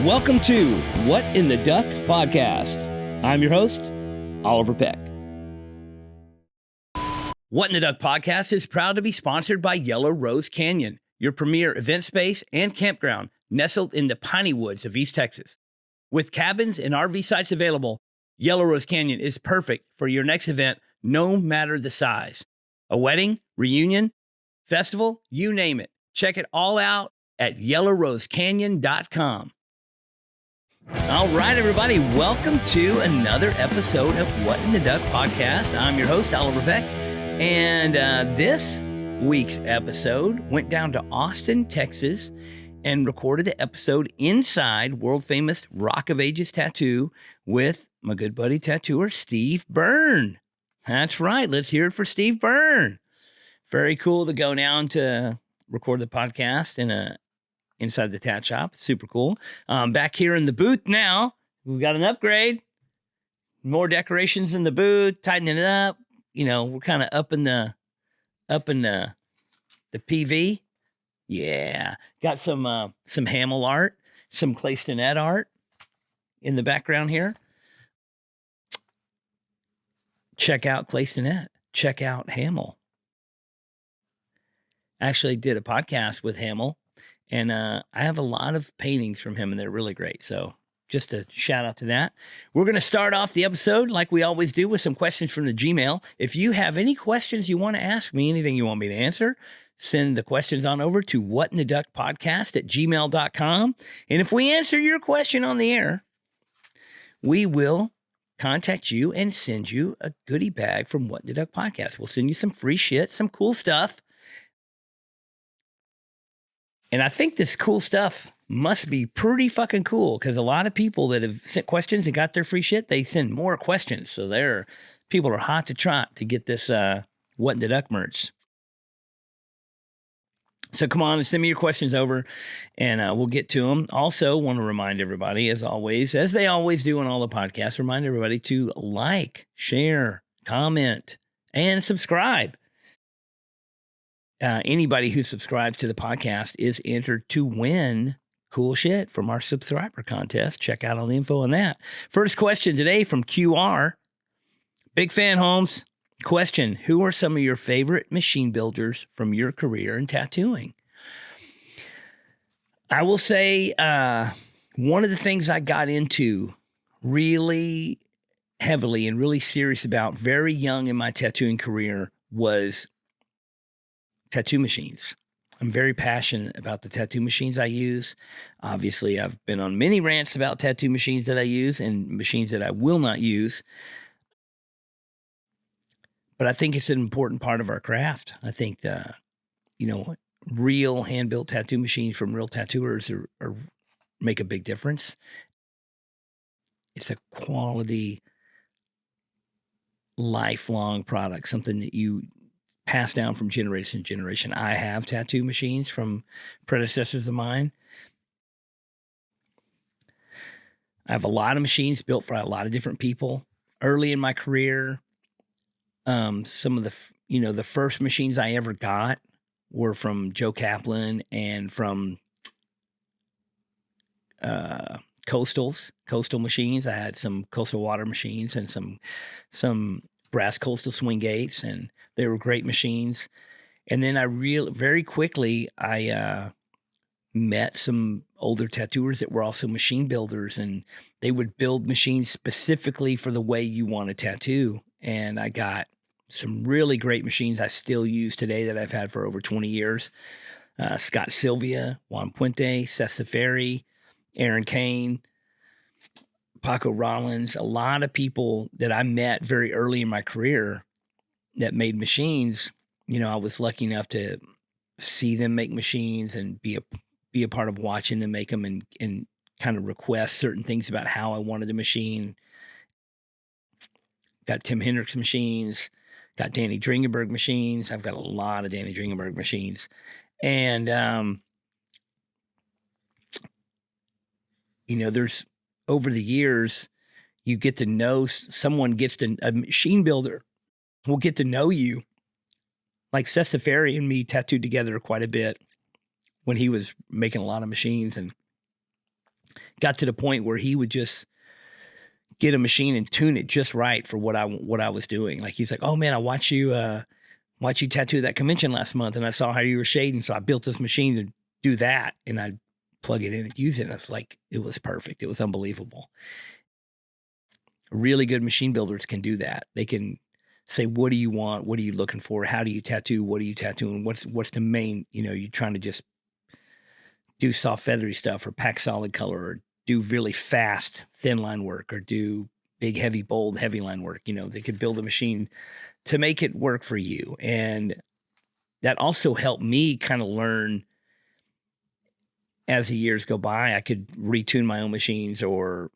Welcome to What in the Duck podcast. I'm your host, Oliver Peck. What in the Duck podcast is proud to be sponsored by Yellow Rose Canyon, your premier event space and campground nestled in the piney woods of East Texas. With cabins and RV sites available, Yellow Rose Canyon is perfect for your next event, no matter the size. A wedding, reunion, festival, you name it. Check it all out at yellowrosecanyon.com. All right, everybody, welcome to another episode of What in the Duck podcast. I'm your host, Oliver Peck, and this week's episode went down to Austin, Texas, and recorded the episode inside world-famous Rock of Ages Tattoo with my good buddy tattooer, Steve Byrne. That's right, let's hear it for Steve Byrne. Very cool to go down to record the podcast inside the tat shop. Super cool. Back here in the booth now, we've got an upgrade. More decorations in the booth, tightening it up. You know, we're kind of up in the PV. Yeah. Got some Hamill art, some Claystonet art in the background here. Check out Claystonet. Check out Hamill. Actually did a podcast with Hamill. And I have a lot of paintings from him, and they're really great. So just a shout out to that. We're going to start off the episode like we always do with some questions from the Gmail. If you have any questions you want to ask me, anything you want me to answer, send the questions on over to whatintheduckpodcast@gmail.com. And if we answer your question on the air, we will contact you and send you a goodie bag from What in the Duck Podcast. We'll send you some free shit, some cool stuff. And I think this cool stuff must be pretty fucking cool because a lot of people that have sent questions and got their free shit, they send more questions. So people are hot to trot to get this What in the Duck merch. So come on and send me your questions over and we'll get to them. Also want to remind everybody, as always, as they always do on all the podcasts, remind everybody to like, share, comment, and subscribe. Anybody who subscribes to the podcast is entered to win cool shit from our subscriber contest. Check out all the info on that. First question today from QR. Big fan, Holmes. Question: who are some of your favorite machine builders from your career in tattooing? I will say one of the things I got into really heavily and really serious about very young in my tattooing career was tattoo machines. I'm very passionate about the tattoo machines I use. Obviously, I've been on many rants about tattoo machines that I use and machines that I will not use. But I think it's an important part of our craft. I think real hand-built tattoo machines from real tattooers are make a big difference. It's a quality, lifelong product, something that you passed down from generation to generation. I have tattoo machines from predecessors of mine. I have a lot of machines built for a lot of different people. Early in my career, some of the first machines I ever got were from Joe Kaplan and from coastal machines. I had some coastal water machines and some brass coastal swing gates, and they were great machines. And then very quickly, I met some older tattooers that were also machine builders, and they would build machines specifically for the way you want to tattoo. And I got some really great machines I still use today that I've had for over 20 years. Scott Sylvia, Juan Puente, Seth Safari, Aaron Kane, Paco Rollins, a lot of people that I met very early in my career that made machines. You know, I was lucky enough to see them make machines and be a part of watching them make them and kind of request certain things about how I wanted the machine. Got Tim Hendricks machines, got Danny Dringenberg machines. I've got a lot of Danny Dringenberg machines. And, there's over the years, you get to know a machine builder will get to know you. Like Seth Safari and me tattooed together quite a bit when he was making a lot of machines, and got to the point where he would just get a machine and tune it just right for what I was doing. Like he's like, oh man, I watched you tattoo that convention last month, and I saw how you were shading, so I built this machine to do that, and I'd plug it in and use it. And it's like, it was perfect. It was unbelievable. Really good machine builders can do that. They can say, what do you want? What are you looking for? How do you tattoo? What are you tattooing? What's the main, you're trying to just do soft feathery stuff or pack solid color or do really fast thin line work or do big, heavy, bold, heavy line work. They could build a machine to make it work for you. And that also helped me kind of learn as the years go by. I could retune my own machines or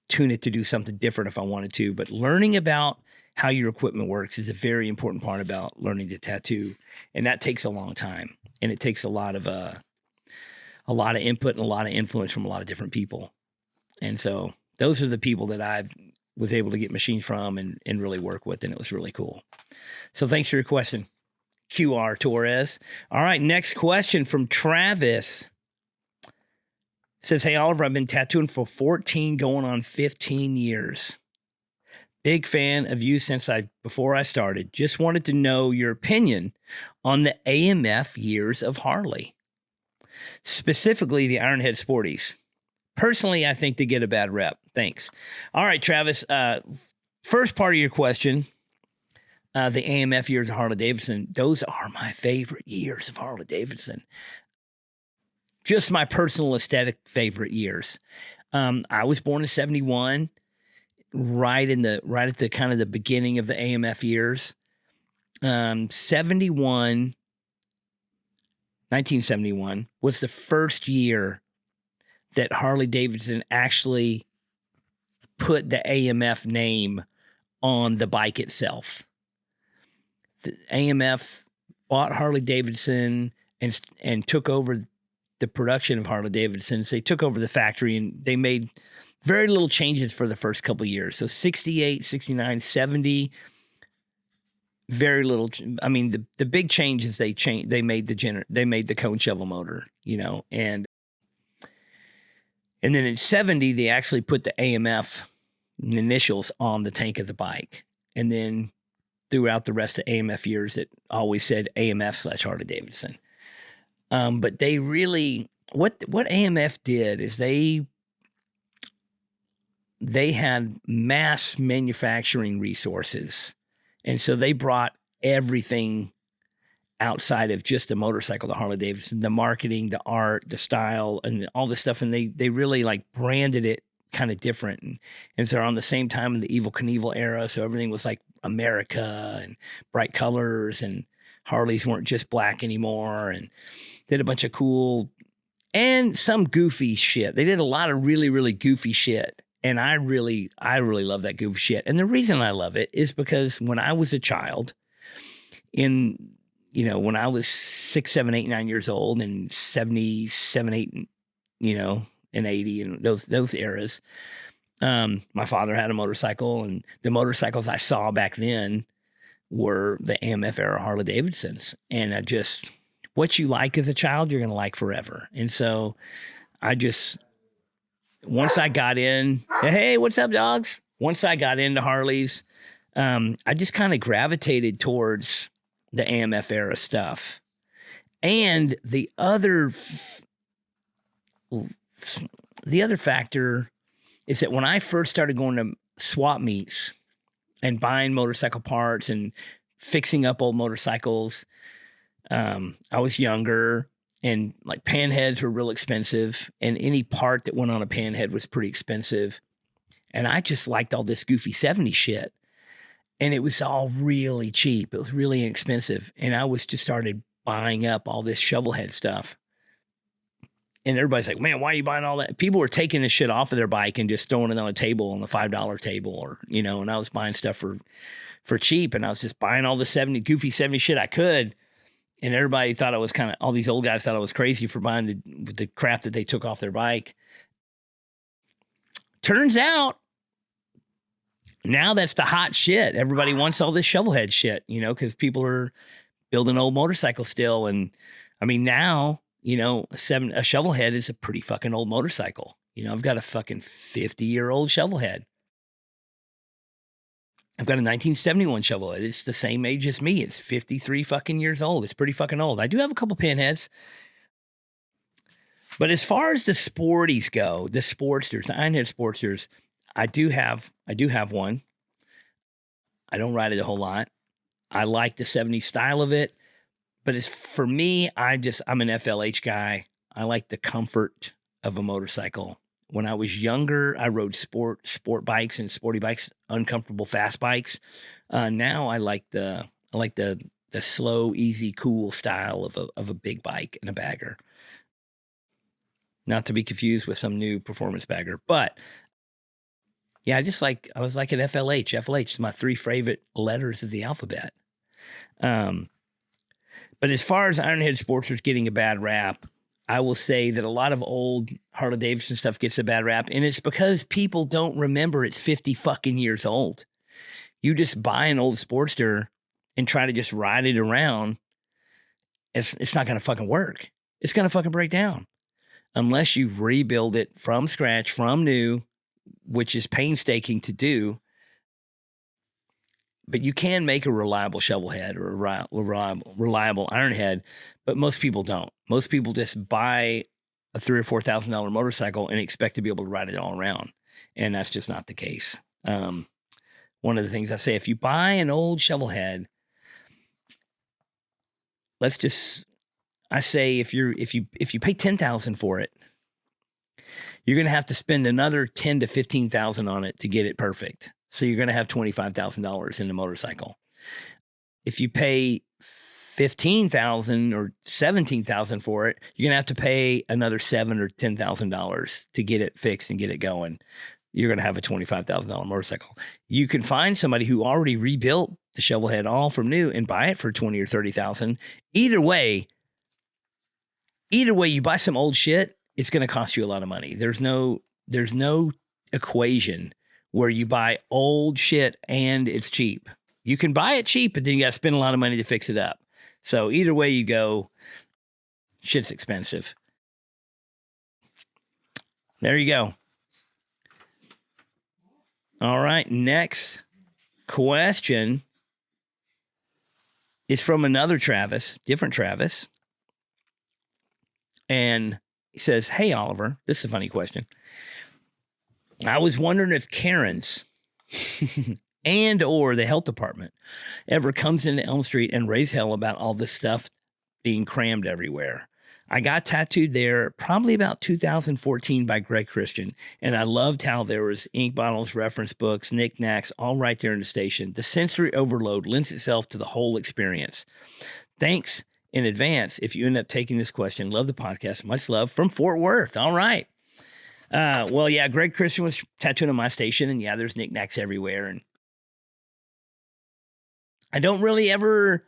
tune it to do something different if I wanted to. But learning about how your equipment works is a very important part about learning to tattoo. And that takes a long time. And it takes a lot of input and a lot of influence from a lot of different people. And so those are the people that I was able to get machines from and really work with. And it was really cool. So thanks for your question, QR Torres. All right, next question from Travis. Says, hey, Oliver, I've been tattooing for 14 going on 15 years. Big fan of you before I started. Just wanted to know your opinion on the AMF years of Harley, specifically the Ironhead Sporties. Personally, I think they get a bad rep. Thanks. All right, Travis, first part of your question, the AMF years of Harley Davidson, those are my favorite years of Harley Davidson. Just my personal aesthetic favorite years. I was born in 71, right at the kind of the beginning of the AMF years. 1971 was the first year that Harley Davidson actually put the AMF name on the bike itself. The AMF bought Harley Davidson and took over the production of Harley Davidsons. They took over the factory and they made very little changes for the first couple of years. So 68, 69, 70, very little. I mean, the big changes they made the cone shovel motor, and then in 70, they actually put the AMF initials on the tank of the bike. And then throughout the rest of AMF years, it always said AMF/Harley Davidson. But they really, what AMF did is they had mass manufacturing resources. And so they brought everything outside of just a motorcycle to Harley Davidson, the marketing, the art, the style, and all this stuff. And they really like branded it kind of different. And they're on the same time in the Evel Knievel era. So everything was like America and bright colors, and Harleys weren't just black anymore. And they did a bunch of cool and some goofy shit. They did a lot of really, really goofy shit. And I really love that goofy shit. And the reason I love it is because when I was a child, when I was 6, 7, 8, 9 years old, and 77, 8, and 80, and those eras, my father had a motorcycle, and the motorcycles I saw back then were the AMF era Harley Davidsons. And what you like as a child, you're going to like forever. And so once I got in, hey, what's up, dogs? Once I got into Harleys, I just kind of gravitated towards the AMF era stuff. And the other factor is that when I first started going to swap meets and buying motorcycle parts and fixing up old motorcycles, I was younger. And like panheads were real expensive, and any part that went on a panhead was pretty expensive. And I just liked all this goofy 70s shit. And it was all really cheap. It was really inexpensive. And I was just started buying up all this shovelhead stuff. And everybody's like, man, why are you buying all that? People were taking this shit off of their bike and just throwing it on a table, on the $5 table, or, and I was buying stuff for cheap. And I was just buying all the goofy 70 shit I could. And everybody thought I was all these old guys thought I was crazy for buying the crap that they took off their bike. Turns out, now that's the hot shit. Everybody wants all this shovelhead shit, because people are building old motorcycles still. And I mean, now A shovel head is a pretty fucking old motorcycle. I've got a fucking 50-year-old shovel head. I've got a 1971 shovel head. It's the same age as me. It's 53 fucking years old. It's pretty fucking old. I do have a couple pinheads. But as far as the sporties go, the Sportsters, the Ironhead Sportsters, I do have one. I don't ride it a whole lot. I like the 70s style of it. But for me, I'm an FLH guy. I like the comfort of a motorcycle. When I was younger, I rode sport bikes and sporty bikes, uncomfortable fast bikes. Now I like the slow, easy, cool style of a big bike and a bagger. Not to be confused with some new performance bagger, but yeah, I was like an FLH. FLH is my 3 favorite letters of the alphabet. But as far as Ironhead Sportsters getting a bad rap, I will say that a lot of old Harley Davidson stuff gets a bad rap, and it's because people don't remember it's 50 fucking years old. You just buy an old Sportster and try to just ride it around. It's not going to fucking work. It's going to fucking break down unless you rebuild it from scratch, from new, which is painstaking to do. But you can make a reliable shovel head or a reliable iron head, but most people don't. Most people just buy a $3,000 or $4,000 motorcycle and expect to be able to ride it all around, and that's just not the case. One of the things I say, if you buy an old shovel head, I say if you pay $10,000 for it, you're going to have to spend another $10,000 to $15,000 on it to get it perfect. So you're going to have $25,000 in the motorcycle. If you pay $15,000 or $17,000 for it, you're going to have to pay another $7,000 or $10,000 to get it fixed and get it going. You're going to have a $25,000 motorcycle. You can find somebody who already rebuilt the shovel head all from new and buy it for $20,000 or $30,000. Either way, you buy some old shit, it's going to cost you a lot of money. There's no equation where you buy old shit and it's cheap. You can buy it cheap, but then you got to spend a lot of money to fix it up. So either way you go, shit's expensive. There you go. All right, next question is from another Travis, different Travis. And he says, "Hey, Oliver, this is a funny question. I was wondering if Karen's and or the health department ever comes into Elm Street and raise hell about all this stuff being crammed everywhere. I got tattooed there probably about 2014 by Greg Christian, and I loved how there was ink bottles, reference books, knickknacks, all right there in the station. The sensory overload lends itself to the whole experience. Thanks in advance if you end up taking this question. Love the podcast. Much love from Fort Worth." All right. Well, yeah, Greg Christian was tattooing on my station, and yeah, there's knickknacks everywhere. And I don't really ever,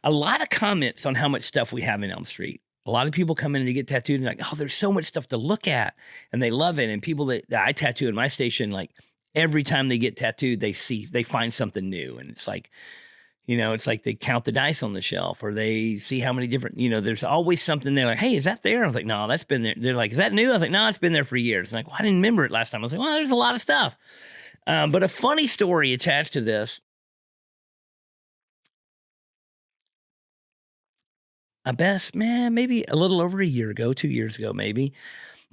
a lot of comments on how much stuff we have in Elm Street. A lot of people come in and they get tattooed and like, oh, there's so much stuff to look at, and they love it. And people that I tattoo in my station, like every time they get tattooed, they find something new. And it's like, it's like they count the dice on the shelf, or they see how many different, there's always something there like, hey, is that there? I was like, no, that's been there. They're like, is that new? I was like, no, it's been there for years. I'm like, well, I didn't remember it last time. I was like, well, there's a lot of stuff. But a funny story attached to this. I best, maybe a little over a year ago, 2 years ago, maybe,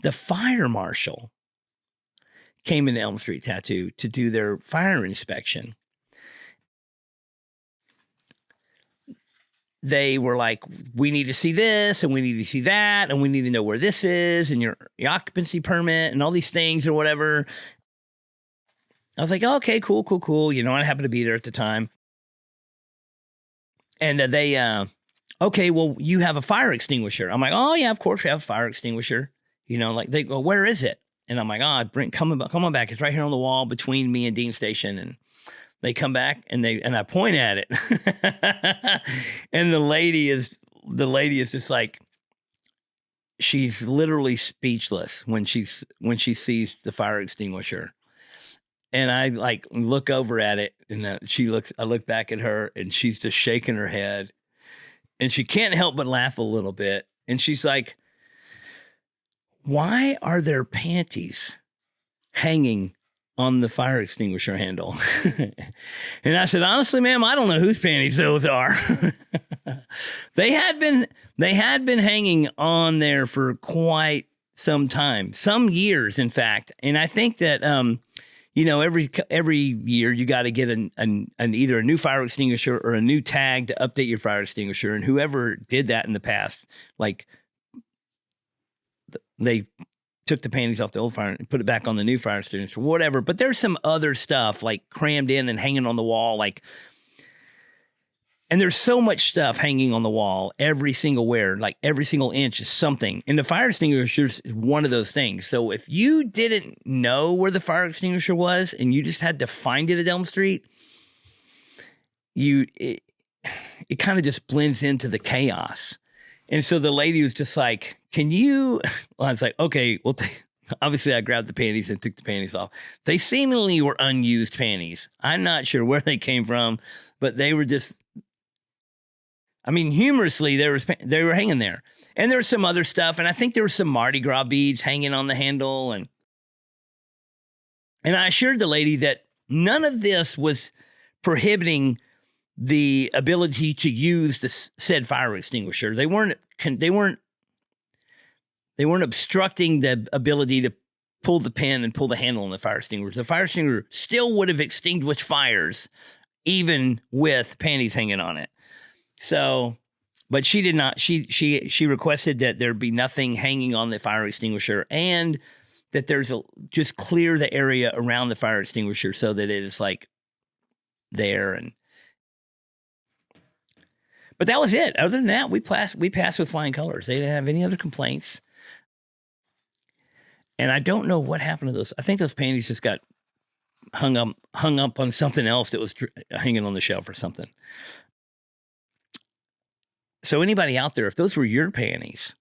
the fire marshal came into Elm Street Tattoo to do their fire inspection. They were like, we need to see this, and we need to see that, and we need to know where this is, and your occupancy permit, and all these things, or whatever. I was like, okay, cool. I happened to be there at the time. And okay, well, you have a fire extinguisher. I'm like, oh, yeah, of course we have a fire extinguisher. Like they go, where is it? And I'm like, oh, come on back. It's right here on the wall between me and Dean Station. And they come back and I point at it. And the lady is just like, she's literally speechless when she sees the fire extinguisher. And I like look over at it, and I look back at her, and she's just shaking her head. And she can't help but laugh a little bit. And she's like, why are there panties hanging on the fire extinguisher handle? And I said, honestly, ma'am, I don't know whose panties those are. They had been hanging on there for quite some time, some years, in fact. And I think that, every year you got to get an either a new fire extinguisher or a new tag to update your fire extinguisher. And whoever did that in the past, like they took the panties off the old fire and put it back on the new fire extinguisher, whatever. But there's some other stuff like crammed in and hanging on the wall, and there's so much stuff hanging on the wall, every single inch is something. And the fire extinguisher is one of those things. So if you didn't know where the fire extinguisher was and you just had to find it at Elm Street, it kind of just blends into the chaos. And so the lady was just like, can you, well, I was like, okay, well, obviously I grabbed the panties and took the panties off. They seemingly were unused panties. I'm not sure where they came from, but they were just, humorously, they were hanging there. And there was some other stuff. And I think there were some Mardi Gras beads hanging on the handle. And I assured the lady that none of this was prohibiting the ability to use the said fire extinguisher. They weren't obstructing the ability to pull the pin and pull the handle on the fire extinguisher. The fire extinguisher still would have extinguished fires, even with panties hanging on it. So, but she did not. She requested that there be nothing hanging on the fire extinguisher, and that just clear the area around the fire extinguisher so that it is like there. But that was it. Other than that, we passed with flying colors. They didn't have any other complaints. And I don't know what happened to those. I think those panties just got hung up on something else that was hanging on the shelf or something. So anybody out there, if those were your panties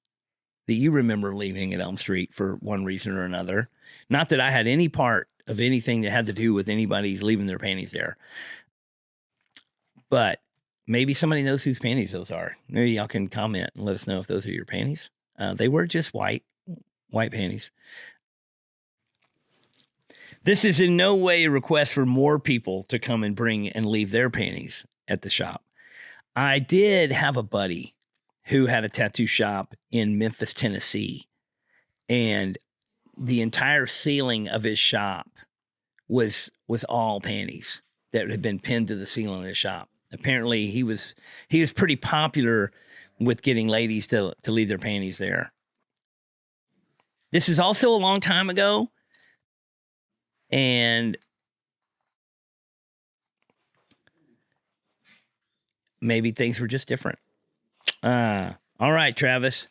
that you remember leaving at Elm Street for one reason or another, not that I had any part of anything that had to do with anybody's leaving their panties there, but maybe somebody knows whose panties those are. Maybe y'all can comment and let us know if those are your panties. They were just white panties. This is in no way a request for more people to come and bring and leave their panties at the shop. I did have a buddy who had a tattoo shop in Memphis, Tennessee, and the entire ceiling of his shop was all panties that had been pinned to the ceiling of his shop. Apparently, he was pretty popular with getting ladies to leave their panties there. This is also a long time ago, and maybe things were just different. All right, Travis,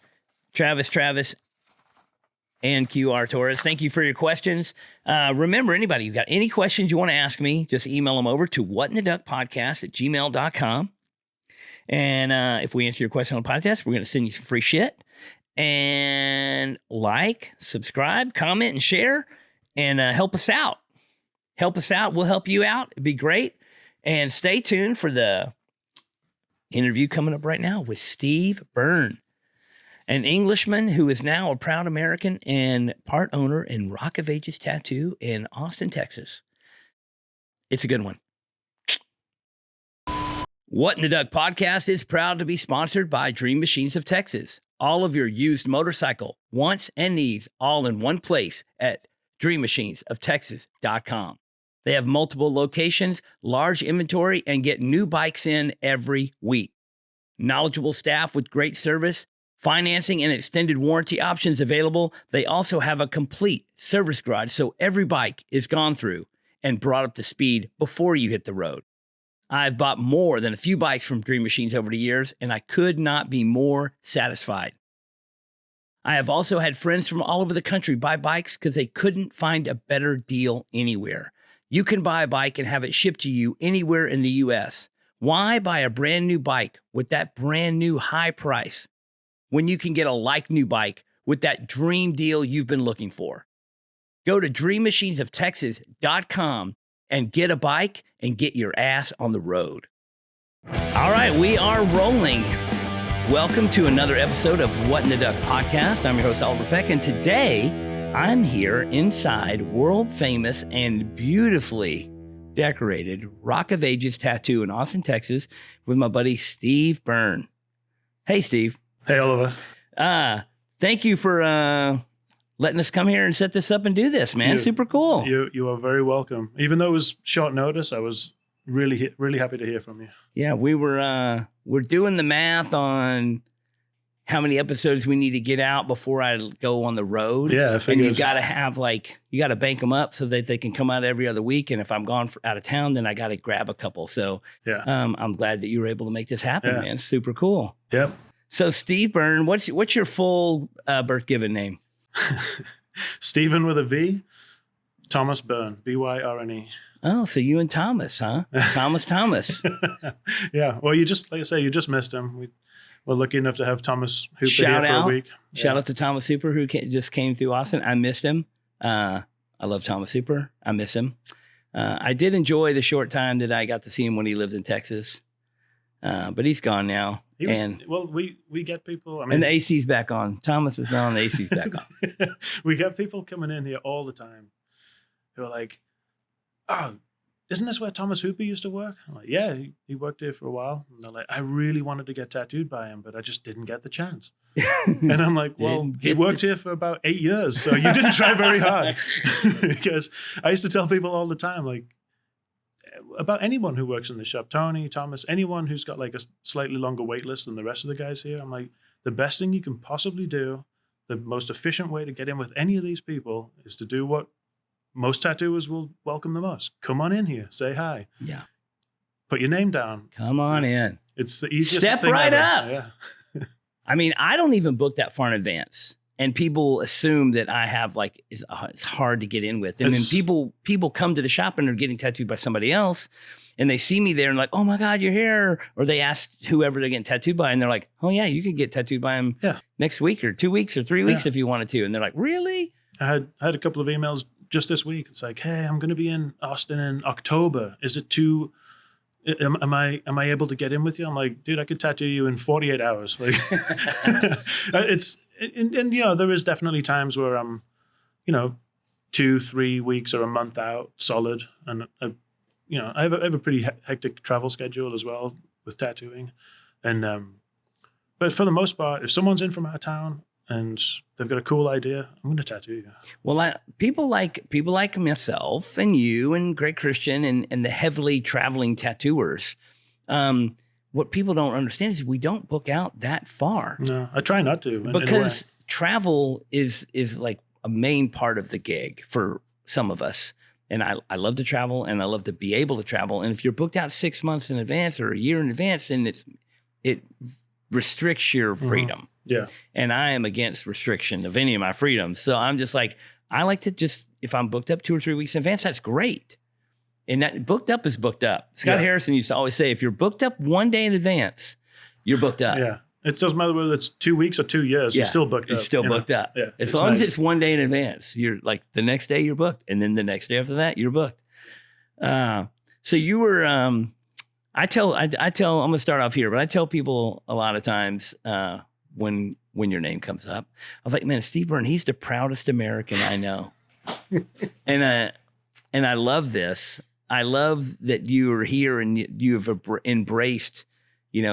and QR Torres, thank you for your questions. Remember, anybody, you got any questions you want to ask me, just email them over to whatintheduckpodcast@gmail.com. And if we answer your question on the podcast, we're going to send you some free shit. And subscribe, comment, and share, and help us out. Help us out. We'll help you out. It'd be great. And stay tuned for the interview coming up right now with Steve Byrne, an Englishman who is now a proud American and part owner in Rock of Ages Tattoo in Austin, Texas. It's a good one. What in the Duck podcast is proud to be sponsored by Dream Machines of Texas. All of your used motorcycle wants and needs all in one place at dreammachinesoftexas.com. They have multiple locations, large inventory, and get new bikes in every week. Knowledgeable staff with great service, financing, and extended warranty options available. They also have a complete service garage, so every bike is gone through and brought up to speed before you hit the road. I've bought more than a few bikes from Dream Machines over the years, and I could not be more satisfied. I have also had friends from all over the country buy bikes because they couldn't find a better deal anywhere. You can buy a bike and have it shipped to you anywhere in the U.S. Why buy a brand new bike with that brand new high price when you can get a like-new bike with that dream deal you've been looking for? Go to dreammachinesoftexas.com and get a bike and get your ass on the road. All right, we are rolling. Welcome to another episode of What in the Duck podcast. I'm your host, Audra Peck, and today I'm here inside world famous and beautifully decorated Rock of Ages tattoo in Austin, Texas with my buddy Steve Byrne. Hey, Steve. Hey, Oliver. Thank you for letting us come here and set this up and do this, man. Super cool. You are very welcome. Even though it was short notice, I was really happy to hear from you. Yeah, we're doing the math on how many episodes we need to get out before I go on the road. Yeah, I figured. And you got to have you got to bank them up so that they can come out every other week. And if I'm gone out of town, then I got to grab a couple. So yeah, I'm glad that you were able to make this happen, man. Super cool. Yep. So Steve Byrne, what's your full birth given name? Stephen with a V, Thomas Byrne, Byrne. Oh, so you and Thomas, huh? Thomas. Yeah. Well, you just missed him. We're lucky enough to have Thomas Hooper Shout here out. for a week. Shout out to Thomas Hooper who just came through Austin. I missed him. I love Thomas Hooper. I miss him. I did enjoy the short time that I got to see him when he lived in Texas, but he's gone now. We get people. And the AC's back on. Thomas is now on. The AC's back on. We get people coming in here all the time who are like, "Oh, isn't this where Thomas Hooper used to work?" I'm like, "Yeah, he worked here for a while." And they're like, "I really wanted to get tattooed by him, but I just didn't get the chance." And I'm like, "Well, he worked here for about 8 years, so you didn't try very hard." Because I used to tell people all the time, like, about anyone who works in the shop, Tony, Thomas, anyone who's got like a slightly longer wait list than the rest of the guys here, I'm like, the best thing you can possibly do, the most efficient way to get in with any of these people is to do what most tattooers will welcome the most. Come on in here, say hi. Yeah. Put your name down. Come on in. It's the easiest Step thing right ever. up. Yeah. I mean, I don't even book that far in advance. And people assume that I have it's hard to get in with. And then people come to the shop and are getting tattooed by somebody else. And they see me there and like, "Oh my God, you're here." Or they ask whoever they're getting tattooed by. And they're like, "Oh yeah, you could get tattooed by him next week or 2 weeks or 3 weeks if you wanted to." And they're like, "Really?" I had a couple of emails just this week. It's like, "Hey, I'm going to be in Austin in October. Is it too... Am I able to get in with you?" I'm like, "Dude, I could tattoo you in 48 hours." Like, and there is definitely times where I'm, 2-3 weeks or a month out solid, and I have a pretty hectic travel schedule as well with tattooing, and but for the most part, if someone's in from out of town and they've got a cool idea, I'm going to tattoo you. Well, people like myself and you and Greg Christian and the heavily traveling tattooers. What people don't understand is we don't book out that far. No, I try not to. Because travel is like a main part of the gig for some of us. And I love to travel and I love to be able to travel. And if you're booked out 6 months in advance or a year in advance, then it restricts your freedom. Yeah. And I am against restriction of any of my freedoms. So I'm just like, I like to just, if I'm booked up 2 or 3 weeks in advance, that's great. And that booked up is booked up. Scott Harrison used to always say, if you're booked up 1 day in advance, you're booked up. Yeah. It doesn't matter whether it's 2 weeks or 2 years. You're still booked up. You're still booked up. Yeah. As long as it's 1 day in advance, you're like the next day you're booked. And then the next day after that, you're booked. So you were, I tell, I'm going to start off here, but I tell people a lot of times when your name comes up, I was like, man, Steve Byrne, he's the proudest American I know. And I love this. I love that you are here and you have embraced,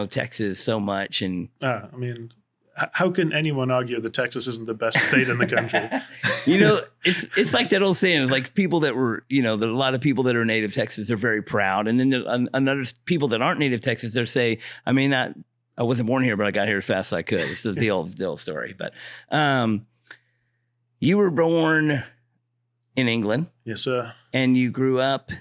Texas so much. And I mean, how can anyone argue that Texas isn't the best state in the country? It's like that old saying, like people that were, a lot of people that are native Texas are very proud. And then another people that aren't native Texas, they say, I wasn't born here, but I got here as fast as I could. It's the old story. But you were born in England. Yes, sir. And you grew up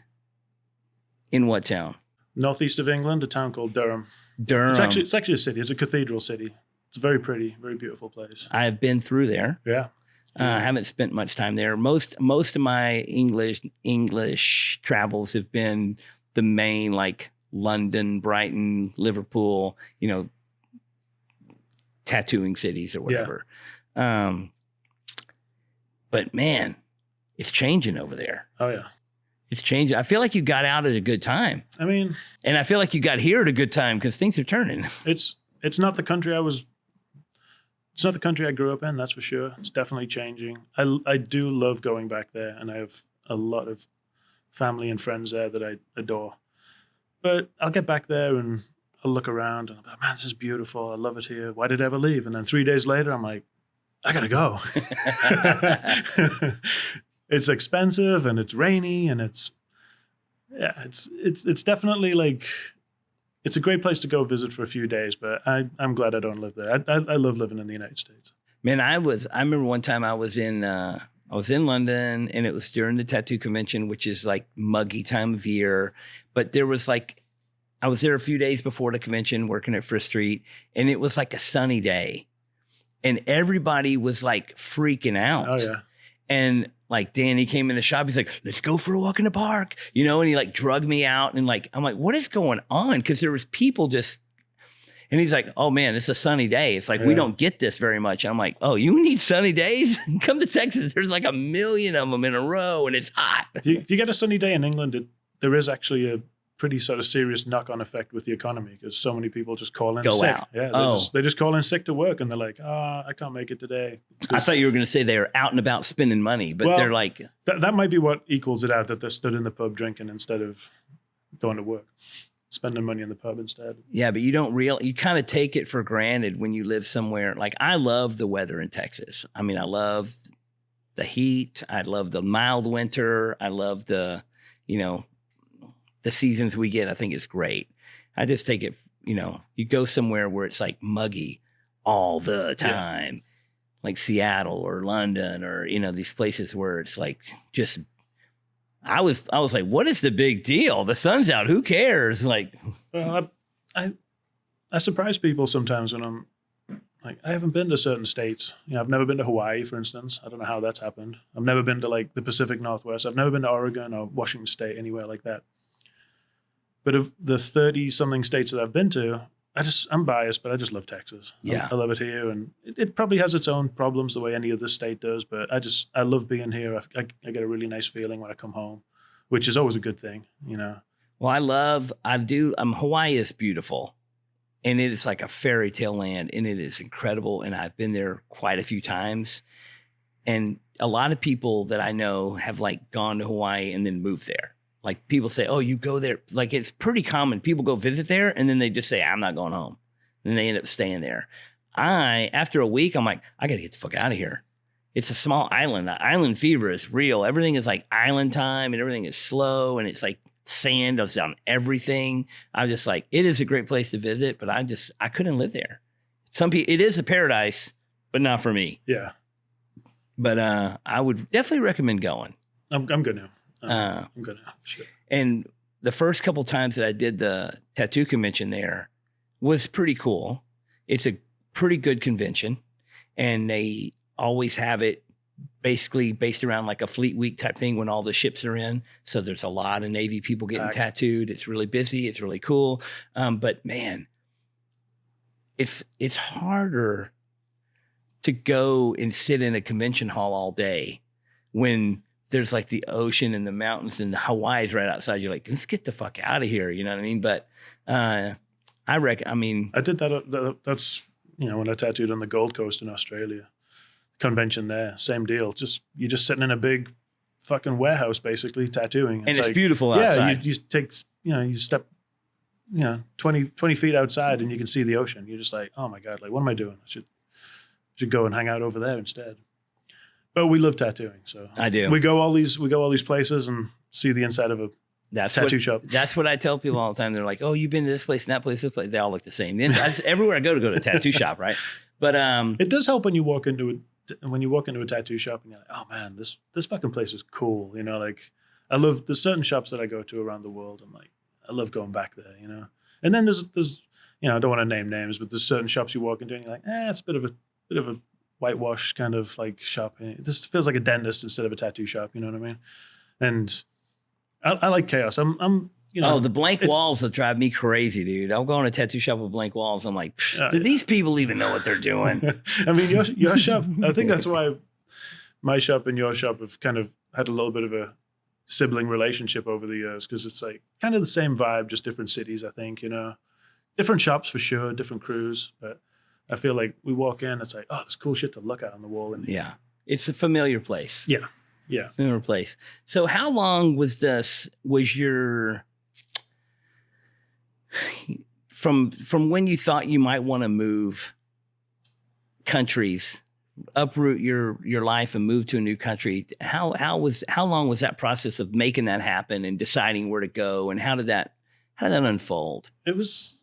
in what town? Northeast of England, a town called Durham. Durham. It's actually a city. It's a cathedral city. It's a very pretty, very beautiful place. I've been through there. Yeah. I haven't spent much time there. Most of my English travels have been the main, like London, Brighton, Liverpool, tattooing cities or whatever. Yeah. But man, it's changing over there. Oh yeah. It's changing. I feel like you got out at a good time. I mean, and I feel like you got here at a good time because things are turning. it's not the country it's not the country I grew up in, that's for sure. It's definitely changing. I do love going back there, and I have a lot of family and friends there that I adore. But I'll get back there and I'll look around and I'll be like, man, this is beautiful. I love it here. Why did I ever leave? And then 3 days later, I'm like, I gotta go. It's expensive and it's rainy and it's definitely like, it's a great place to go visit for a few days, but I'm glad I don't live there. I love living in the United States. Man, I remember one time I was in London, and it was during the tattoo convention, which is like muggy time of year. But there was like, I was there a few days before the convention working at Frist Street, and it was like a sunny day. And everybody was like freaking out. Oh, yeah. And like Danny came in the shop, he's like, let's go for a walk in the park, you know, and he like drugged me out. And like, I'm like, what is going on? Because there was people just, and he's like, oh man, it's a sunny day. It's like, we don't get this very much. And I'm like, oh, you need sunny days? Come to Texas. There's like a million of them in a row and it's hot. If you get a sunny day in England, there is actually a pretty sort of serious knock-on effect with the economy, because so many people just call in sick. Out. Yeah, they just call in sick to work, and they're like, I can't make it today. I thought you were going to say they were out and about spending money, but they're like... That might be what equals it out, that they're stood in the pub drinking instead of going to work, spending money in the pub instead. Yeah, but you kind of take it for granted when you live somewhere. Like, I love the weather in Texas. I mean, I love the heat. I love the mild winter. I love the seasons we get. I think it's great. I just take it, you go somewhere where it's like muggy all the time, like Seattle or London or, these places where it's like just, I was like, what is the big deal? The sun's out. Who cares? Like, well, I surprise people sometimes when I'm like, I haven't been to certain states. I've never been to Hawaii, for instance. I don't know how that's happened. I've never been to like the Pacific Northwest. I've never been to Oregon or Washington State, anywhere like that. But of the 30-something states that I've been to, I'm biased, but I just love Texas. Yeah. I love it here. And it probably has its own problems the way any other state does, but I love being here. I get a really nice feeling when I come home, which is always a good thing, Well, Hawaii is beautiful, and it is like a fairy tale land, and it is incredible. And I've been there quite a few times. And a lot of people that I know have like gone to Hawaii and then moved there. Like, people say, oh, you go there. Like, it's pretty common. People go visit there and then they just say, I'm not going home. And they end up staying there. After a week, I'm like, I got to get the fuck out of here. It's a small island. The island fever is real. Everything is like island time and everything is slow and it's like sand on everything. I'm just like, it is a great place to visit, but I couldn't live there. Some people, it is a paradise, but not for me. Yeah. But I would definitely recommend going. I'm good now. I'm good now. Sure. And the first couple times that I did the tattoo convention there was pretty cool. It's a pretty good convention, and they always have it basically based around like a Fleet Week type thing when all the ships are in. So there's a lot of Navy people getting tattooed. It's really busy. It's really cool. But man, it's harder to go and sit in a convention hall all day when there's like the ocean and the mountains and the Hawaii's right outside. You're like, let's get the fuck out of here. You know what I mean? But I did that. That's, when I tattooed on the Gold Coast in Australia, convention there, same deal. You're just sitting in a big fucking warehouse, basically tattooing. It's like, beautiful outside. Yeah. You step, 20 feet outside and you can see the ocean. You're just like, oh my God, like, what am I doing? I should go and hang out over there instead. But we love tattooing, so I do. We go all these places and see the inside of a tattoo shop. That's what I tell people all the time. They're like, "Oh, you've been to this place and that place, this place." They all look the same. Everywhere I go to a tattoo shop, right? But it does help when you walk into a tattoo shop and you're like, "Oh man, this fucking place is cool." Like, I love, there's certain shops that I go to around the world. I'm like, I love going back there. And then there's I don't want to name names, but there's certain shops you walk into and you're like, it's a bit of a whitewash kind of like shop. This feels like a dentist instead of a tattoo shop. You know what I mean? And I like chaos. the blank walls that drive me crazy, dude. I'll go in a tattoo shop with blank walls. I'm like, do these people even know what they're doing? I mean, your shop, I think that's why my shop and your shop have kind of had a little bit of a sibling relationship over the years, because it's like kind of the same vibe, just different cities, I think, different shops for sure, different crews, but I feel like we walk in, it's like, oh, there's cool shit to look at on the wall. And Yeah. It's a familiar place. yeah. Yeah. Familiar place. So how long was your, from when you thought you might want to move countries, uproot your life and move to a new country? How long was that process of making that happen and deciding where to go, and how did that unfold? It was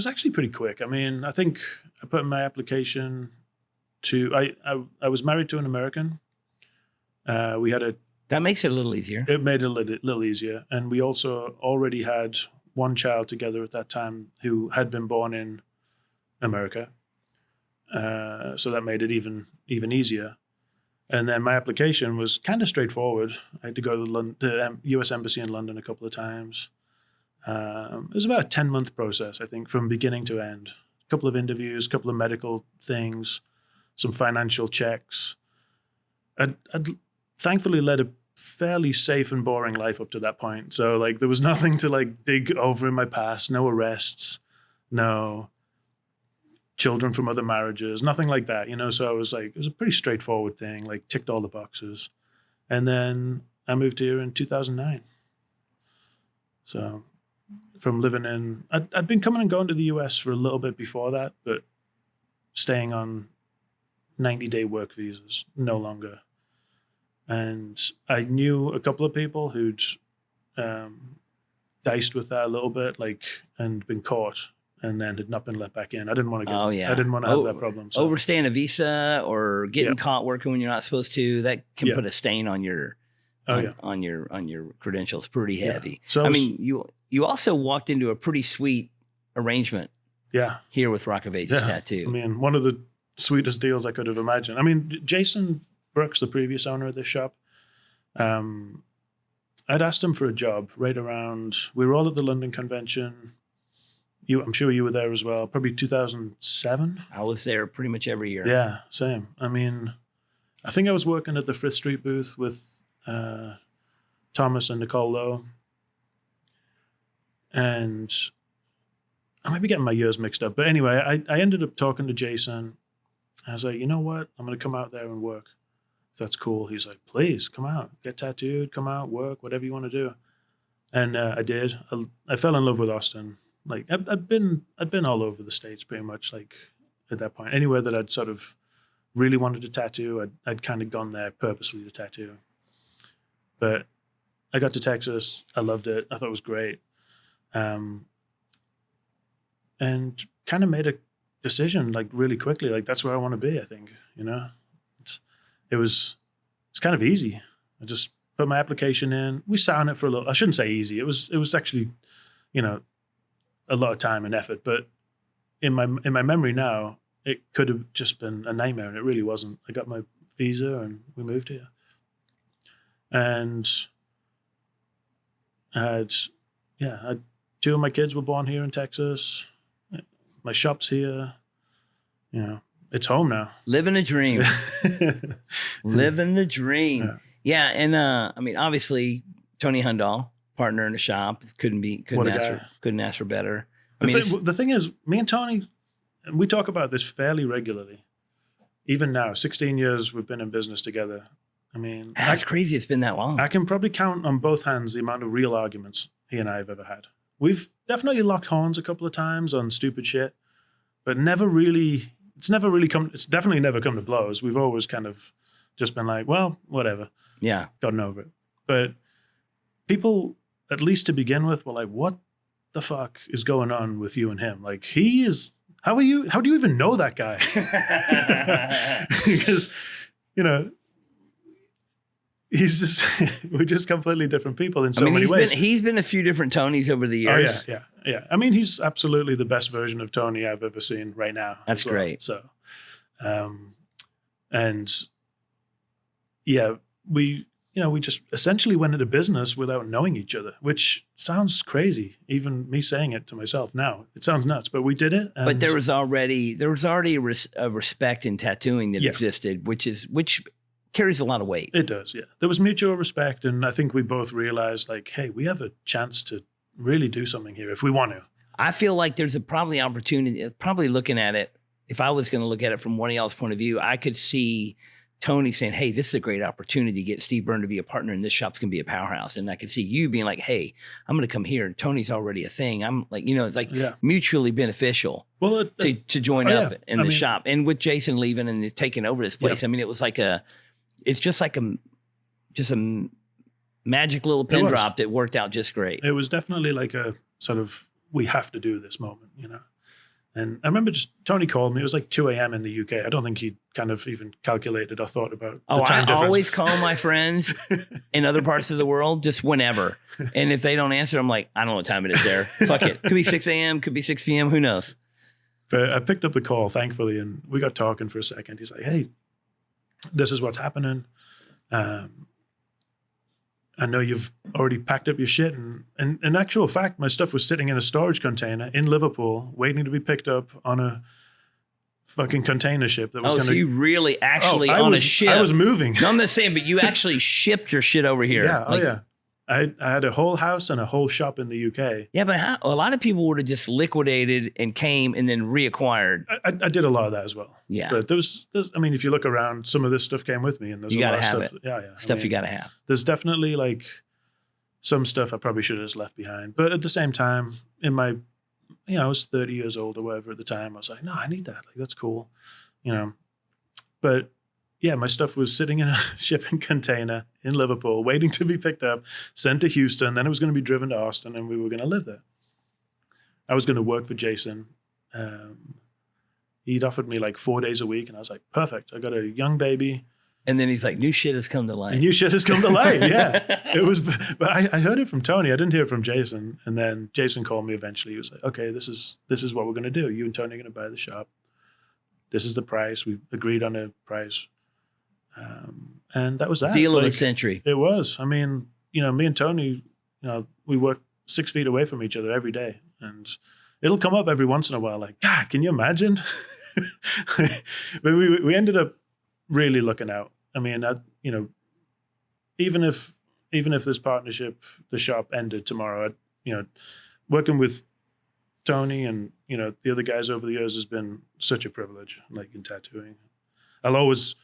actually pretty quick. I mean, I think I put in my application to, I was married to an American. That makes it a little easier. It made it a little easier. And we also already had one child together at that time who had been born in America. So that made it even easier. And then my application was kind of straightforward. I had to go to the U.S. Embassy in London a couple of times. It was about a 10-month process, I think, from beginning to end. A couple of interviews, a couple of medical things, some financial checks. I'd thankfully led a fairly safe and boring life up to that point. So like there was nothing to like dig over in my past, no arrests, no children from other marriages, nothing like that, you know? So I was like, it was a pretty straightforward thing, like ticked all the boxes. And then I moved here in 2009. So from living in, I'd been coming and going to the US for a little bit before that, but staying on 90-day work visas, no longer. And I knew a couple of people who'd diced with that a little bit, like, and been caught and then had not been let back in. I didn't want to get, I didn't want to have that problem. So. Overstaying a visa or getting caught working when you're not supposed to, that can put a stain on your, on your credentials pretty heavy. Yeah. So I mean, you also walked into a pretty sweet arrangement here with Rock of Ages Tattoo. I mean, one of the sweetest deals I could have imagined. I mean, Jason Brooks, the previous owner of this shop, I'd asked him for a job right around, we were all at the London convention. I'm sure you were there as well, probably 2007. I was there pretty much every year. Yeah, same. I mean, I think I was working at the Frith Street booth with Thomas and Nicole Lowe. And I might be getting my years mixed up. But anyway, I ended up talking to Jason. I was like, you know what? I'm going to come out there and work. If that's cool. He's like, please come out, get tattooed, come out, work, whatever you want to do. And I did. I fell in love with Austin. Like I'd been all over the States pretty much, like at that point. Anywhere that I'd sort of really wanted to tattoo, I'd kind of gone there purposely to tattoo. But I got to Texas. I loved it. I thought it was great. And kind of made a decision like really quickly. Like that's where I want to be, I think, you know. It's kind of easy. I just put my application in. We sat on it for a little. I shouldn't say easy. It was actually, you know, a lot of time and effort. But in my memory now, it could have just been a nightmare, and it really wasn't. I got my visa, and we moved here. And I had two of my kids were born here in Texas. My shop's here. You know, it's home now. Living a dream. Living the dream. Yeah. And I mean, obviously, Tony Hundahl, partner in the shop, couldn't ask for better. The thing is, me and Tony, we talk about this fairly regularly. Even now, 16 years we've been in business together. I mean, that's crazy. It's been that long. I can probably count on both hands the amount of real arguments he and I have ever had. We've definitely locked horns a couple of times on stupid shit, but it's definitely never come to blows. We've always kind of just been like, well, whatever. Yeah. Gotten over it. But people, at least to begin with, were like, what the fuck is going on with you and him? Like, how do you even know that guy? Because, you know, we're just completely different people in so many ways. He's been a few different Tonys over the years. Oh, yeah. I mean, he's absolutely the best version of Tony I've ever seen right now. That's great. So, and yeah, we just essentially went into business without knowing each other, which sounds crazy. Even me saying it to myself now, it sounds nuts, but we did it. But there was already a respect in tattooing that existed, which carries a lot of weight. It does, yeah. There was mutual respect, and I think we both realized, like, hey, we have a chance to really do something here if we want to. I feel like there's probably opportunity, probably looking at it, if I was going to look at it from one of y'all's point of view, I could see Tony saying, hey, this is a great opportunity to get Steve Byrne to be a partner and this shop's going to be a powerhouse. And I could see you being like, hey, I'm going to come here and Tony's already a thing. I'm like, mutually beneficial to join up in the shop. And with Jason leaving and taking over this place, I mean, it was like it's just like a magic little pin drop that worked out just great. It was definitely like a sort of, we have to do this moment, And I remember Tony called me. It was like 2 a.m. in the UK. I don't think he'd kind of even calculated or thought about the time difference. I always call my friends in other parts of the world just whenever. And if they don't answer, I'm like, I don't know what time it is there. Fuck it. Could be 6 a.m., could be 6 p.m., who knows? But I picked up the call, thankfully, and we got talking for a second. He's like, hey, this is what's happening. I know you've already packed up your shit. And in actual fact, my stuff was sitting in a storage container in Liverpool, waiting to be picked up on a fucking container ship that was going to... so you really actually a ship. I was moving. No, I'm not saying, but you actually shipped your shit over here. Yeah, I had a whole house and a whole shop in the UK. Yeah, but a lot of people would have just liquidated and came and then reacquired. I did a lot of that as well. Yeah. But there's I mean, if you look around, some of this stuff came with me. And there's you a lot gotta of have stuff. it. Yeah. Stuff you got to have. There's definitely like some stuff I probably should have just left behind. But at the same time, in my, I was 30 years old or whatever at the time. I was like, no, I need that. Like, that's cool. But yeah, my stuff was sitting in a shipping container in Liverpool, waiting to be picked up, sent to Houston. Then it was going to be driven to Austin, and we were going to live there. I was going to work for Jason. He'd offered me like 4 days a week, and I was like, perfect. I got a young baby. And then he's like, new shit has come to light. New shit has come to light, yeah. It was, but I heard it from Tony. I didn't hear it from Jason. And then Jason called me eventually. He was like, okay, this is what we're going to do. You and Tony are going to buy the shop. This is the price. We agreed on a price. And that was that. Deal of the century. It was. I mean, me and Tony, we work 6 feet away from each other every day. And it'll come up every once in a while like, God, can you imagine? But we ended up really looking out. I mean, even if this partnership, the shop ended tomorrow, working with Tony and, the other guys over the years has been such a privilege, like in tattooing. I'll always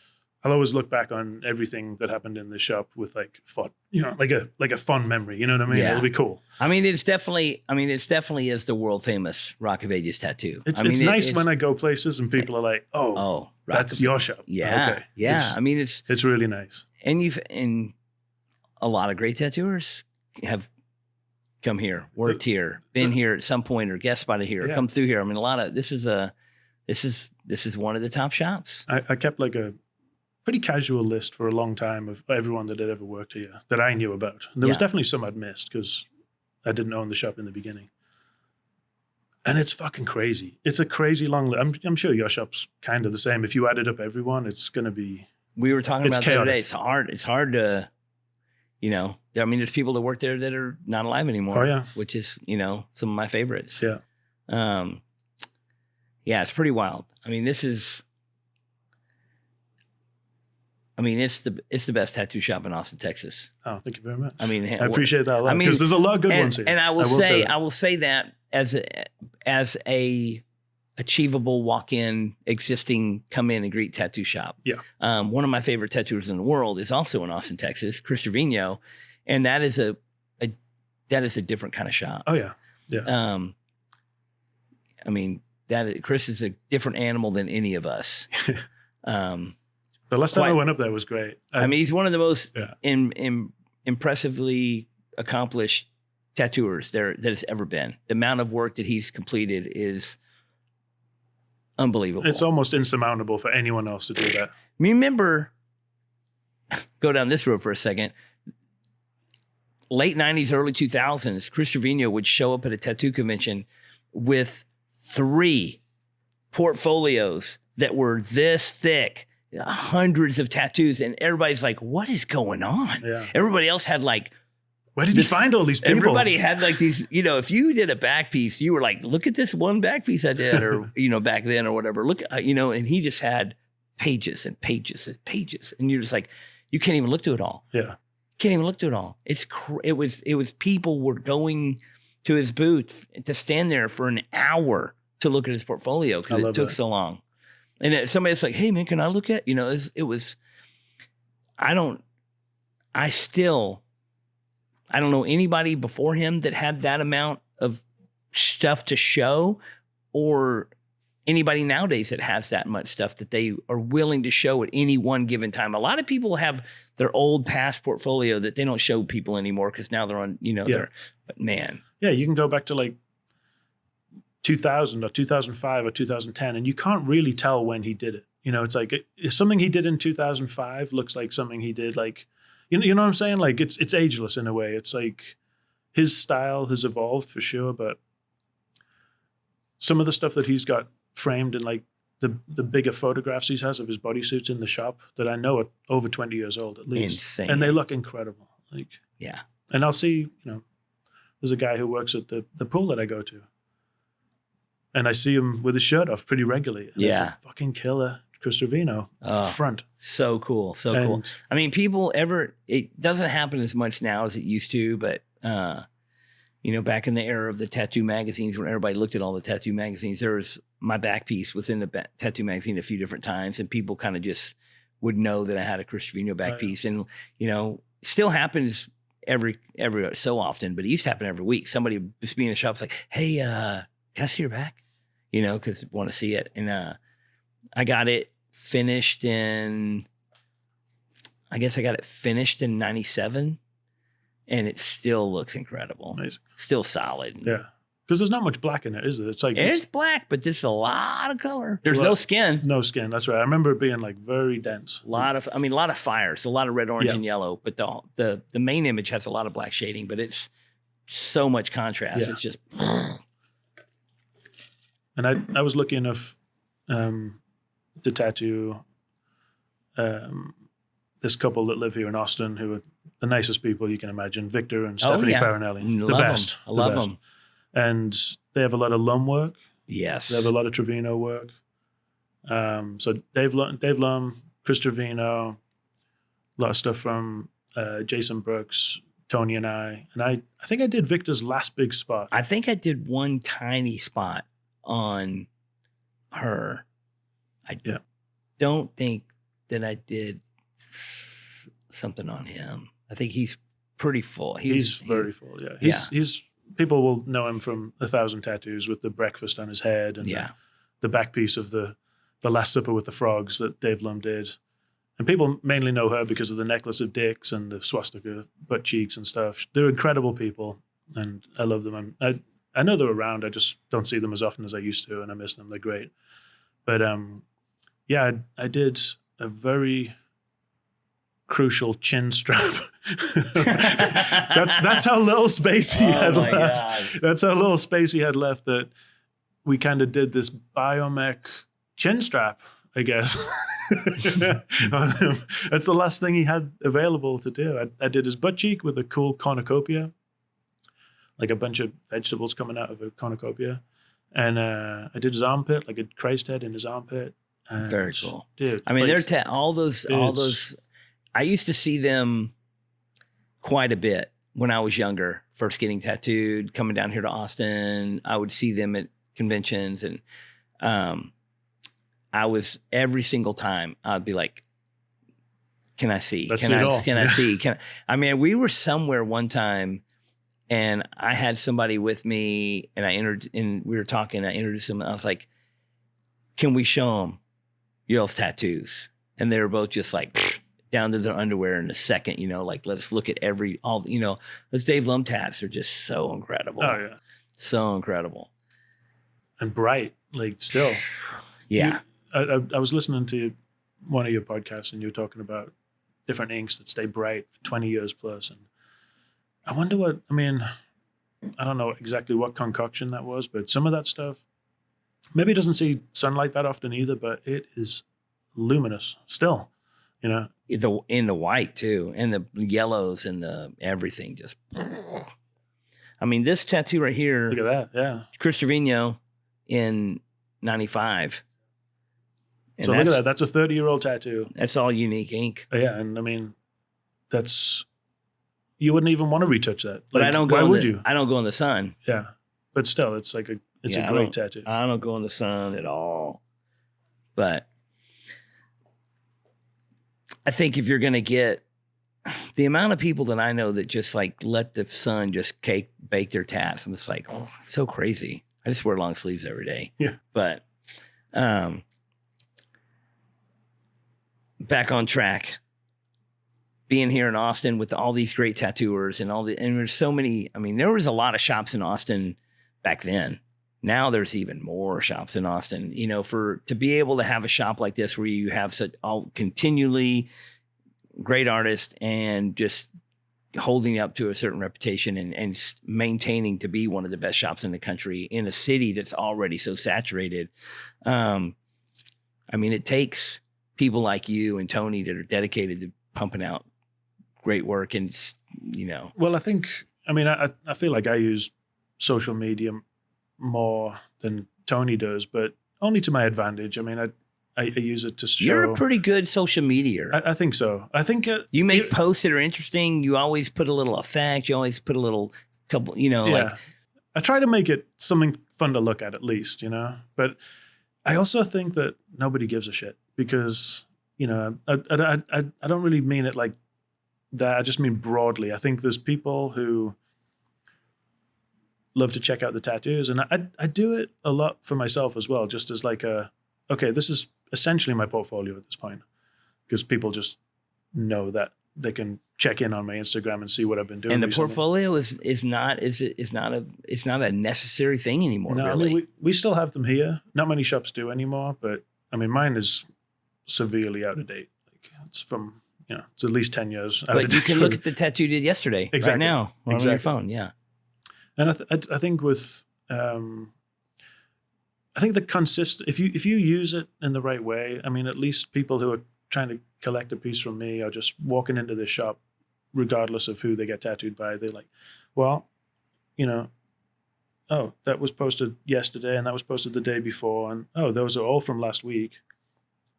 look back on everything that happened in the shop with like fun, like a fun memory. You know what I mean? Yeah. It'll be cool. I mean, it's definitely is the world famous Rock of Ages tattoo. It's nice when I go places and people are like, oh, that's your shop. Yeah. Okay. Yeah. I mean, it's really nice. And a lot of great tattooers have come here, worked here, been here at some point or guest spotted here, come through here. I mean, this is one of the top shops. I kept like a pretty casual list for a long time of everyone that had ever worked here that I knew about. And there was definitely some I'd missed because I didn't own the shop in the beginning. And it's fucking crazy. It's a crazy long list. I'm sure your shop's kind of the same. If you added up everyone, it's going to be... We were talking about chaotic. that today. It's hard to, I mean, there's people that work there that are not alive anymore. Oh, yeah. Which is, some of my favorites. Yeah. Yeah, it's pretty wild. I mean, it's the best tattoo shop in Austin, Texas. Oh, thank you very much. I mean, I appreciate that a lot because there's a lot of good ones here. And I will say that as a achievable walk-in, existing come in and greet tattoo shop. Yeah. One of my favorite tattooers in the world is also in Austin, Texas, Chris Trevino, and that is a different kind of shop. Oh yeah. Yeah. I mean, Chris is a different animal than any of us. The last time I went up there was great. I mean, he's one of the most impressively accomplished tattooers that has ever been. The amount of work that he's completed is unbelievable. It's almost insurmountable for anyone else to do that. Remember, go down this road for a second. Late 90s, early 2000s, Chris Trevino would show up at a tattoo convention with 3 portfolios that were this thick, hundreds of tattoos, and everybody's like, what is going on? Yeah. Everybody else had like, where did you find all these people? Everybody had like these, if you did a back piece, you were like, look at this one back piece I did, or, back then or whatever. Look, and he just had pages and pages and pages. And you're just like, you can't even look through it all. Yeah. Can't even look through it all. It was people were going to his booth to stand there for an hour to look at his portfolio because it took so long. And somebody's like, hey, man, can I look at, it was, I don't know anybody before him that had that amount of stuff to show, or anybody nowadays that has that much stuff that they are willing to show at any one given time. A lot of people have their old past portfolio that they don't show people anymore because now they're on, but man. Yeah, you can go back to like 2000 or 2005 or 2010, and you can't really tell when he did it. It's like if something he did in 2005 looks like something he did like, you know what I'm saying? Like it's ageless in a way. It's like his style has evolved for sure, but some of the stuff that he's got framed in like the bigger photographs he has of his bodysuits in the shop that I know are over 20 years old at least. Insane. And they look incredible. Like, yeah. And I'll see, there's a guy who works at the pool that I go to, and I see him with his shirt off pretty regularly. And it's a fucking killer Chris Trevino front. So cool. So cool. I mean, it doesn't happen as much now as it used to, but back in the era of the tattoo magazines, when everybody looked at all the tattoo magazines, my back piece was in the tattoo magazine a few different times, and people kind of just would know that I had a Chris Trevino back piece. And, still happens every so often, but it used to happen every week. Somebody would just be in the shop, like, hey, can I see your back? Because I want to see it. And I got it finished in 97. And it still looks incredible. Amazing. Still solid. Yeah. Because there's not much black in it, is there? It's like it's black, but there's a lot of color. There's no skin. No skin. That's right. I remember it being like very dense. A lot of fires, a lot of red, orange, and yellow. But the main image has a lot of black shading, but it's so much contrast. Yeah. It's just. And I was lucky enough to tattoo this couple that live here in Austin who are the nicest people you can imagine, Victor and Stephanie Farinelli. The best. I love them. And they have a lot of Lum work. Yes. They have a lot of Trevino work. So Dave Lum, Chris Trevino, a lot of stuff from Jason Brooks, Tony and I. And I think I did Victor's last big spot. I think I did one tiny spot on her. I don't think that I did something on him. I think he's pretty full. He's very full, yeah. He's people will know him from 1,000 Tattoos with the breakfast on his head and the back piece of the Last Supper with the frogs that Dave Lum did. And people mainly know her because of the necklace of dicks and the swastika butt cheeks and stuff. They're incredible people, and I love them. I know they're around. I just don't see them as often as I used to, and I miss them. They're great. But I did a very crucial chin strap. that's how little space he had left. God. That's how little space he had left that we kind of did this biomech chin strap, I guess. On him. That's the last thing he had available to do. I did his butt cheek with a cool cornucopia, like a bunch of vegetables coming out of a cornucopia. And I did his armpit, like a Christ head in his armpit. And very cool. Dude, I mean, all those. I used to see them quite a bit when I was younger, first getting tattooed, coming down here to Austin. I would see them at conventions, and I was every single time I'd be like, "Can I see? Can I see? I mean, we were somewhere one time, and I had somebody with me, and we were talking. I introduced them, and I was like, "Can we show them y'all's tattoos?" And they were both just like down to their underwear in a second, like let us look at those Dave Lum tats are just so incredible. Oh yeah. So incredible. And bright, like still. Yeah. I was listening to one of your podcasts and you were talking about different inks that stay bright for 20 years plus. And I wonder I don't know exactly what concoction that was, but some of that stuff, maybe it doesn't see sunlight that often either, but it is luminous still, In the white too, and the yellows and the everything just. I mean, this tattoo right here. Look at that, yeah. Chris Trevino in 95. So look at that. That's a 30-year-old tattoo. That's all unique ink. Yeah, and I mean, that's you wouldn't even want to retouch that. But like, I don't go. Why would the, you? I don't go in the sun. Yeah, but still, it's like a great tattoo. I don't go in the sun at all. But I think if you're going to get the amount of people that I know that just like let the sun just bake their tats, I'm just like, oh, it's so crazy. I just wear long sleeves every day. Yeah. But back on track. Being here in Austin with all these great tattooers and and there's so many. I mean, there was a lot of shops in Austin back then. Now there's even more shops in Austin. You know, to be able to have a shop like this where you have such continually great artists and just holding up to a certain reputation and maintaining to be one of the best shops in the country in a city that's already so saturated. I mean, it takes people like you and Tony that are dedicated to pumping out great work. And, you know, well, I feel like I use social media more than Tony does, but only to my advantage. I mean, I use it to show. You're a pretty good social media. I think so. I think you make posts that are interesting. You always put a little effect. You always put a little couple, you know, like I try to make it something fun to look at least, you know, but I also think that nobody gives a shit because, you know, I don't really mean it like that. I just mean broadly. I think there's people who love to check out the tattoos, and I do it a lot for myself as well, just as like okay, this is essentially my portfolio at this point, because people just know that they can check in on my Instagram and see what I've been doing. And the recently. portfolio is not a necessary thing anymore. No, really. I mean, we still have them here. Not many shops do anymore, but I mean, mine is severely out of date. Like it's from, you know, it's at least 10 years out of date. But you can look at the tattoo you did yesterday, exactly. right now, on your phone. Yeah. And I think with, I think the if you use it in the right way, I mean, at least people who are trying to collect a piece from me are just walking into this shop, regardless of who they get tattooed by. They're like, well, you know, oh, that was posted yesterday and that was posted the day before. And oh, those are all from last week.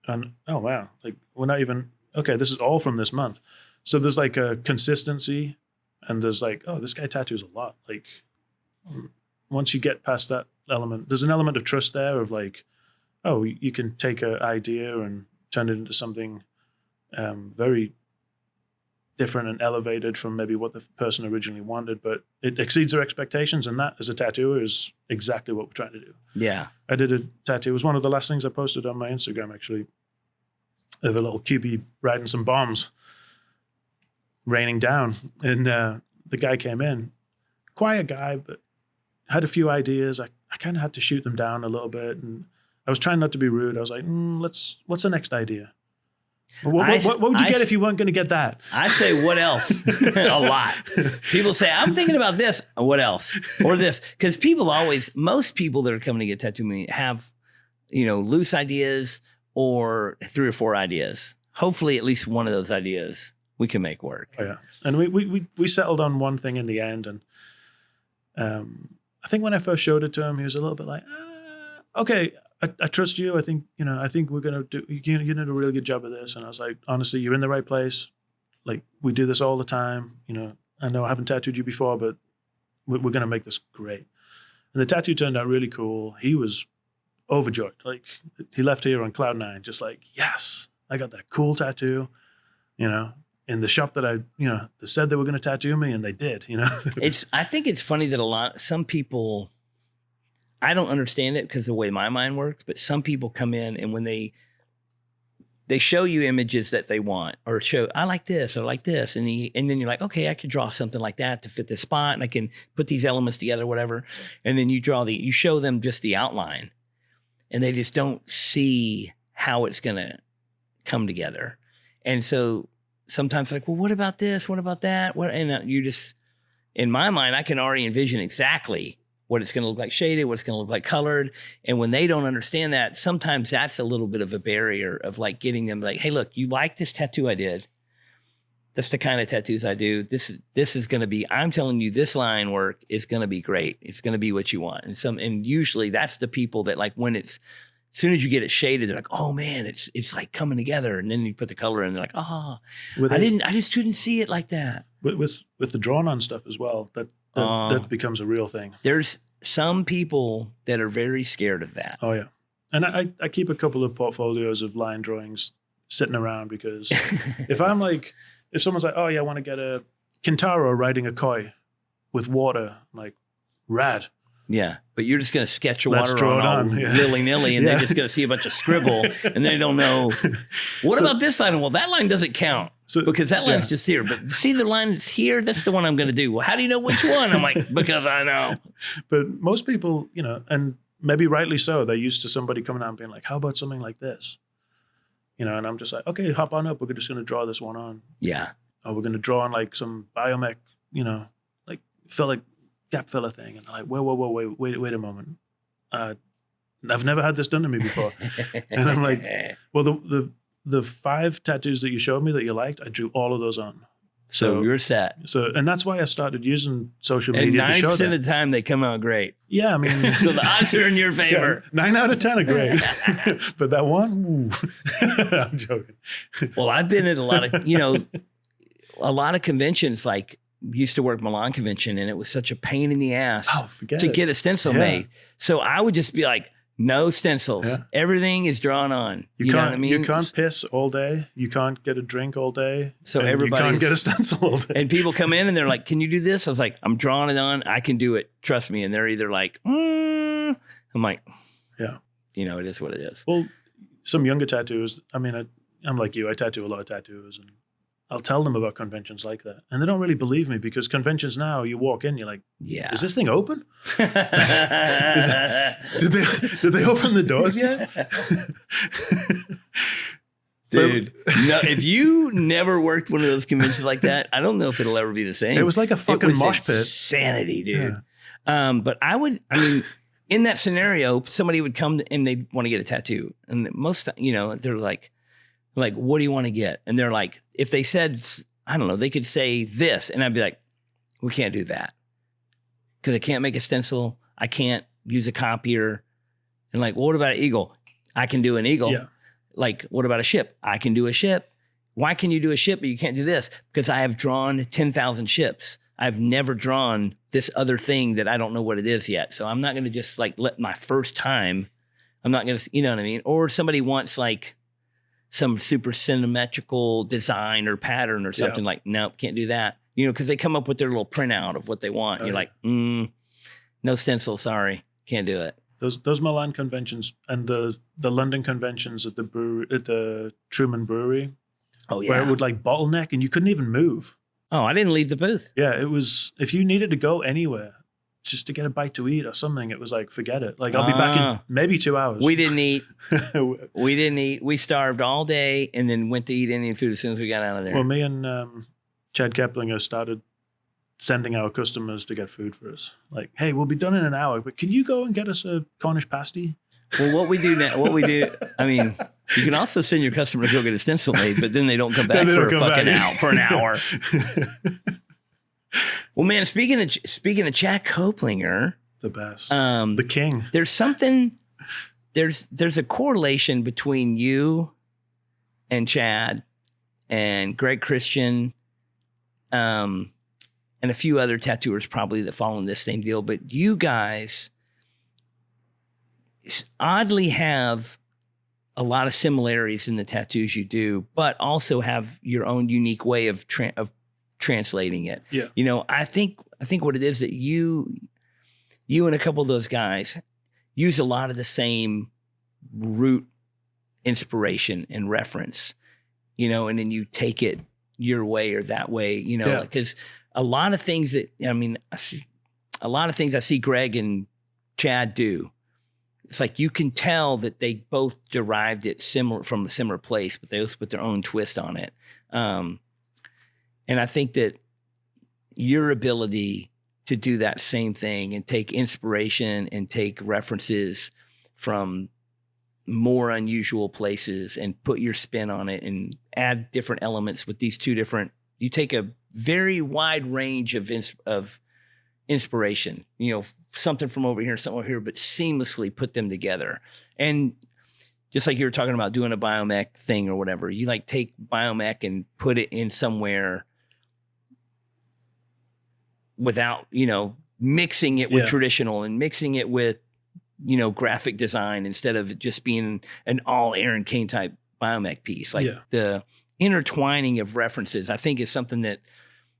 And oh, wow, like we're not even, okay, this is all from this month. So there's like a consistency and there's like, oh, this guy tattoos a lot. Like once you get past that element, there's an element of trust there of like, oh, you can take an idea and turn it into something very different and elevated from maybe what the person originally wanted, but it exceeds their expectations. And that as a tattooer is exactly what we're trying to do. Yeah. I did a tattoo. It was one of the last things I posted on my Instagram, actually, of a little QB riding some bombs, raining down. And the guy came in, quiet guy, but had a few ideas. I kind of had to shoot them down a little bit. And I was trying not to be rude. I was like, what's the next idea? What would you get if you weren't going to get that? I say, what else? A lot. People say, I'm thinking about this. What else? Or this. Because most people that are coming to get tattooed with me have, you know, loose ideas or 3 or 4 ideas. Hopefully, at least one of those ideas we can make work. Oh, yeah. And we settled on one thing in the end. And I think when I first showed it to him, he was a little bit like, okay, I trust you. I think we're going to do, you're going to do a really good job of this. And I was like, honestly, you're in the right place. Like we do this all the time. You know, I know I haven't tattooed you before, but we're going to make this great. And the tattoo turned out really cool. He was overjoyed. Like he left here on cloud 9, just like, yes, I got that cool tattoo, you know, in the shop that they said they were going to tattoo me and they did, you know. I think it's funny that some people, I don't understand it because of the way my mind works, but some people come in and when they show you images that they want or show, I like this, and then you're like, okay, I could draw something like that to fit this spot and I can put these elements together, whatever. And then you show them just the outline and they just don't see how it's going to come together. And so sometimes like, well, what about this? What about that? And you just, in my mind, I can already envision exactly what it's going to look like shaded, what it's going to look like colored. And when they don't understand that, sometimes that's a little bit of a barrier of like getting them like, hey, look, you like this tattoo I did. That's the kind of tattoos I do. This is going to be, I'm telling you, this line work is going to be great. It's going to be what you want. And usually that's the people that like when as soon as you get it shaded, they're like, oh man, it's like coming together. And then you put the color in, they're like, I just couldn't see it like that. with the drawn on stuff as well. That becomes a real thing. There's some people that are very scared of that. Oh yeah, and I keep a couple of portfolios of line drawings sitting around because if someone's like, oh yeah, I want to get a Kintaro riding a koi with water, I'm like, rad. Yeah, but you're just going to sketch Let's water draw it on on. Yeah. willy-nilly, and they're just going to see a bunch of scribble, and they don't know. What about this line? Well, that line doesn't count because that line's just here. But see the line that's here? That's the one I'm going to do. Well, how do you know which one? I'm like, because I know. But most people, and maybe rightly so, they're used to somebody coming out and being like, how about something like this? And I'm just like, okay, hop on up. We're just going to draw this one on. Yeah. Or we're going to draw on like some biomech, like gap filler thing. And they're like, whoa, wait a moment. I've never had this done to me before. And I'm like, well, the 5 tattoos that you showed me that you liked, I drew all of those on. So you're set. And that's why I started using social media and to show that. 9% of the time they come out great. Yeah, I mean. So the odds are in your favor. Yeah, 9 out of 10 are great. But that one, I'm joking. Well, I've been at a lot of conventions, like used to work Milan convention, and it was such a pain in the ass to get a stencil made. So I would just be like, no stencils. Yeah. Everything is drawn on. You know what I mean? You can't piss all day. You can't get a drink all day. So you can't get a stencil all day. And people come in and they're like, can you do this? I was like, I'm drawing it on. I can do it. Trust me. And they're either like, I'm like, yeah, it is what it is. Well, some younger tattooers, I mean, I'm like you. I tattoo a lot of tattoos, and I'll tell them about conventions like that. And they don't really believe me because conventions now, you walk in, you're like, yeah, is this thing open? Did they open the doors yet? Dude, no, if you never worked one of those conventions like that, I don't know if it'll ever be the same. It was like a fucking mosh pit. Insanity, dude. Yeah. But in that scenario, somebody would come and they want to get a tattoo. And most, they're like, what do you want to get? And they're like, if they said, I don't know, they could say this. And I'd be like, we can't do that. Because I can't make a stencil. I can't use a copier. And like, well, what about an eagle? I can do an eagle. Yeah. Like, what about a ship? I can do a ship. Why can you do a ship, but you can't do this? Because I have drawn 10,000 ships. I've never drawn this other thing that I don't know what it is yet. So I'm not going to just like let my first time, I'm not going to, you know what I mean? Or somebody wants like some super symmetrical design or pattern or something, like, nope, can't do that. Because they come up with their little printout of what they want. You're like, no stencil, sorry, can't do it. Those Milan conventions and the London conventions at the brewery, at the Truman Brewery, where it would like bottleneck and you couldn't even move. Oh, I didn't leave the booth. Yeah, it was, if you needed to go anywhere just to get a bite to eat or something, it was like, forget it. Like, I'll be back in maybe 2 hours. We didn't eat. We starved all day and then went to eat Indian food as soon as we got out of there. Well, me and Chad Keplinger started sending our customers to get food for us. Like, hey, we'll be done in an hour, but can you go and get us a Cornish pasty? Well, what we do, I mean, you can also send your customer to go get a stencil made, but then they don't come back for an hour. Well, man, speaking of Chad Keplinger, the best, the king. There's a correlation between you and Chad and Greg Christian, and a few other tattooers probably that fall in this same deal. But you guys oddly have a lot of similarities in the tattoos you do, but also have your own unique way of translating it. Yeah. I think what it is that you and a couple of those guys use a lot of the same root inspiration and reference, and then you take it your way or that way, because a lot of things I see Greg and Chad do. It's like you can tell that they both derived it from a similar place, but they also put their own twist on it. And I think that your ability to do that same thing and take inspiration and take references from more unusual places and put your spin on it and add different elements with these two different, you take a very wide range of inspiration, something from over here, something over here, but seamlessly put them together. And just like you were talking about doing a biomech thing or whatever, you like take biomech and put it in somewhere without, mixing it with traditional and mixing it with, graphic design instead of it just being an all Aaron Kane type biomech piece. Like the intertwining of references, I think is something that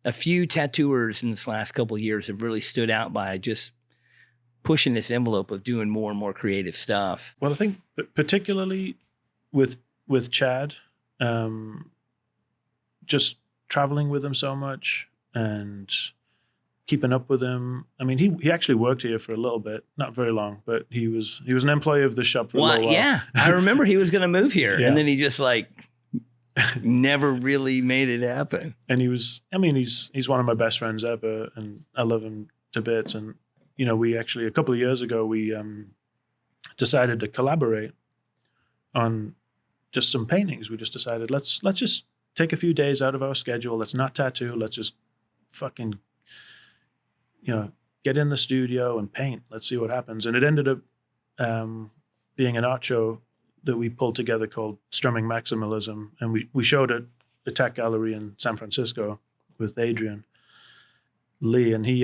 a few tattooers in this last couple of years have really stood out by, just pushing this envelope of doing more and more creative stuff. Well, I think particularly with Chad, just traveling with him so much and keeping up with him. I mean, he actually worked here for a little bit, not very long, but he was an employee of the shop for a little while. Yeah, I remember he was going to move here, and then he just never really made it happen. And he's one of my best friends ever, and I love him to bits. And we actually, a couple of years ago, we decided to collaborate on just some paintings. We just decided let's just take a few days out of our schedule. Let's not tattoo. Let's just fucking get in the studio and paint. Let's see what happens. And it ended up being an art show that we pulled together called Strumming Maximalism. And we showed it at the Tech Gallery in San Francisco with Adrian Lee. And he...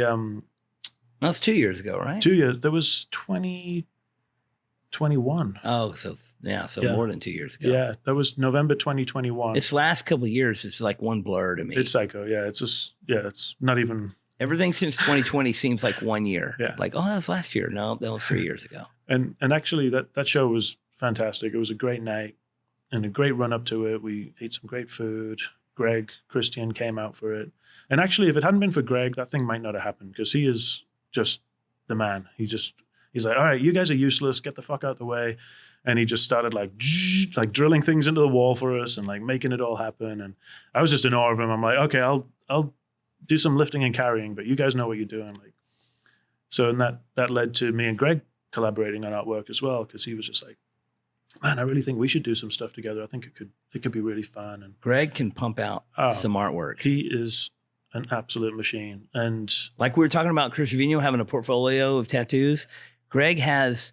that's 2 years ago, right? 2 years. That was 2021. Oh, so more than 2 years ago. Yeah, that was November 2021. This last couple of years, it's like one blur to me. It's psycho. Yeah, it's not even... Everything since 2020 seems like 1 year. Yeah. Like, that was last year. No, that was 3 years ago. And actually, that show was fantastic. It was a great night and a great run up to it. We ate some great food. Greg Christian came out for it. And actually, if it hadn't been for Greg, that thing might not have happened, because he is just the man. He's like, all right, you guys are useless. Get the fuck out the way. And he just started like drilling things into the wall for us and like making it all happen. And I was just in awe of him. I'm like, okay, I'll do some lifting and carrying, but you guys know what you're doing. And that led to me and Greg collaborating on artwork as well, because he was just like, man, I really think we should do some stuff together. I think it could be really fun. And Greg can pump out some artwork. He is an absolute machine. And like we were talking about Chris Trevino having a portfolio of tattoos, Greg has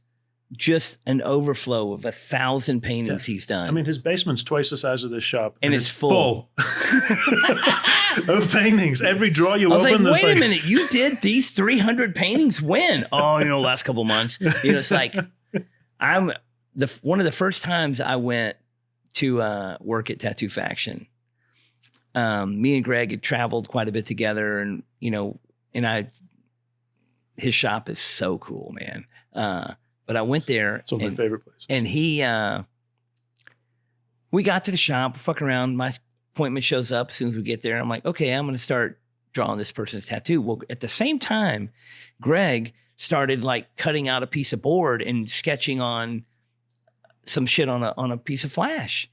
just an overflow of 1,000 paintings he's done. I mean, his basement's twice the size of this shop. And it's full. Of paintings. Every drawer you open, there's wait a minute, you did these 300 paintings when? Oh, last couple months. It's like, one of the first times I went to work at Tattoo Faction, me and Greg had traveled quite a bit together, and, his shop is so cool, man. But I went there. It's one of my favorite places. And we got to the shop, fucking around. My appointment shows up as soon as we get there. I'm like, okay, I'm going to start drawing this person's tattoo. Well, at the same time, Greg started like cutting out a piece of board and sketching on some shit on a piece of flash.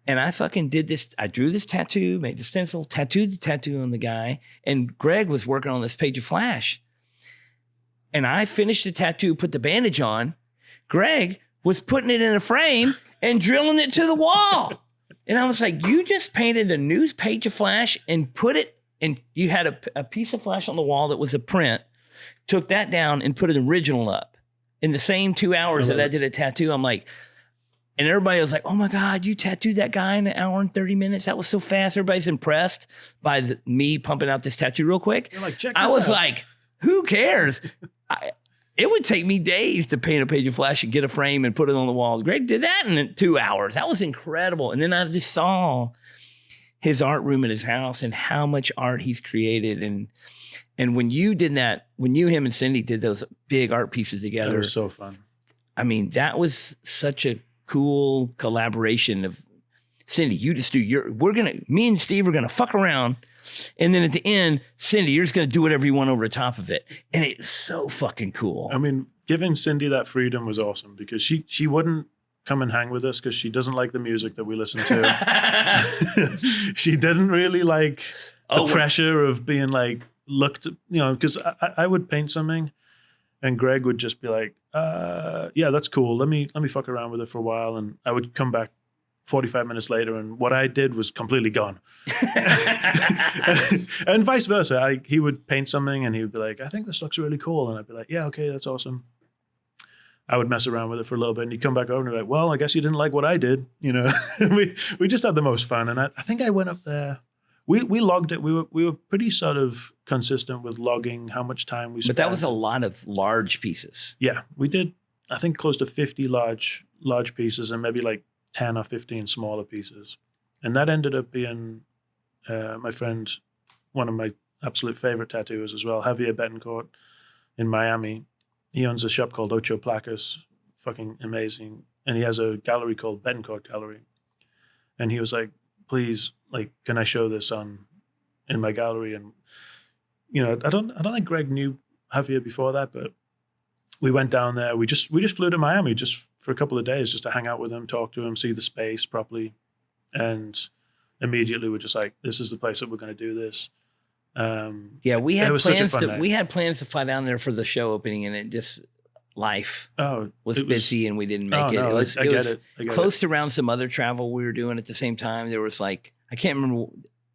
And I fucking did this. I drew this tattoo, made the stencil, tattooed the tattoo on the guy. And Greg was working on this page of flash. And I finished the tattoo, put the bandage on. Greg was putting it in a frame and drilling it to the wall. And I was like, you just painted a new page of flash and put it, and you had a piece of flash on the wall that was a print, took that down and put an original up in the same 2 hours that I did a tattoo. I'm like, and everybody was like, oh my God, you tattooed that guy in 1 hour and 30 minutes. That was so fast. Everybody's impressed by me pumping out this tattoo real quick. You're like, check this I was out. like, who cares? It would take me days to paint a page of flash and get a frame and put it on the walls. Greg did that in 2 hours. That was incredible. And then I just saw his art room at his house and how much art he's created. And when you did that, him and Cindy did those big art pieces together. That was so fun. I mean, that was such a cool collaboration of Cindy, you just do me and Steve are going to fuck around. And then at the end, Cindy, you're just going to do whatever you want over the top of it. And it's so fucking cool. I mean, giving Cindy that freedom was awesome, because she wouldn't come and hang with us because she doesn't like the music that we listen to. She didn't really like the pressure of being like, looked, because I would paint something and Greg would just be like, yeah, that's cool. Let me fuck around with it for a while. And I would come back 45 minutes later, and what I did was completely gone. And vice versa. He would paint something and he would be like, I think this looks really cool. And I'd be like, yeah, okay, that's awesome. I would mess around with it for a little bit, and he'd come back over and be like, well, I guess you didn't like what I did. We just had the most fun. And I think I went up there. We logged it. We were pretty sort of consistent with logging how much time we spent. But that was a lot of large pieces. Yeah, we did, I think, close to 50 large pieces and maybe like 10 or 15 smaller pieces. And that ended up being my friend, one of my absolute favorite tattooers as well, Javier Betancourt in Miami. He owns a shop called Ocho Placas, fucking amazing. And he has a gallery called Betancourt Gallery. And he was like, please, like, can I show this in my gallery? And, you know, I don't think Greg knew Javier before that, but we went down there. We just flew to Miami just for a couple of days just to hang out with him, talk to him, see the space properly. And immediately we're just like, this is the place that we're going to do this. Yeah, we had plans night. We had plans to fly down there for the show opening, and it just life was busy, and we didn't make it. No, It was close to around some other travel we were doing at the same time. There was like, I can't remember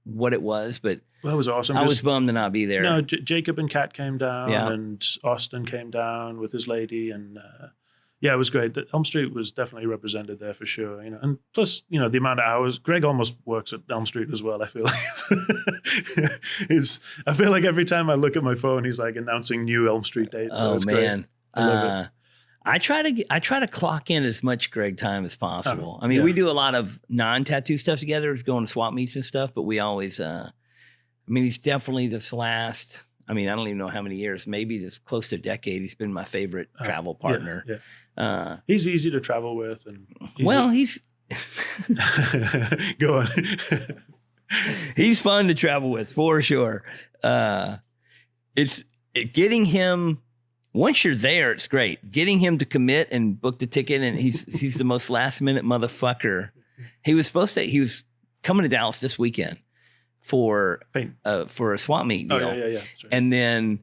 what it was, but that was awesome. I was bummed to not be there. No, Jacob and Kat came down, and Austin came down with his lady, and yeah, it was great. Elm Street was definitely represented there for sure, you know. And plus, you know, the amount of hours. Greg almost works at Elm Street as well. I feel like I feel like every time I look at my phone, he's like announcing new Elm Street dates. So it's man, great. I love it. I try to clock in as much Greg time as possible. I mean, we do a lot of non-tattoo stuff together, just going to swap meets and stuff. But we always, I mean, he's definitely this last. I mean, I don't even know how many years, maybe this close to a decade. He's been my favorite travel partner. Yeah. He's easy to travel with. And he's go on. He's fun to travel with for sure. It's getting him, once you're there, it's great. Getting him to commit and book the ticket. And he's the most last minute motherfucker. He was coming to Dallas this weekend for a swap meet deal. Yeah. Right. And then,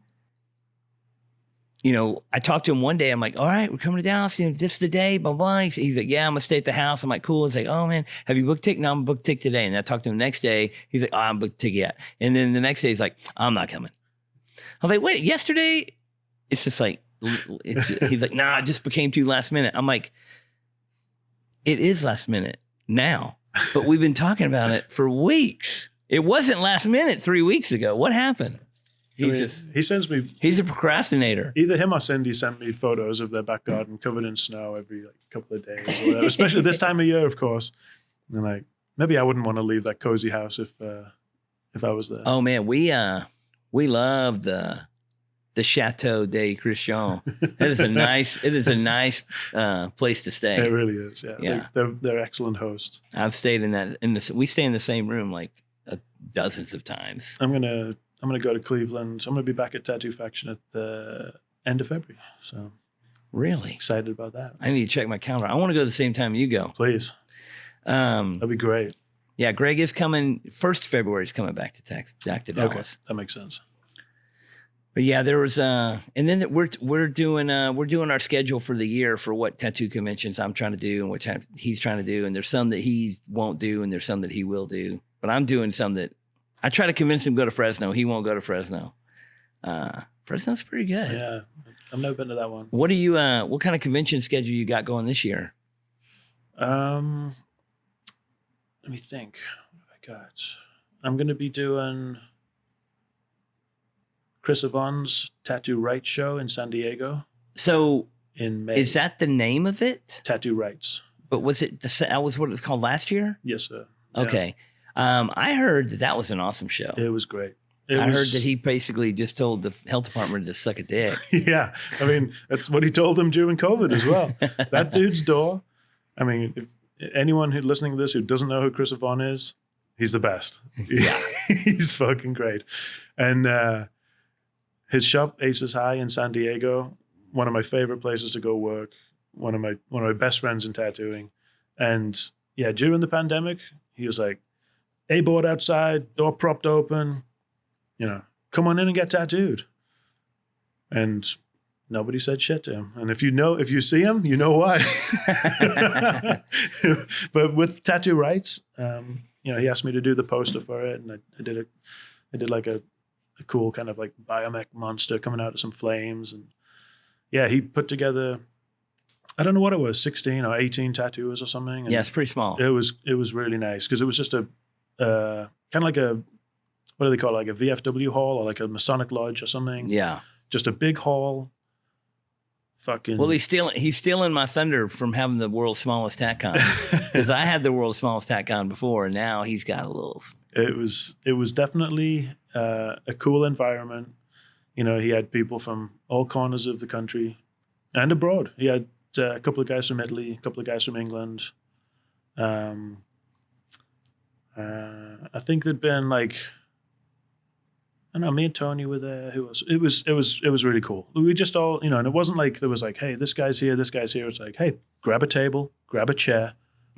you know, I talked to him one day. I'm like, all right, we're coming to Dallas. You know, this is the day, blah, blah. He's like, yeah, I'm going to stay at the house. I'm like, cool. He's like, oh, man, have you booked a ticket? No, I'm booked a ticket today. And I talked to him the next day. He's like, oh, I'm booked a ticket yet. And then the next day, he's like, I'm not coming. I'm like, wait, yesterday? It's just like, he's like, nah, it just became too last minute. I'm like, it is last minute now. But we've been talking about it for weeks. It wasn't last minute 3 weeks ago. What happened? He sends me. He's a procrastinator. Either him or Cindy sent me photos of their back garden covered in snow every couple of days, or whatever. Especially this time of year, of course. And like, maybe I wouldn't want to leave that cozy house if I was there. Oh man, we love the Chateau de Christian. It is a nice place to stay. It really is. Yeah. They're excellent hosts. I've stayed in that. We stay in the same room like dozens of times. I'm gonna go to Cleveland. I'm gonna be back at Tattoo Faction at the end of February. So really excited about that. I need to check my calendar. I want to go the same time you go. Please. That'd be great. Yeah, Greg is coming. 1st of February is coming back to Dallas. Okay, that makes sense. But yeah, there was and then we're doing our schedule for the year for what tattoo conventions I'm trying to do and what he's trying to do. And there's some that he won't do and there's some that he will do. But I'm doing some that I try to convince him to go to Fresno. He won't go to Fresno. Fresno's pretty good. Yeah, I've never been to that one. What do you? What kind of convention schedule you got going this year? Let me think. What have I got? I'm going to be doing Chris Yvonne's Tattoo Rights show in San Diego. So in May. Is that the name of it? Tattoo Rights. But was it that was what it was called last year? Yes, sir. Okay. Yeah. I heard that was an awesome show. It was great. I heard that he basically just told the health department to suck a dick. Yeah. I mean, that's what he told them during COVID as well. That dude's door. I mean, if anyone who's listening to this who doesn't know who Chris Yvonne is, he's the best. Yeah. He's fucking great. And his shop, Aces High in San Diego, one of my favorite places to go work, one of my best friends in tattooing. And yeah, during the pandemic, he was like, A-board outside, door propped open, you know, come on in and get tattooed. And nobody said shit to him. And if you see him, you know why. But with Tattoo Rights, you know, he asked me to do the poster for it, and I did like a cool kind of like biomech monster coming out of some flames. And yeah, he put together, I don't know what it was, 16 or 18 tattooers or something. And yeah, it's pretty small. It was really nice because it was just a kind of like a what do they call it? Like a VFW hall or like a Masonic lodge or something. Yeah. Just a big hall. Fucking. Well, he's stealing my thunder from having the world's smallest TACCon, because I had the world's smallest TACCon before, and now he's got a little. It was definitely a cool environment. You know, he had people from all corners of the country and abroad. He had a couple of guys from Italy, a couple of guys from England. I think there'd been like, I don't know, me and Tony were there. Who else? It was really cool. We just all, you know, and it wasn't like there was like, hey, this guy's here, this guy's here. It's like, hey, grab a table, grab a chair,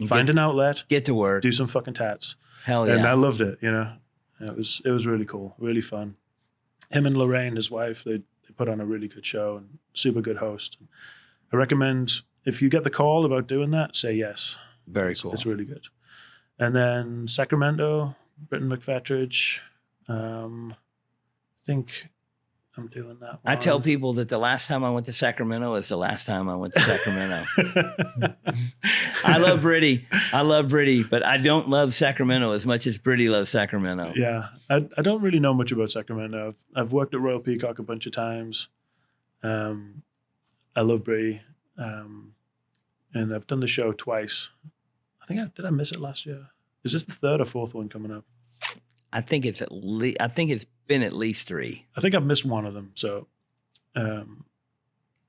find an outlet, get to work, do some fucking tats. Hell yeah. And I loved it, you know. It was really cool, really fun. Him and Lorraine, his wife, they put on a really good show and super good host. I recommend, if you get the call about doing that, say yes. Very cool. It's really good. And then Sacramento, Britton McFetridge. I think I'm doing that one. I tell people that the last time I went to Sacramento is the last time I went to Sacramento. I love Brittany, but I don't love Sacramento as much as Brittany loves Sacramento. Yeah, I don't really know much about Sacramento. I've worked at Royal Peacock a bunch of times. I love Brittany, and I've done the show twice. Did I miss it last year? Is this the third or fourth one coming up? I think it's been at least 3. I think I've missed one of them. So, and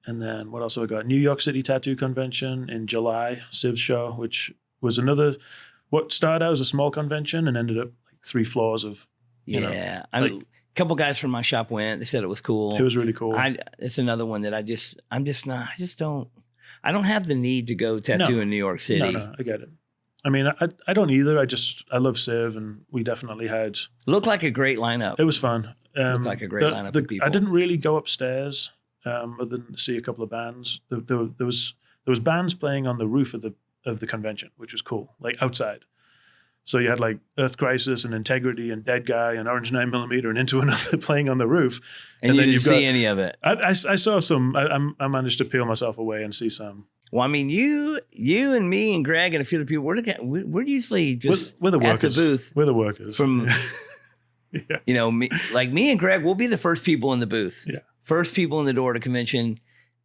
then what else have I got? New York City Tattoo Convention in July, Civ's show, which was what started out as a small convention and ended up like 3 floors of, a couple guys from my shop went. They said it was cool. It was really cool. It's another one that I don't have the need to go tattoo in New York City. No, I get it. I mean, I don't either. I love Civ, and we definitely had. Looked like a great lineup. It was fun. Looked like a great lineup of people. I didn't really go upstairs, other than see a couple of bands. There was bands playing on the roof of the convention, which was cool, like outside. So you had like Earth Crisis and Integrity and Dead Guy and Orange 9mm and Into Another playing on the roof. And you didn't see any of it. I saw some. I managed to peel myself away and see some. Well, I mean, you and me and Greg and a few other people, we're usually just we're the workers. at the booth. We're the workers. From, yeah. Me and Greg, we'll be the first people in the booth. Yeah. First people in the door to convention,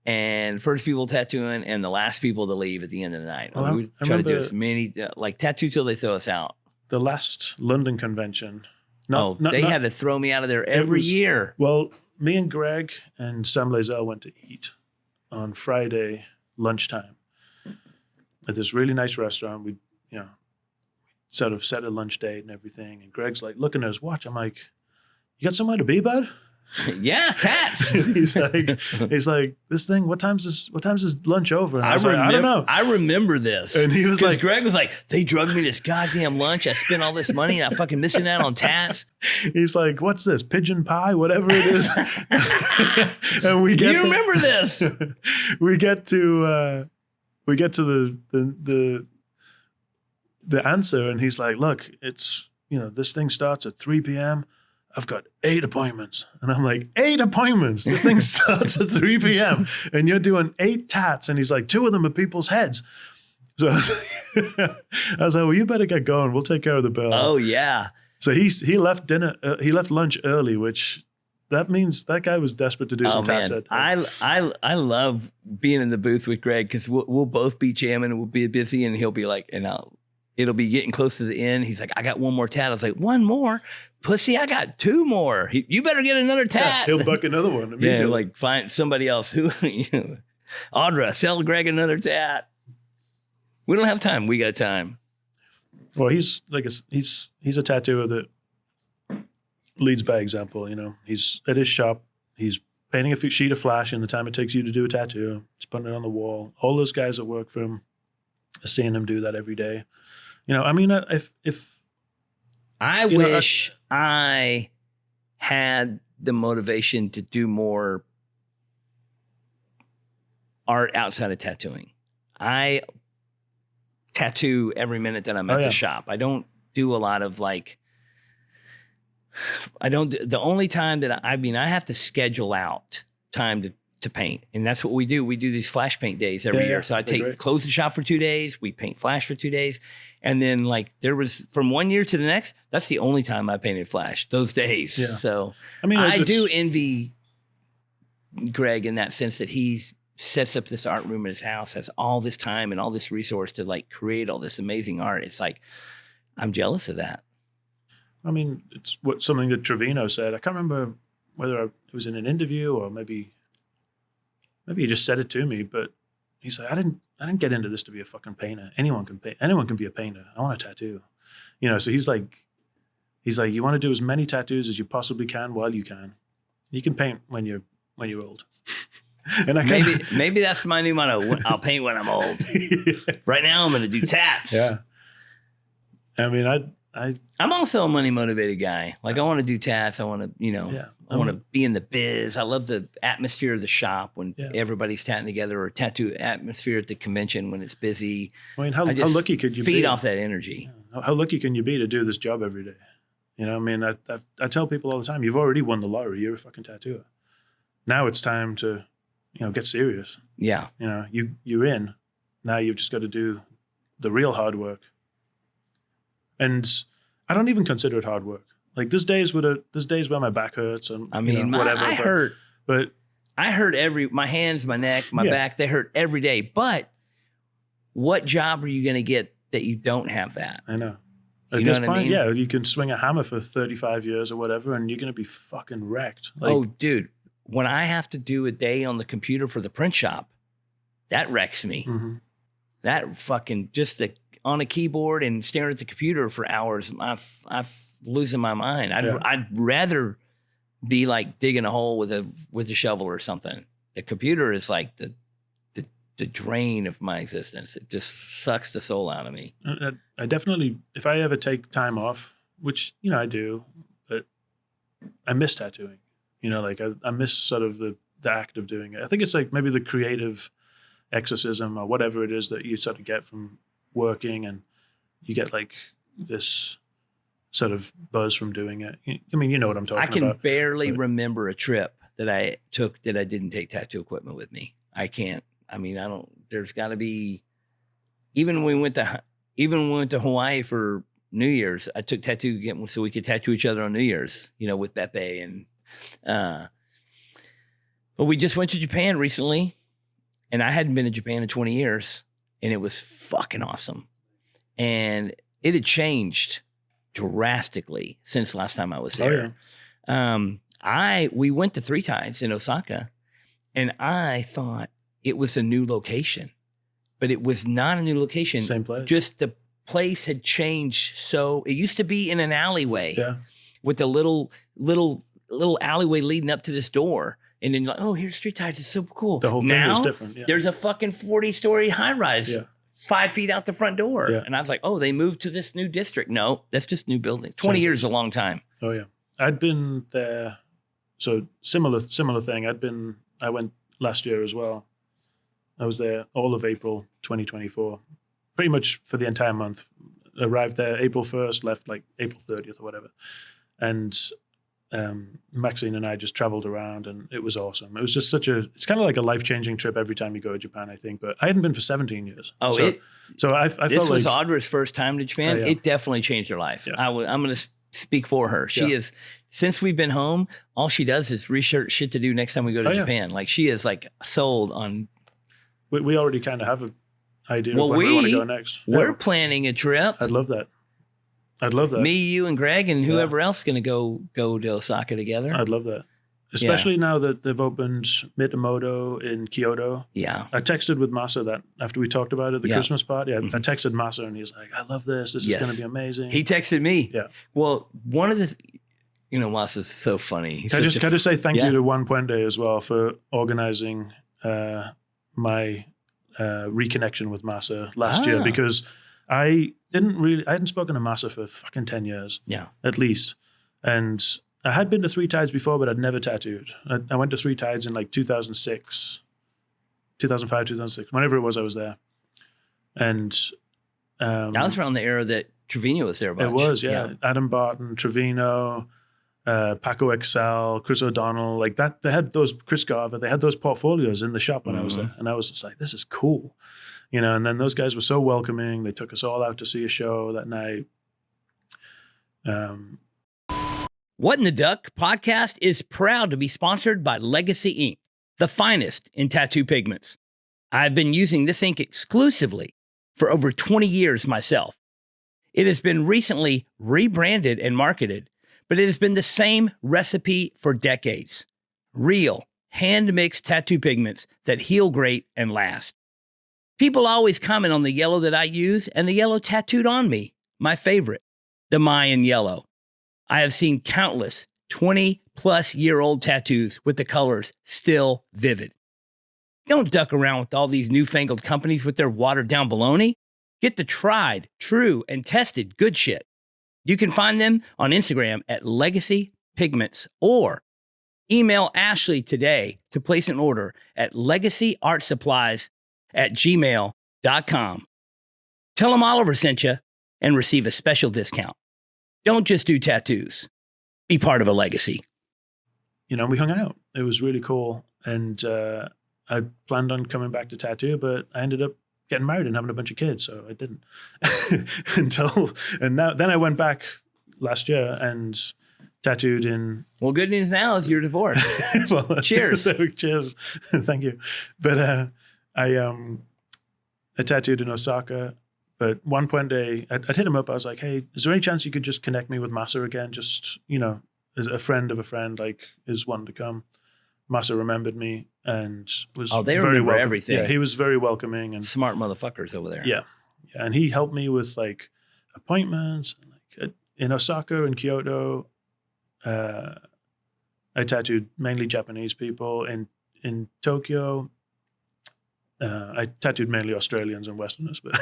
and first people tattooing, and the last people to leave at the end of the night. Well, we try to do as many, tattoo till they throw us out. The last London convention. They had to throw me out of there every year. Well, me and Greg and Sam Lazelle went to eat on Friday lunchtime at this really nice restaurant. We sort of set a lunch date and everything. And Greg's like looking at his watch. I'm like, you got somewhere to be, bud? Yeah, tats. he's like, this thing, what time's is lunch over? And I was like, I don't know. I remember this. And he was like, Greg was like, they drugged me this goddamn lunch. I spent all this money and I'm fucking missing out on tats. He's like, what's this? Pigeon pie, whatever it is. And we get remember this. we get to the answer, and he's like, look, it's, this thing starts at 3 p.m. I've got 8 appointments. And I'm like, 8 appointments? This thing starts at 3 p.m. and you're doing 8 tats. And he's like, 2 of them are people's heads. So I was like, well, you better get going. We'll take care of the bill. Oh, yeah. So he left lunch early, which that means that guy was desperate to do some tats. I love being in the booth with Greg, because we'll both be jamming and we'll be busy, and he'll be like, it'll be getting close to the end. He's like, I got 1 more tat. I was like, 1 more? Pussy, I got 2 more. You better get another tat. Yeah, he'll buck another one immediately. Yeah, like find somebody else who, Audra, sell Greg another tat. We don't have time. We got time. Well, he's a tattooer that leads by example. He's at his shop. He's painting a sheet of flash in the time it takes you to do a tattoo. He's putting it on the wall. All those guys that work for him, are seeing him do that every day. If I wish I had the motivation to do more art outside of tattooing. I tattoo every minute that I'm at the shop. I don't do a lot of the only time that I have to schedule out time to paint. And that's what we do. We do these flash paint days every year. So I close the shop for 2 days. We paint flash for 2 days. And then like there was from 1 year to the next, that's the only time I painted flash, those days. Yeah. So I mean, I do envy Greg in that sense that he's sets up this art room in his house, has all this time and all this resource to like create all this amazing art. It's like, I'm jealous of that. I mean, it's something that Trevino said. I can't remember whether it was in an interview or maybe he just said it to me, but he's like, I didn't get into this to be a fucking painter. Anyone can paint. Anyone can be a painter. I want a tattoo. You know, so he's like, you want to do as many tattoos as you possibly can while you can. You can paint when you're old. And maybe that's my new motto. I'll paint when I'm old. Right now, I'm going to do tats. Yeah. I mean, I'm also a money motivated guy. Like I want to do tats. I want to, I want to be in the biz. I love the atmosphere of the shop when everybody's tatting together, or tattoo atmosphere at the convention when it's busy. I mean, how lucky could you be? Feed off that energy. Yeah. How lucky can you be to do this job every day? You know, I mean, I tell people all the time, you've already won the lottery. You're a fucking tattooer. Now it's time to, get serious. Yeah. You know, you're in. Now you've just got to do the real hard work. And I don't even consider it hard work. Like there's days where my back hurts and whatever. I hurt. But I hurt my hands, my neck, my back, they hurt every day. But what job are you going to get that you don't have that? I know. At this point, you can swing a hammer for 35 years or whatever, and you're going to be fucking wrecked. Like, oh, dude. When I have to do a day on the computer for the print shop, that wrecks me. Mm-hmm. That fucking on a keyboard and staring at the computer for hours, I'm losing my mind. I'd rather be like digging a hole with a shovel or something. The computer is like the drain of my existence. It just sucks the soul out of me. I definitely, if I ever take time off, which I do, but I miss tattooing. Like I miss sort of the act of doing it. I think it's like maybe the creative exorcism or whatever it is that you sort of get from working, and you get like this sort of buzz from doing it. I mean, you know what I'm talking about. I can barely remember a trip that I took that I didn't take tattoo equipment with me. I can't. I mean, I don't. There's got to be. Even when we went to Hawaii for New Year's, I took tattoo equipment so we could tattoo each other on New Year's. With Beppe and. But we just went to Japan recently, and I hadn't been to Japan in 20 years, and it was fucking awesome. And it had changed drastically since last time I was there. Oh, yeah. We went to Three Tides in Osaka, and I thought it was a new location, but it was not a new location. Same place. Just the place had changed. So it used to be in an alleyway with the little alleyway leading up to this door. And then you're like, oh, here's Three Tides. It's so cool. The whole thing is different. Yeah. There's a fucking 40-story high rise 5 feet out the front door. Yeah. And I was like, oh, they moved to this new district. No, that's just new building. 20 years is a long time. Oh, yeah. I'd been there. So similar thing. I went last year as well. I was there all of April 2024, pretty much for the entire month. Arrived there April 1st, left like April 30th or whatever. And Maxine and I just traveled around, and it was awesome. It was just it's kind of like a life-changing trip every time you go to Japan, I think. But I hadn't been for 17 years. Oh, so I this was like, Audra's first time to Japan. Yeah. It definitely changed her life. Yeah. I'm going to speak for her. She is, since we've been home, all she does is research shit to do next time we go to Japan. Like she is like sold on. We already kind of have an idea of where we want to go next. We're planning a trip. I'd love that. Me, you, and Greg, and whoever else is going to go to Osaka together. I'd love that. Especially now that they've opened Mitamoto in Kyoto. Yeah. I texted with Masa that after we talked about it at the Christmas party. I texted Masa, and he's like, I love this. This is going to be amazing. He texted me. Yeah. Well, one of the, Masa's so funny. Can I just say thank you to Juan Puente as well for organizing my reconnection with Masa last year, because I hadn't spoken to Masa for fucking 10 years. Yeah. At least. And I had been to Three Tides before, but I'd never tattooed. I went to Three Tides in like 2006, 2005, 2006, whenever it was I was there. And that was around the era that Trevino was there. It was, yeah. Adam Barton, Trevino, Paco Excel, Chris O'Donnell, like that. They had those, Chris Garver, they had those portfolios in the shop when I was there. And I was just like, this is cool. And then those guys were so welcoming. They took us all out to see a show that night. What in the Duck podcast is proud to be sponsored by Legacy Ink, the finest in tattoo pigments. I've been using this ink exclusively for over 20 years myself. It has been recently rebranded and marketed, but it has been the same recipe for decades. Real, hand-mixed tattoo pigments that heal great and last. People always comment on the yellow that I use and the yellow tattooed on me, my favorite, the Mayan yellow. I have seen countless 20-plus-year-old tattoos with the colors still vivid. Don't duck around with all these newfangled companies with their watered-down baloney. Get the tried, true, and tested good shit. You can find them on Instagram at Legacy Pigments or email Ashley today to place an order at legacyartsupplies@gmail.com. Tell them Oliver sent you and receive a special discount. Don't just do tattoos. Be part of a legacy. We hung out. It was really cool. And I planned on coming back to tattoo, but I ended up getting married and having a bunch of kids, so I didn't. Then I went back last year and tattooed in. Well, good news now is you're divorced. Well, cheers. Cheers. Thank you. But I tattooed in Osaka. But one point I'd hit him up. I was like, hey, is there any chance you could just connect me with Masa again? Just, as a friend of a friend, like, is wanting to come. Masa remembered me and was they very remember welcoming. everything. Yeah, he was very welcoming and smart motherfuckers over there. Yeah, and he helped me with like appointments. Like in Osaka and Kyoto, I tattooed mainly Japanese people. In Tokyo, I tattooed mainly Australians and Westerners. But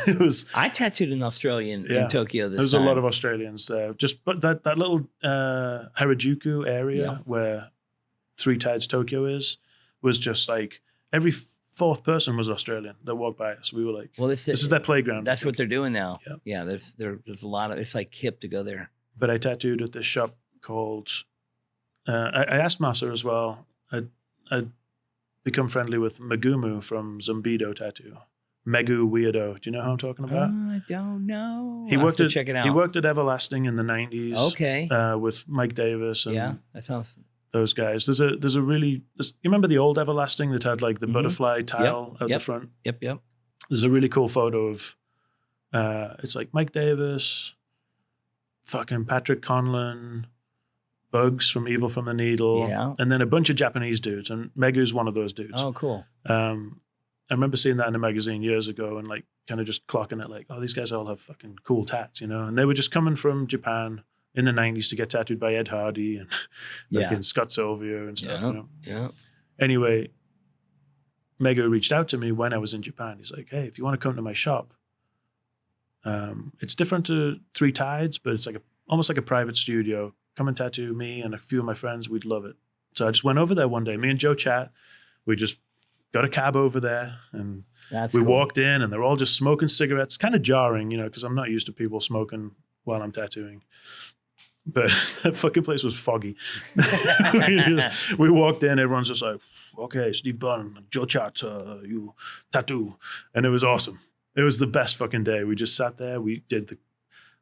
I tattooed an Australian in Tokyo this time. There's a lot of Australians there. But that little Harajuku area where Three Tides Tokyo was just like every fourth person was Australian that walked by us. We were like, well, this is their playground. That's what they're doing now. Yeah, there's a lot of, it's like hip to go there. But I tattooed at this shop called, I asked Masa as well. I'd become friendly with Megumu from Zumbido Tattoo. Megu Weirdo. Do you know who I'm talking about? I don't know. He worked check it out. He worked at Everlasting in the 90s. Okay. With Mike Davis. And that sounds... those guys. There's a really, you remember the old Everlasting that had like the butterfly tile at the front? Yep. There's a really cool photo of, it's like Mike Davis, fucking Patrick Conlon, Bugs from Evil from the Needle, and then a bunch of Japanese dudes, and Megu's one of those dudes. Oh, cool. I remember seeing that in a magazine years ago and like kind of just clocking it like, oh, these guys all have fucking cool tats, and they were just coming from Japan in the 90s to get tattooed by Ed Hardy and and Scott Sylvia and stuff. Yeah. Anyway, Mego reached out to me when I was in Japan. He's like, hey, if you want to come to my shop, it's different to Three Tides, but it's like almost like a private studio. Come and tattoo me and a few of my friends. We'd love it. So I just went over there one day. Me and Joe chat. We just got a cab over there and we walked in and they're all just smoking cigarettes. Kind of jarring, because I'm not used to people smoking while I'm tattooing. But that fucking place was foggy. We walked in, everyone's just like, okay, Steve Byrne, Joe Chat, you tattoo. And it was awesome. It was the best fucking day. We just sat there.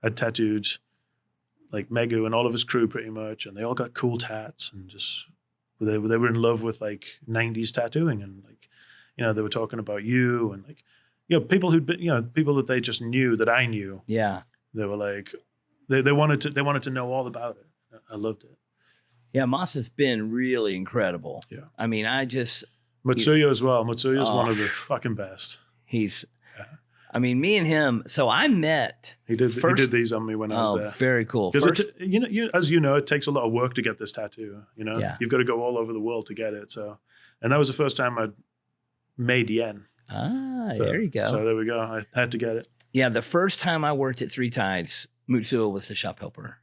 I tattooed like Megu and all of his crew pretty much. And they all got cool tats and just, they were in love with like 90s tattooing. And like, they were talking about you and like, people who'd been, people that they just knew that I knew. Yeah. They were like, They wanted to know all about it. I loved it. Yeah, Masa's been really incredible. Yeah. I mean, Matsuya as well. Matsuya's one of the fucking best. I mean, me and him. So I met. He did these on me when I was there. Very cool. Because as you know, it takes a lot of work to get this tattoo. You've got to go all over the world to get it. So, and that was the first time I'd made yen. There you go. So there we go. I had to get it. Yeah, the first time I worked at Three Tides, Mutsuo was the shop helper,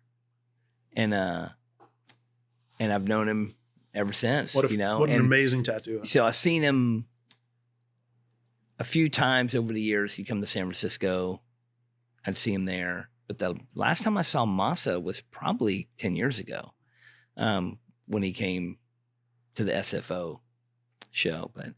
and I've known him ever since. What an amazing tattoo! So I've seen him a few times over the years. He'd come to San Francisco. I'd see him there, but the last time I saw Masa was probably 10 years ago. when he came to the SFO show. But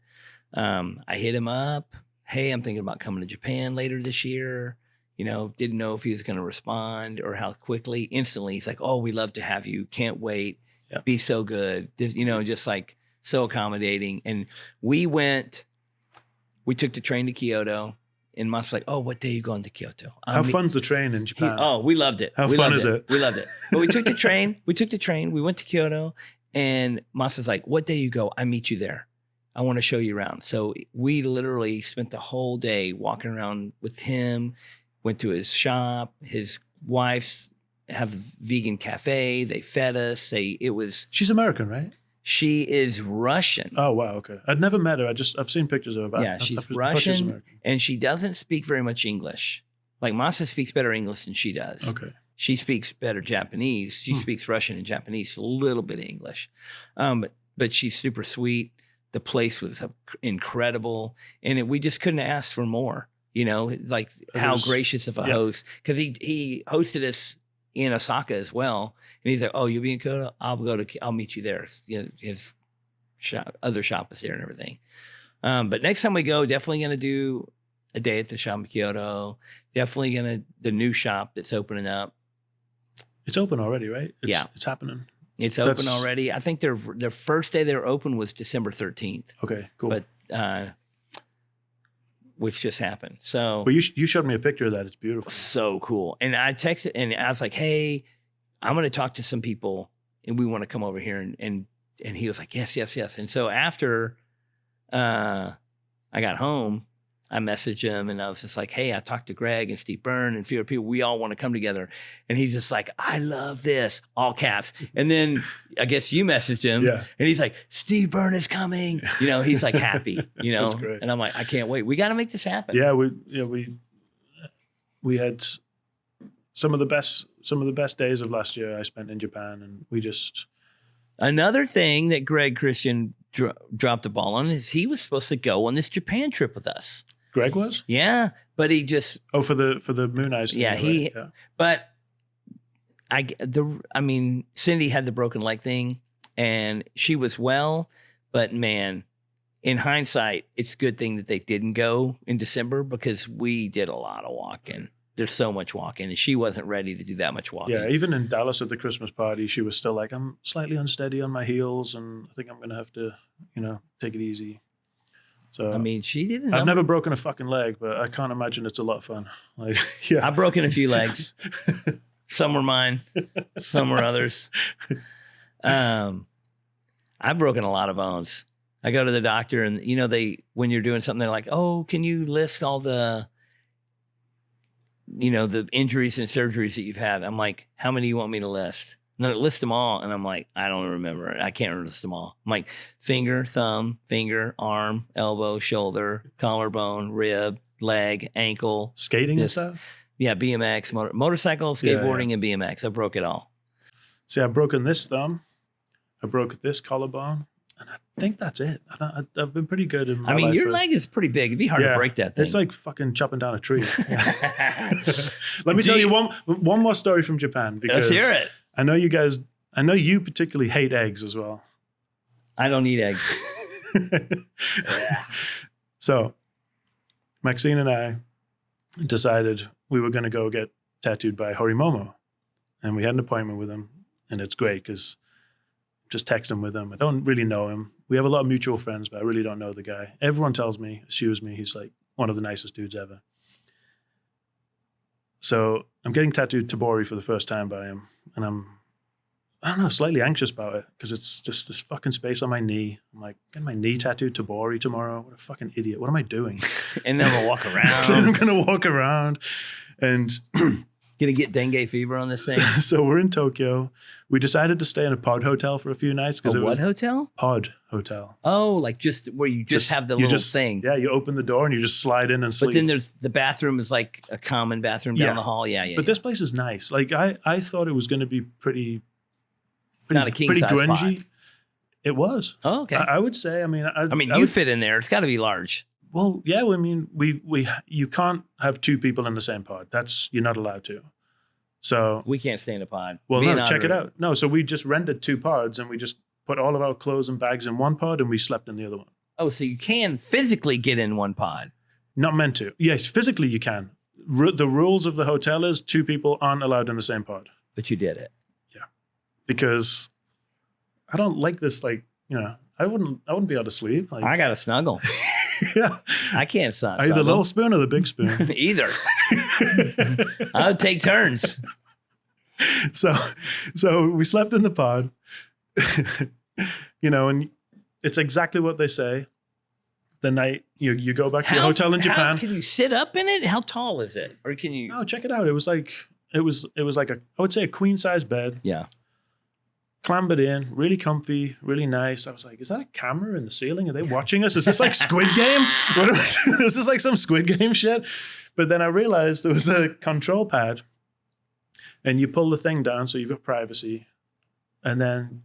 I hit him up. Hey, I'm thinking about coming to Japan later this year. Didn't know if he was going to respond or how quickly. Instantly, he's like, "Oh, we love to have you. Can't wait. Yep. Be so good." Just like so accommodating. And we took the train to Kyoto. And Masa's like, "Oh, what day are you going to Kyoto?" How fun's the train in Japan? We loved it. How fun is it? We loved it. But we took the train. We went to Kyoto. And Masa's like, "What day you go? I meet you there. I want to show you around." So we literally spent the whole day walking around with him, went to his shop. His wife's have a vegan cafe. They fed us. She's American, right? She is Russian. Oh, wow. Okay. I'd never met her. I've seen pictures of her. Yeah, she's Russian, and she doesn't speak very much English. Like Masa speaks better English than she does. Okay. She speaks better Japanese. She speaks Russian and Japanese, a little bit of English. But she's super sweet. The place was incredible. And we just couldn't ask for more, how gracious of a host. Because he hosted us in Osaka as well. And he's like, "Oh, you'll be in Kyoto? I'll meet you there." His other shop is there and everything. But next time we go, definitely going to do a day at the shop in Kyoto. Definitely going to, the new shop that's opening up. It's open already, right? Yeah. It's happening. It's open already. I think their first day they were open was December 13th. Okay, cool. But which just happened. So, but you showed me a picture of that. It's beautiful. So cool. And I texted and I was like, "Hey, I'm going to talk to some people and we want to come over here." And he was like, yes. And so after I got home, I messaged him and I was just like, "Hey, I talked to Greg and Steve Byrne and a few other people. We all want to come together." And he's just like, "I love this," all caps. And then I guess you messaged him and he's like, "Steve Byrne is coming." He's like happy, That's great. And I'm like, "I can't wait. We got to make this happen." Yeah. We had some of the best days of last year I spent in Japan, and we just. Another thing that Greg Christian dropped the ball on is he was supposed to go on this Japan trip with us. Greg was? Yeah, but he just for the Moon Eyes thing. Yeah, but Cindy had the broken leg thing and she was well, but man, in hindsight, it's a good thing that they didn't go in December because we did a lot of walking. There's so much walking, and she wasn't ready to do that much walking. Yeah, even in Dallas at the Christmas party, she was still like, "I'm slightly unsteady on my heels, and I think I'm going to have to, take it easy." So she didn't. I've never broken a fucking leg, but I can't imagine it's a lot of fun. Like, yeah, I've broken a few legs. Some were mine, some were others. I've broken a lot of bones. I go to the doctor, and when you're doing something, they're like, "Oh, can you list all the injuries and surgeries that you've had?" I'm like, "How many do you want me to list?" No, list them all. And I'm like, "I don't remember it. I can't list them all." I'm like, finger, thumb, arm, elbow, shoulder, collarbone, rib, leg, ankle. Skating and stuff? Yeah, BMX, motorcycle, skateboarding, and BMX. I broke it all. See, I've broken this thumb. I broke this collarbone. And I think that's it. I've been pretty good in my life. Your leg is pretty big. It'd be hard to break that thing. It's like fucking chopping down a tree. Let me tell you one more story from Japan. Because let's hear it. I know you particularly hate eggs as well. I don't eat eggs. So Maxine and I decided we were going to go get tattooed by Horimomo. And we had an appointment with him. And it's great because just text him with him. I don't really know him. We have a lot of mutual friends, but I really don't know the guy. Everyone assumes me, he's like one of the nicest dudes ever. So I'm getting tattooed Tabori for the first time by him. And I don't know, slightly anxious about it because it's just this fucking space on my knee. I'm like, getting my knee tattooed Tabori tomorrow? What a fucking idiot. What am I doing? And then we'll walk around. Then I'm going to walk around and... Gonna get dengue fever on this thing. So we're in Tokyo. We decided to stay in a pod hotel for a few nights. What hotel? Pod hotel. Oh, like just where you just have the little thing. Yeah, you open the door and you just slide in and sleep. But then there's the bathroom is like a common bathroom down the hall. Yeah. But this place is nice. Like I thought it was going to be pretty not a king size grungy. pod. It was. Oh, okay. I would say. You fit in there. It's got to be large. Well, yeah. I mean, you can't have two people in the same pod. You're not allowed to. So We can't stay in a pod. well, Me no, and check it Audra- out. No, so we just rented 2 pods and we just put all of our clothes and bags in one pod and we slept in the other one. Oh, so you can physically get in one pod. Not meant to. Yes, physically you can. The rules of the hotel is 2 people aren't allowed in the same pod. But you did it. Because I don't like this, like, you know, I wouldn't be able to sleep. Like, I got to snuggle. yeah. I can't snuggle. Are you the little spoon or the big spoon? Either. I would take turns. So we slept in the pod, you know, and it's exactly what they say. The night you go back to your hotel in Japan. Can you sit up in it? How tall is it? Or can you? Oh, check it out. It was like I would say a queen size bed. Yeah. Clambered in, really comfy, really nice. I was like, is that a camera in the ceiling? Are they watching us? Is this like Squid Game? What am I doing? Is this like some Squid Game shit? But then I realized there was a control pad and you pull the thing down so you've got privacy. And then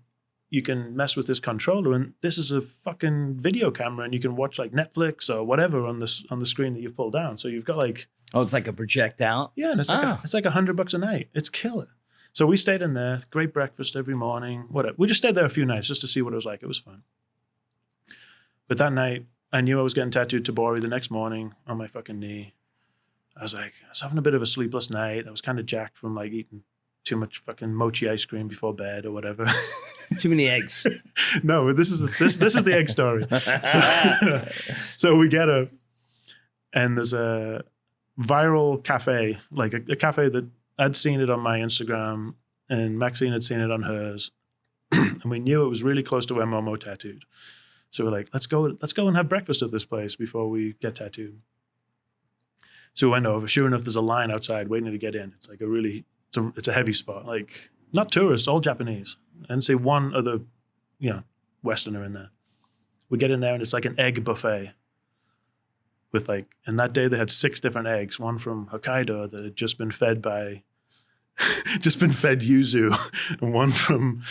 you can mess with this controller. And this is a fucking video camera and you can watch like Netflix or whatever on the screen that you've pulled down. So you've got like... Oh, it's like a project out? Yeah, and it's like $100 a night. It's killer. So we stayed in there, great breakfast every morning, whatever. We just stayed there a few nights just to see what it was like. It was fun. But that night, I knew I was getting tattooed Tabori the next morning on my fucking knee. I was having a bit of a sleepless night. I was kind of jacked from like eating too much fucking mochi ice cream before bed or whatever. Too many eggs. No, this is the egg story. So we get up and there's a viral cafe, like a cafe that I'd seen it on my Instagram and Maxine had seen it on hers. And we knew it was really close to where Momo tattooed. So we're like, let's go and have breakfast at this place before we get tattooed. So we went over. Sure enough, there's a line outside waiting to get in. It's like it's a heavy spot. Like not tourists, all Japanese. And say one other, you know, Westerner in there. We get in there and it's like an egg buffet. With like, and that day they had 6 different eggs, one from Hokkaido that had just been fed yuzu, and one from,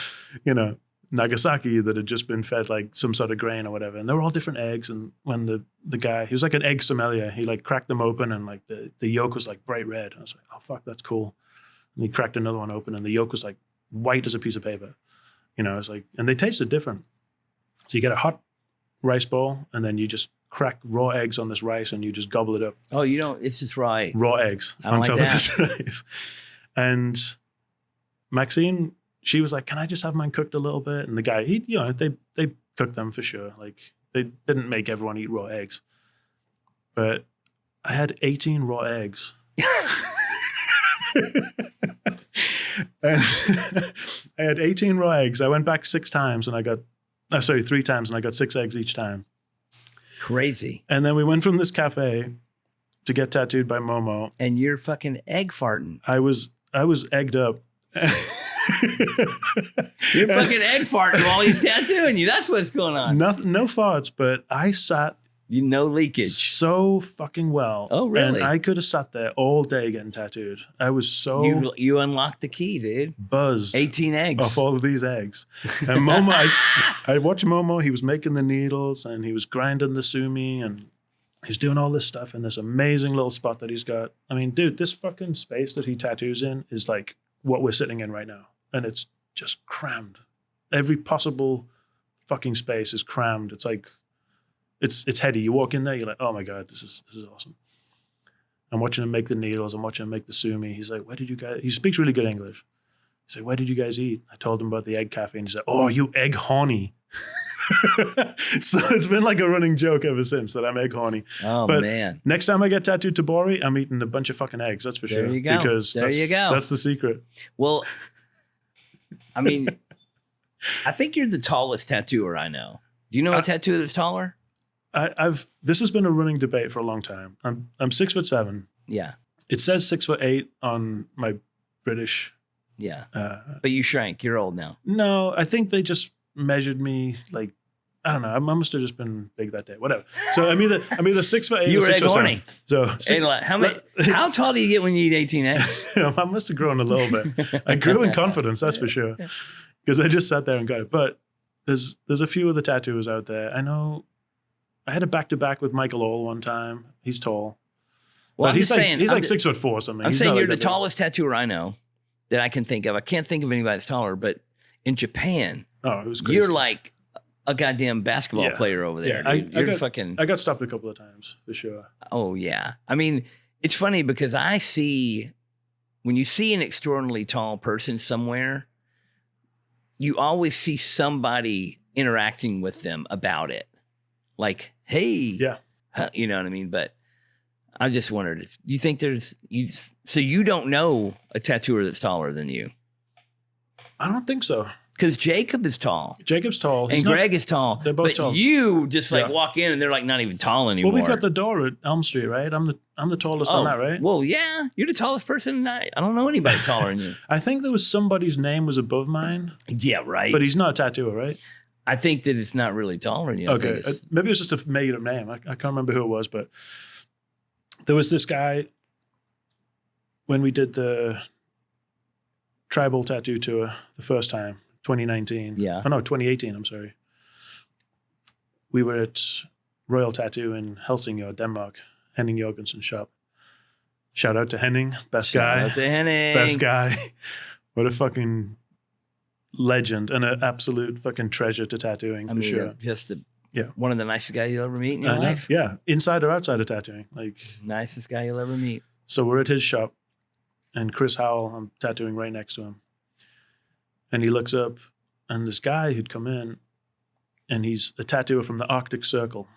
you know, Nagasaki that had just been fed like some sort of grain or whatever. And they were all different eggs. And when the guy, he was like an egg sommelier, he like cracked them open and like the yolk was like bright red. I was like, oh fuck, that's cool. And he cracked another one open and the yolk was like white as a piece of paper. You know, it's like, and they tasted different. So you get a hot rice bowl and then you just crack raw eggs on this rice and you just gobble it up. Oh, you don't, it's just right. Raw eggs I don't on like top that. of this rice. And Maxine, she was like, can I just have mine cooked a little bit? And the guy, they cooked them for sure. Like they didn't make everyone eat raw eggs. But I had 18 raw eggs. And I had 18 raw eggs. I went back 3 times and I got 6 eggs each time. Crazy. And then we went from this cafe to get tattooed by Momo. And you're fucking egg farting. I was egged up. You're fucking egg farting while he's tattooing you. That's what's going on. No farts, but I sat No leakage. so fucking well. Oh, really? And I could have sat there all day getting tattooed. I was so You unlocked the key, dude. buzzed 18 eggs. off all of these eggs. And Momo, I watched Momo. He was making the needles and he was grinding the sumi and he's doing all this stuff in this amazing little spot that he's got. I mean, dude, this fucking space that he tattoos in is like what we're sitting in right now. And it's just crammed. Every possible fucking space is crammed. It's like, it's heady. You walk in there, you're like, oh my God, this is awesome. I'm watching him make the needles. I'm watching him make the sumi. He's like, he speaks really good English. He's like, where did you guys eat? I told him about the egg cafe and he said, oh, you egg horny. So it's been like a running joke ever since that I'm egg horny. Oh, but man. Next time I get tattooed Tabori, I'm eating a bunch of fucking eggs. That's for sure. There you go. Because that's the secret. Well, I mean, I think you're the tallest tattooer I know. Do you know a tattooer that's taller? This has been a running debate for a long time. I'm 6'7". Yeah. It says 6'8" on my British. Yeah. But you shrank. You're old now. No, I think they just measured me like, I don't know. I must have just been big that day. Whatever. So I'm either 6'8" you or were 6'7". horny. So how tall do you get when you eat 18 eggs? I must have grown a little bit. I grew in confidence, that's for sure. Because I just sat there and got it. But there's a few other tattooers out there. I know I had a back-to-back with Michael All one time. He's tall. Well, but he's like 6'4" or something. I'm He's saying not you're like the that tallest tattooer I know. that I can think of. I can't think of anybody that's taller, but in Japan, it was crazy. you're like a goddamn basketball player over there. Yeah, Dude. I got stopped a couple of times for sure. Oh yeah. I mean, it's funny because when you see an extraordinarily tall person somewhere, you always see somebody interacting with them about it. Like, hey, you know what I mean? But I just wondered if you think so you don't know a tattooer that's taller than you? I don't think so. Because Jacob is tall. Jacob's tall. And Greg is tall. They're both tall. You just walk in and they're like not even tall anymore. Well, we've got the door at Elm Street, right? I'm the tallest on that, right? Well, yeah. You're the tallest person. I don't know anybody taller than you. I think there was somebody's name was above mine. Yeah, right. But he's not a tattooer, right? I think that it's not really taller than you. Okay. Maybe it was just a made up name. I can't remember who it was, but there was this guy when we did the tribal tattoo tour the first time. 2019. Yeah. Oh, no, 2018, I'm sorry. We were at Royal Tattoo in Helsingør, Denmark, Henning Jorgensen's shop. Shout out to Henning, best guy. Shout out to Henning. Best guy. What a fucking legend and an absolute fucking treasure to tattooing, for sure. Just one of the nicest guys you'll ever meet in your life. Yeah, inside or outside of tattooing. Like nicest guy you'll ever meet. So we're at his shop, and Chris Howell, I'm tattooing right next to him. And he looks up, and this guy who'd come in, and he's a tattooer from the Arctic Circle.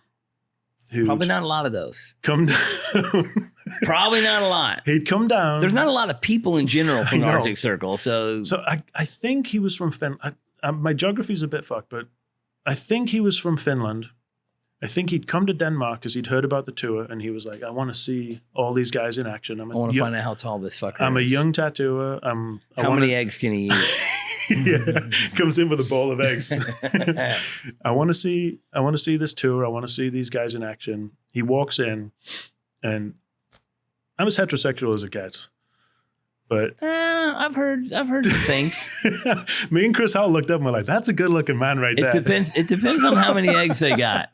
Probably not a lot of those. Come down. Probably not a lot. He'd come down. There's not a lot of people in general from the Arctic Circle. So I think he was from Finland. My geography's a bit fucked, but I think he was from Finland. I think he'd come to Denmark because he'd heard about the tour, and he was like, I want to see all these guys in action. I want to find out how tall this fucker is. I'm a young tattooer. How many eggs can he eat? Comes in with a bowl of eggs. I want to see this tour. I want to see these guys in action. He walks in, and I'm as heterosexual as it gets. But I've heard some things. Me and Chris Howell looked up and were like, "That's a good-looking man, right there." It depends on how many eggs they got.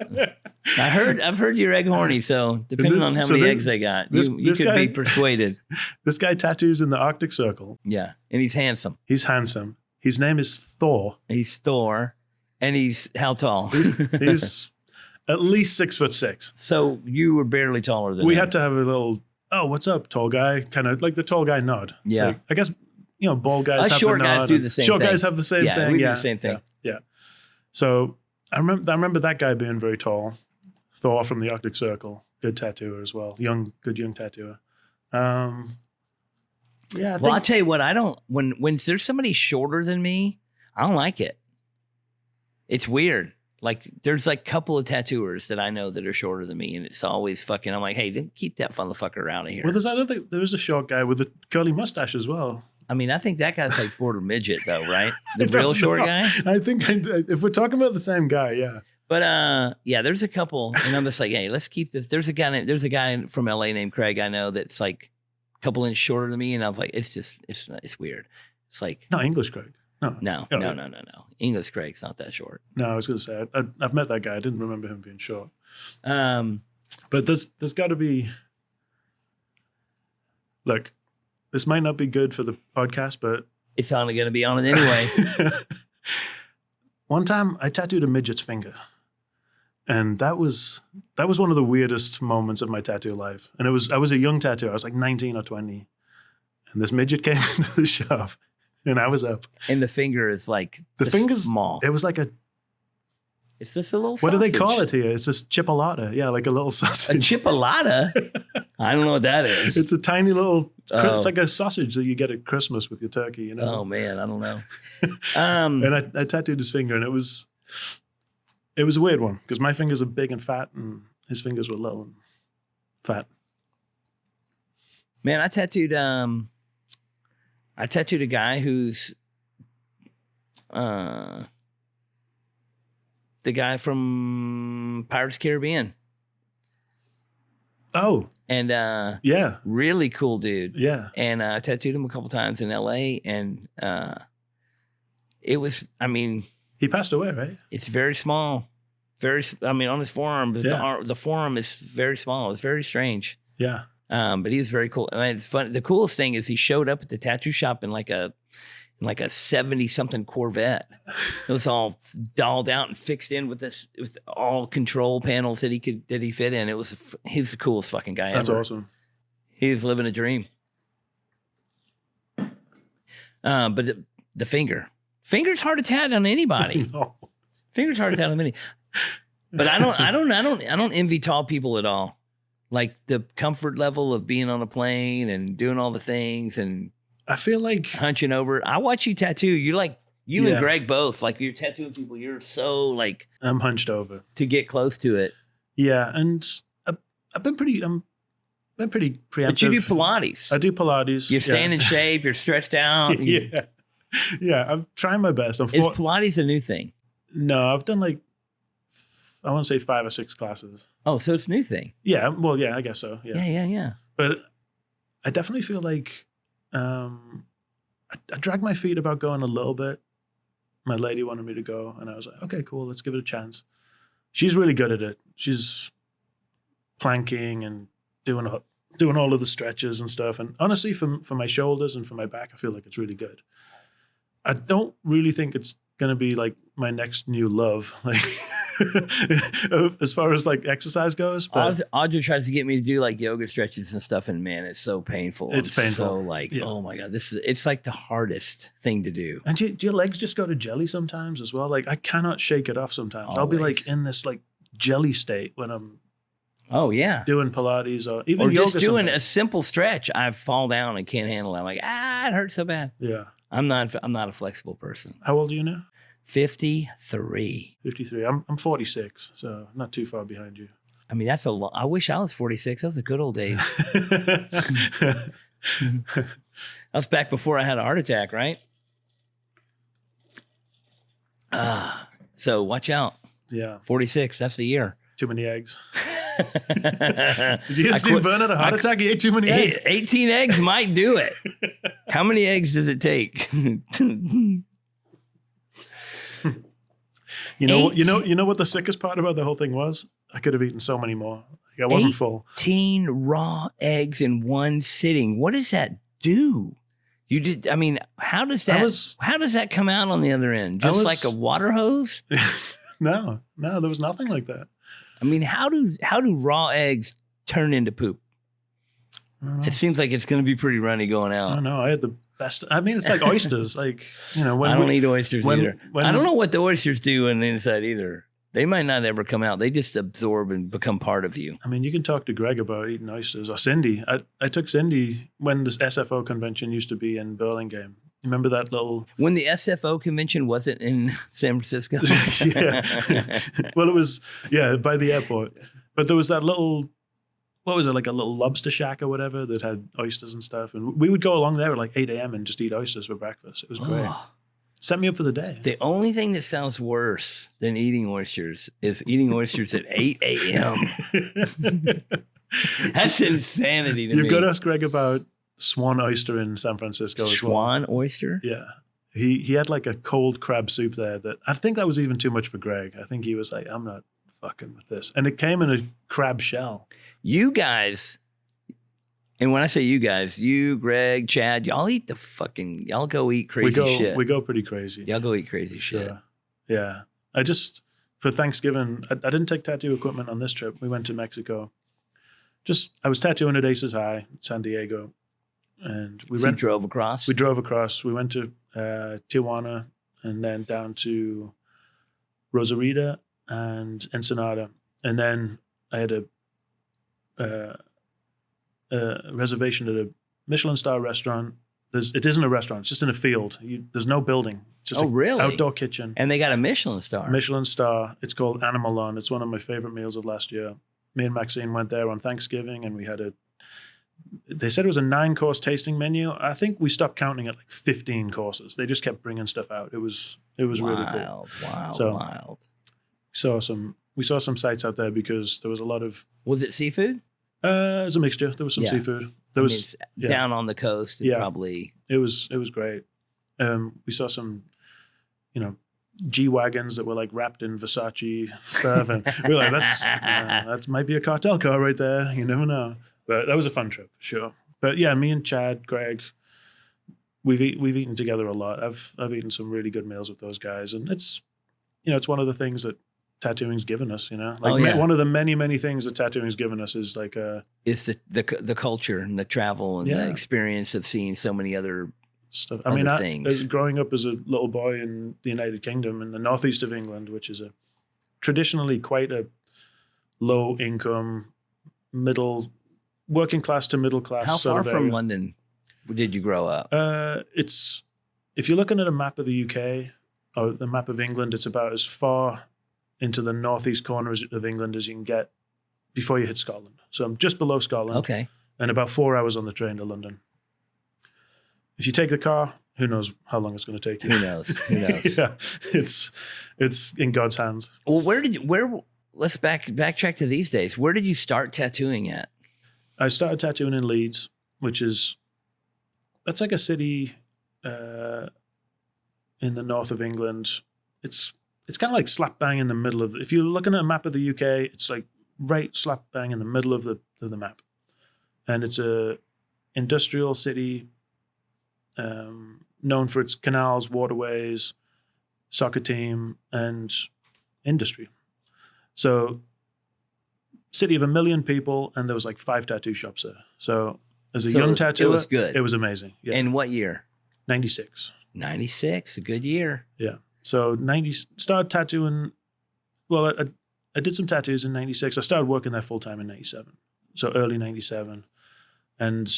I've heard you're egg horny, so depending on how many eggs they got, you could be persuaded. This guy tattoos in the Arctic Circle. Yeah, and he's handsome. He's handsome. His name is Thor. He's Thor, and he's how tall? He's at least 6'6". So you were barely taller than him. We had to have a little, oh, what's up, tall guy? Kind of like the tall guy nod. It's like, I guess, bald guys have short the nod. Guys do the same short thing. Guys have the same thing. We do the same thing. Yeah. So I remember that guy being very tall. Thor from the Arctic Circle. Good tattooer as well. Good young tattooer. Yeah. I'll tell you what, when there's somebody shorter than me, I don't like it. It's weird. Like there's like a couple of tattooers that I know that are shorter than me, and it's always fucking, I'm like, hey, then keep that motherfucker out of here. Well, there's a short guy with a curly mustache as well. I mean, I think that guy's like border midget though, right? The real short guy? I think if we're talking about the same guy, yeah. But there's a couple, and I'm just like, hey, let's keep this. There's a guy from LA named Craig I know that's like a couple inches shorter than me, and I'm like, it's weird. It's like not English Craig. No. English Craig's not that short. No, I was going to say I've met that guy. I didn't remember him being short. But there's got to be. Look, this might not be good for the podcast, but it's only going to be on it anyway. One time, I tattooed a midget's finger. And that was one of the weirdest moments of my tattoo life. And I was a young tattooer. I was like 19 or 20. And this midget came into the shop, and I was up. And the finger is like the finger's small. It was like it's just a little sausage. What do they call it here? It's a chipolata. Yeah, like a little sausage. A chipolata? I don't know what that is. It's a tiny little, it's like a sausage that you get at Christmas with your turkey, Oh man, I don't know. And I tattooed his finger, and it was a weird one because my fingers are big and fat, and his fingers were little and fat. Man, I tattooed a guy who's the guy from Pirates of the Caribbean. Oh. And yeah. Really cool dude. Yeah. And I tattooed him a couple times in LA, and it was, I mean, he passed away, right? It's very small. On his forearm, but the forearm is very small. It's very strange. Yeah. But he was very cool. I mean, it's fun. The coolest thing is he showed up at the tattoo shop in like a 70-something Corvette. It was all dolled out and fixed in with all control panels that he fit in. He was the coolest fucking guy ever. That's awesome. He was living a dream. But the finger's hard to tat on anybody. No. Finger's hard to tat on anybody. But I don't envy tall people at all. Like the comfort level of being on a plane and doing all the things and I feel like hunching over. I watch you tattoo. You're like you and Greg both. Like you're tattooing people. You're so like I'm hunched over to get close to it. Yeah, and I've been pretty preemptive. But you do Pilates. I do Pilates. You're staying in shape. You're stretched out. Yeah, I'm trying my best. Is Pilates a new thing? No, I've done like I want to say 5 or 6 classes. Oh, so it's a new thing. Yeah, well, yeah, I guess so. Yeah. But I definitely feel like I dragged my feet about going a little bit. My lady wanted me to go, and I was like, okay, cool, let's give it a chance. She's really good at it. She's planking and doing all of the stretches and stuff. And honestly, for my shoulders and for my back, I feel like it's really good. I don't really think it's going to be like my next new love. Like as far as like exercise goes. But Audra tries to get me to do like yoga stretches and stuff, and man, it's so painful. It's painful. So like, oh my God, it's like the hardest thing to do. And do your legs just go to jelly sometimes as well? Like I cannot shake it off sometimes. Always. I'll be like in this like jelly state when I'm doing Pilates or even yoga. Just doing sometimes. a simple stretch. I fall down and can't handle it. I'm like, it hurts so bad. Yeah. I'm not a flexible person. How old are you now? 53. 53. I'm 46, so not too far behind you. I mean, that's a lot. I wish I was 46. Those are good old days. That was back before I had a heart attack, right? So watch out. Yeah. 46. That's the year. Too many eggs. Did you hear Steve Byrne had a heart attack? He ate too many eggs. 18 eggs might do it. How many eggs does it take? You know what the sickest part about the whole thing was? I could have eaten so many more. Like I wasn't full. 18 raw eggs in one sitting. What does that do? You did. I mean, how does that come out on the other end? Just like a water hose? No, there was nothing like that. I mean, how do raw eggs turn into poop? It seems like it's going to be pretty runny going out. I don't know. I had the best. I mean, it's like oysters. Like, when I don't eat oysters either. When, I don't know what the oysters do on the inside either. They might not ever come out. They just absorb and become part of you. I mean, you can talk to Greg about eating oysters or Cindy. I took Cindy when this SFO convention used to be in Burlingame. Remember that little... When the SFO convention wasn't in San Francisco? Yeah. Well, it was, by the airport. But there was that little, what was it, like a little lobster shack or whatever that had oysters and stuff. And we would go along there at like 8 a.m. and just eat oysters for breakfast. It was great. Set me up for the day. The only thing that sounds worse than eating oysters is eating oysters at 8 a.m. That's insanity to me. You've got to ask Greg about Swan oyster in San Francisco as well. Swan oyster? Yeah. He had like a cold crab soup there that I think that was even too much for Greg. I think he was like, I'm not fucking with this. And it came in a crab shell. You guys, and when I say you guys, you, Greg, Chad, y'all go eat crazy shit. We go pretty crazy. Y'all go eat crazy shit. Sure. Yeah. For Thanksgiving, I didn't take tattoo equipment on this trip. We went to Mexico. I was tattooing at Aces High, San Diego. And we drove across? We drove across. We went to Tijuana and then down to Rosarita and Ensenada. And then I had a reservation at a Michelin star restaurant. It isn't a restaurant. It's just in a field. There's no building. It's just really? Outdoor kitchen. And they got a Michelin star. Michelin star. It's called Animalon. It's one of my favorite meals of last year. Me and Maxine went there on Thanksgiving and we had they said it was a 9-course tasting menu. I think we stopped counting at like 15 courses. They just kept bringing stuff out. It was really cool. Wild. We saw some sights out there because there was a lot of. Was it seafood? It was a mixture. There was some seafood. There was down on the coast. Probably. It was great. We saw some, G-Wagons that were like wrapped in Versace stuff. And we were like, that might be a cartel car right there. You never know. But that was a fun trip, for sure. But yeah, me and Chad, Greg, we've eaten together a lot. I've eaten some really good meals with those guys, and it's it's one of the things that tattooing's given us. One of the many things that tattooing's given us is like it's the culture and the travel and the experience of seeing so many other stuff. Things. Growing up as a little boy in the United Kingdom in the northeast of England, which is traditionally quite a low income, working class to middle class. How far from London did you grow up? It's if you're looking at a map of the UK or the map of England, it's about as far into the northeast corner of England as you can get before you hit Scotland. So I'm just below Scotland. Okay. And about 4 hours on the train to London. If you take the car, who knows how long it's going to take you? Who knows? Who knows? Yeah, it's in God's hands. Well, let's backtrack to these days. Where did you start tattooing at? I started tattooing in Leeds, that's like a city in the north of England. It's kind of like slap bang in the middle of if you're looking at a map of the UK, it's like right slap bang in the middle of the map. And it's a industrial city, known for its canals, waterways, soccer team, and industry. So, city of 1 million people, and there was like 5 tattoo shops there. So, as a young tattooer, it was good. It was amazing. Yeah. And what year? 96. 96, a good year. Yeah. So started tattooing. Well, I did some tattoos in 96. I started working there full time in 97. So early 97. And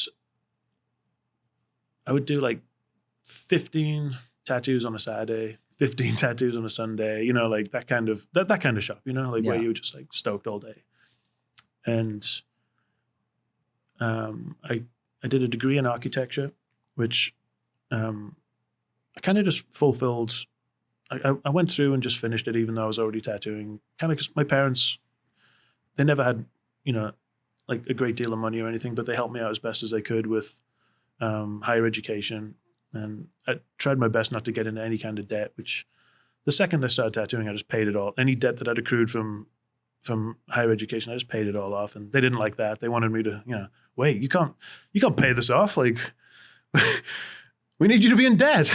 I would do like 15 tattoos on a Saturday, 15 tattoos on a Sunday, like that kind of shop, where you were just like stoked all day. And I did a degree in architecture, which I kind of just fulfilled. I went through and just finished it, even though I was already tattooing. Kind of because my parents, they never had, like a great deal of money or anything, but they helped me out as best as they could with higher education. And I tried my best not to get into any kind of debt, which the second I started tattooing, I just paid it all. Any debt that I'd accrued from higher education, I just paid it all off. And they didn't like that. They wanted me to, wait, you can't pay this off. Like, we need you to be in debt.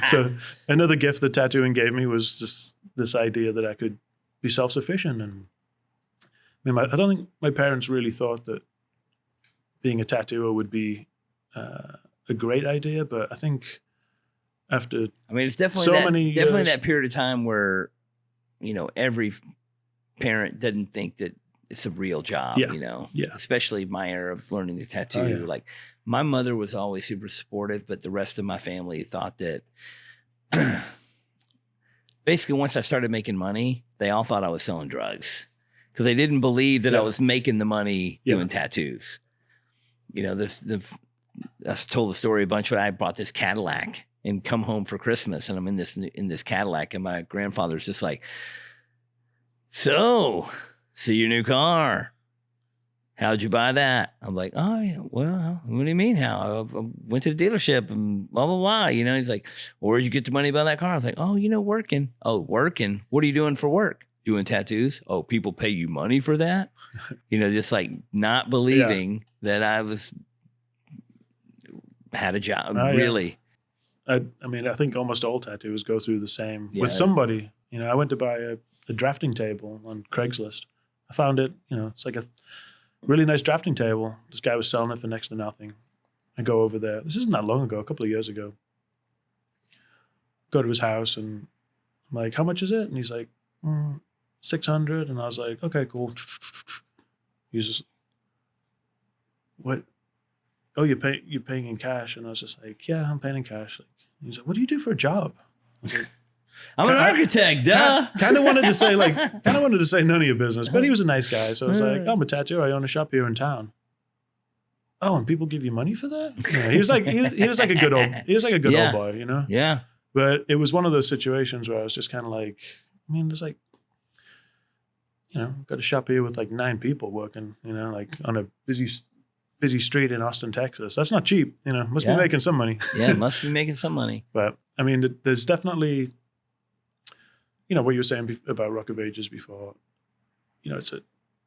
So another gift that tattooing gave me was just this idea that I could be self-sufficient. And I don't think my parents really thought that being a tattooer would be a great idea, but I think after it's definitely that period of time where every parent doesn't think that it's a real job. Especially my era of learning to tattoo. Like my mother was always super supportive, but the rest of my family thought that basically once I started making money, they all thought I was selling drugs because they didn't believe that I was making the money doing tattoos. I told the story a bunch, but I bought this Cadillac and come home for Christmas, and I'm in this Cadillac, and my grandfather's just like, so see your new car. How'd you buy that? I'm like, oh, yeah, well, what do you mean how? I went to the dealership and blah, blah, blah. He's like, well, where'd you get the money to buy that car? I was like, oh, working. Oh, working. What are you doing for work? Doing tattoos. Oh, people pay you money for that? Just like not believing that I had a job, really. I think almost all tattoos go through the same. With somebody, I went to buy a drafting table on Craigslist. I found it, it's like a really nice drafting table. This guy was selling it for next to nothing. I go over there. This isn't that long ago, a couple of years ago. Go to his house and I'm like, how much is it? And he's like, 600. And I was like, okay, cool. He's just, what? Oh, you're paying in cash? And I was just like, yeah, I'm paying in cash. Like, he's like, what do you do for a job? I was like, I'm an architect, duh. Kind of wanted to say none of your business, but he was a nice guy. So I was like, oh, I'm a tattooer. I own a shop here in town. Oh, and people give you money for that? Yeah, he was like a good old boy, Yeah. But it was one of those situations where I was just kind of like, there's like, got a shop here with like 9 people working, like on a busy street in Austin, Texas. That's not cheap, must be making some money. Yeah, must be making some money. But there's definitely, what you were saying about Rock of Ages before, it's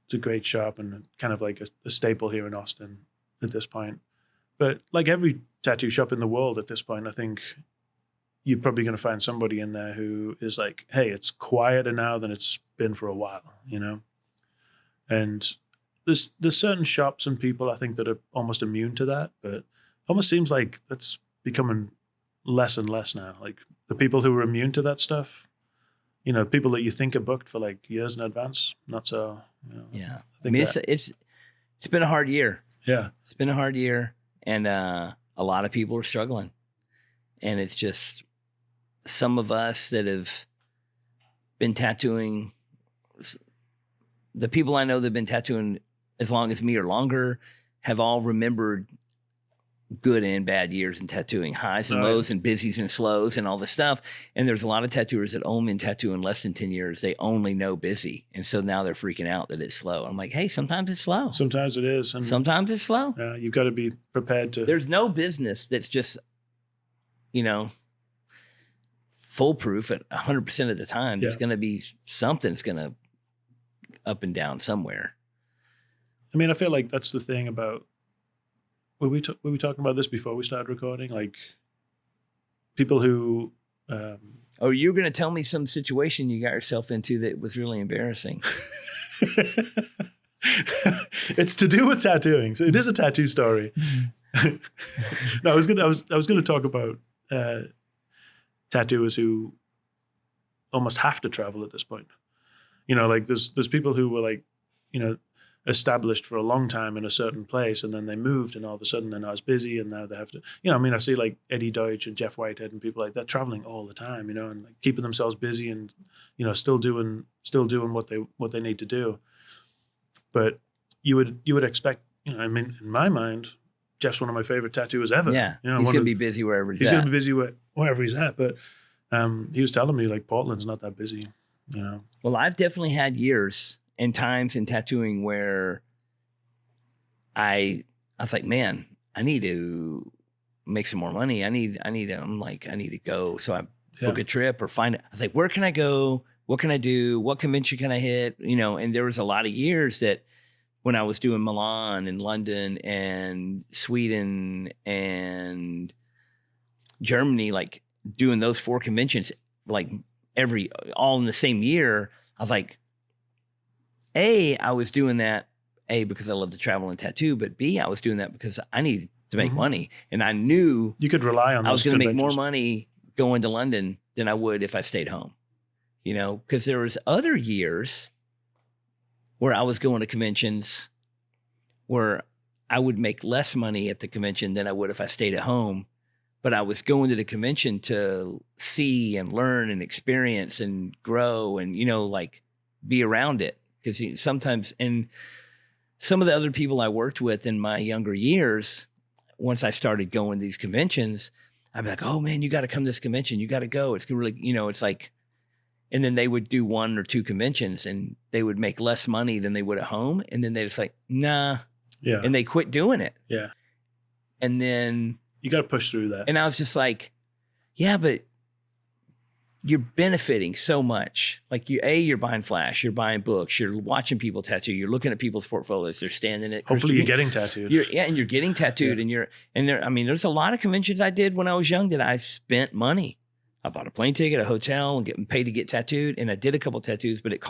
It's a great shop and kind of like a staple here in Austin at this point. But like every tattoo shop in the world at this point, I think you're probably going to find somebody in there who is like, hey, it's quieter now than it's been for a while, you know? And there's certain shops and people I think that are almost immune to that, but it almost seems like that's becoming less and less now. Like the people who are immune to that stuff, you know, people that you think are booked for like years in advance, not so, you know. Yeah. I mean, it's been a hard year. Yeah. It's been a hard year, and a lot of people are struggling. And it's just some of us that have been tattooing, the people I know that have been tattooing as long as me or longer have all remembered good and bad years in tattooing, highs and lows and busies and slows and all this stuff. And there's a lot of tattooers that only been tattooing less than 10 years. They only know busy. And so now they're freaking out that it's slow. I'm like, hey, sometimes it's slow. Sometimes it is. And sometimes it's slow. You've got to be prepared to. There's no business that's just, you know, foolproof at 100% of the time. There's going to be something that's going to up and down somewhere. I mean, I feel like that's the thing about, were we talking about this before we started recording? Like people who... oh, you're going to tell me some situation you got yourself into that was really embarrassing. It's to do with tattooing. So it is a tattoo story. No, I was going to talk about tattooers who almost have to travel at this point. You know, like there's people who were like, you know, established for a long time in a certain place, and then they moved, and all of a sudden they're not as busy, and now they have to, you know, I mean, I see like Eddie Deutsch and Jeff Whitehead and people like that traveling all the time, you know, and like keeping themselves busy and, you know, still doing what they need to do. But you would expect, you know, I mean, in my mind, Jeff's one of my favorite tattooers ever. Yeah, you know, he's gonna be busy wherever he's at. He's gonna be busy wherever he's at. But he was telling me like Portland's not that busy, you know. Well, I've definitely had years and times in tattooing where I was like, man, I need to make some more money. I need to go. So I book a trip or find it. I was like, where can I go? What can I do? What convention can I hit? You know, and there was a lot of years that when I was doing Milan and London and Sweden and Germany, like doing those 4 conventions, like all in the same year, I was like, I was doing that, because I love to travel and tattoo, but B, I was doing that because I needed to make money. And I knew you could rely on those I was going to make more money going to London than I would if I stayed home. You know, because there was other years where I was going to conventions where I would make less money at the convention than I would if I stayed at home. But I was going to the convention to see and learn and experience and grow and, you know, like be around it. Because sometimes, and some of the other people I worked with in my younger years, once I started going to these conventions, I'd be like, oh man, you got to come to this convention. You got to go. It's really, you know, it's like, and then they would do 1 or 2 conventions and they would make less money than they would at home. And then they just like, nah. Yeah. And they quit doing it. Yeah. And then you got to push through that. And I was just like, yeah, but you're benefiting so much. Like you're buying flash, you're buying books, you're watching people tattoo, you're looking at people's portfolios, they're standing at. Hopefully you're getting tattooed. And you're getting tattooed, I mean, there's a lot of conventions I did when I was young that I spent money. I bought a plane ticket, a hotel, and getting paid to get tattooed. And I did a couple tattoos, but it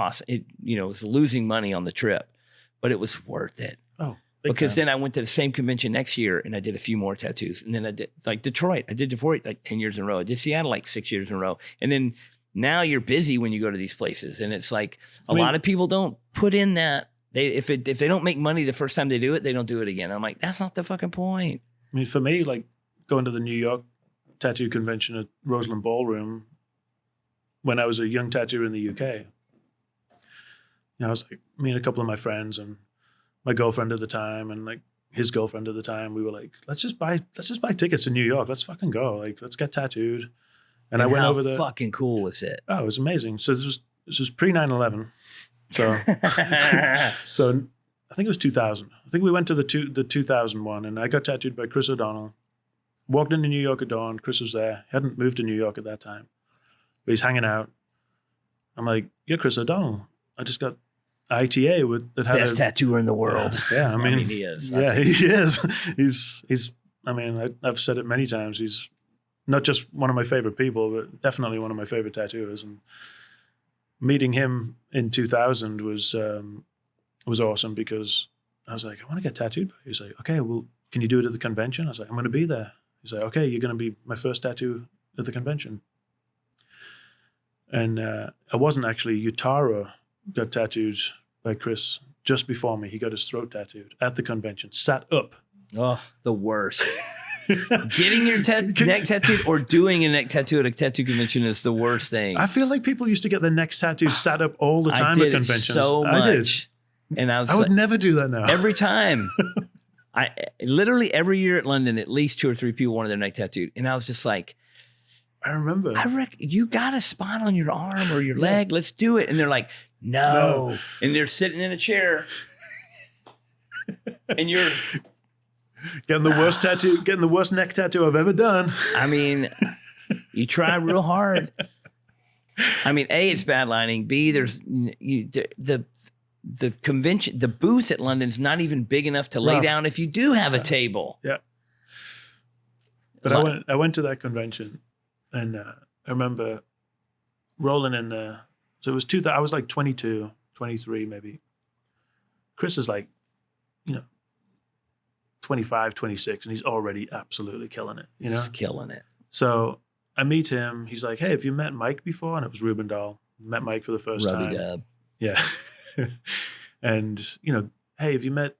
was losing money on the trip, but it was worth it. Oh. Because then I went to the same convention next year and I did a few more tattoos. And then I did like Detroit. I did Detroit like 10 years in a row. I did Seattle like 6 years in a row. And then now you're busy when you go to these places. And it's like a lot of people don't put in that. If they don't make money the first time they do it, they don't do it again. I'm like, that's not the fucking point. I mean, for me, like going to the New York tattoo convention at Roseland Ballroom when I was a young tattooer in the UK, you know, I was like, me and a couple of my friends and my girlfriend at the time and like his girlfriend at the time, we were like, let's just buy tickets to New York. Let's fucking go. Like, let's get tattooed. And I went over there. How fucking cool was it? Oh, it was amazing. So this was pre 9/11. So, so I think it was 2000. I think we went to the 2001 and I got tattooed by Chris O'Donnell. Walked into New York at dawn. Chris was there. He hadn't moved to New York at that time, but he's hanging out. I'm like, you're Chris O'Donnell. I just got ITA that had best tattooer in the world. Yeah, I mean he is. Yeah, he is. He's. I mean, I've said it many times. He's not just one of my favorite people, but definitely one of my favorite tattooers. And meeting him in 2000 was awesome because I was like, I want to get tattooed. He's like, okay, well, can you do it at the convention? I was like, I'm going to be there. He's like, okay, you're going to be my first tattoo at the convention. And I wasn't actually. Utaro got tattooed by Chris just before me. He got his throat tattooed at the convention, sat up. Oh, the worst. Getting your neck tattooed or doing a neck tattoo at a tattoo convention is the worst thing. I feel like people used to get their necks tattooed sat up all the time at conventions. So much. And I would never do that now. Every time. I literally every year at London, at least 2 or 3 people wanted their neck tattooed. And I was just like, I remember. You got a spot on your arm or your leg. Let's do it. And they're like, no. And they're sitting in a chair. And you're getting the worst tattoo, getting the worst neck tattoo I've ever done. I mean, you try real hard. I mean, A, it's bad lighting. B, there's the convention, the booth at London's not even big enough to lay down if you do have a table. Yeah. But I went to that convention, and I remember rolling in there. So it was I was like 22, 23 maybe. Chris is like, 25, 26, and he's already absolutely killing it, He's killing it. So I meet him. He's like, hey, have you met Mike before? And it was Ruben Dahl. Met Mike for the first time. Dub. Yeah. And, hey, have you met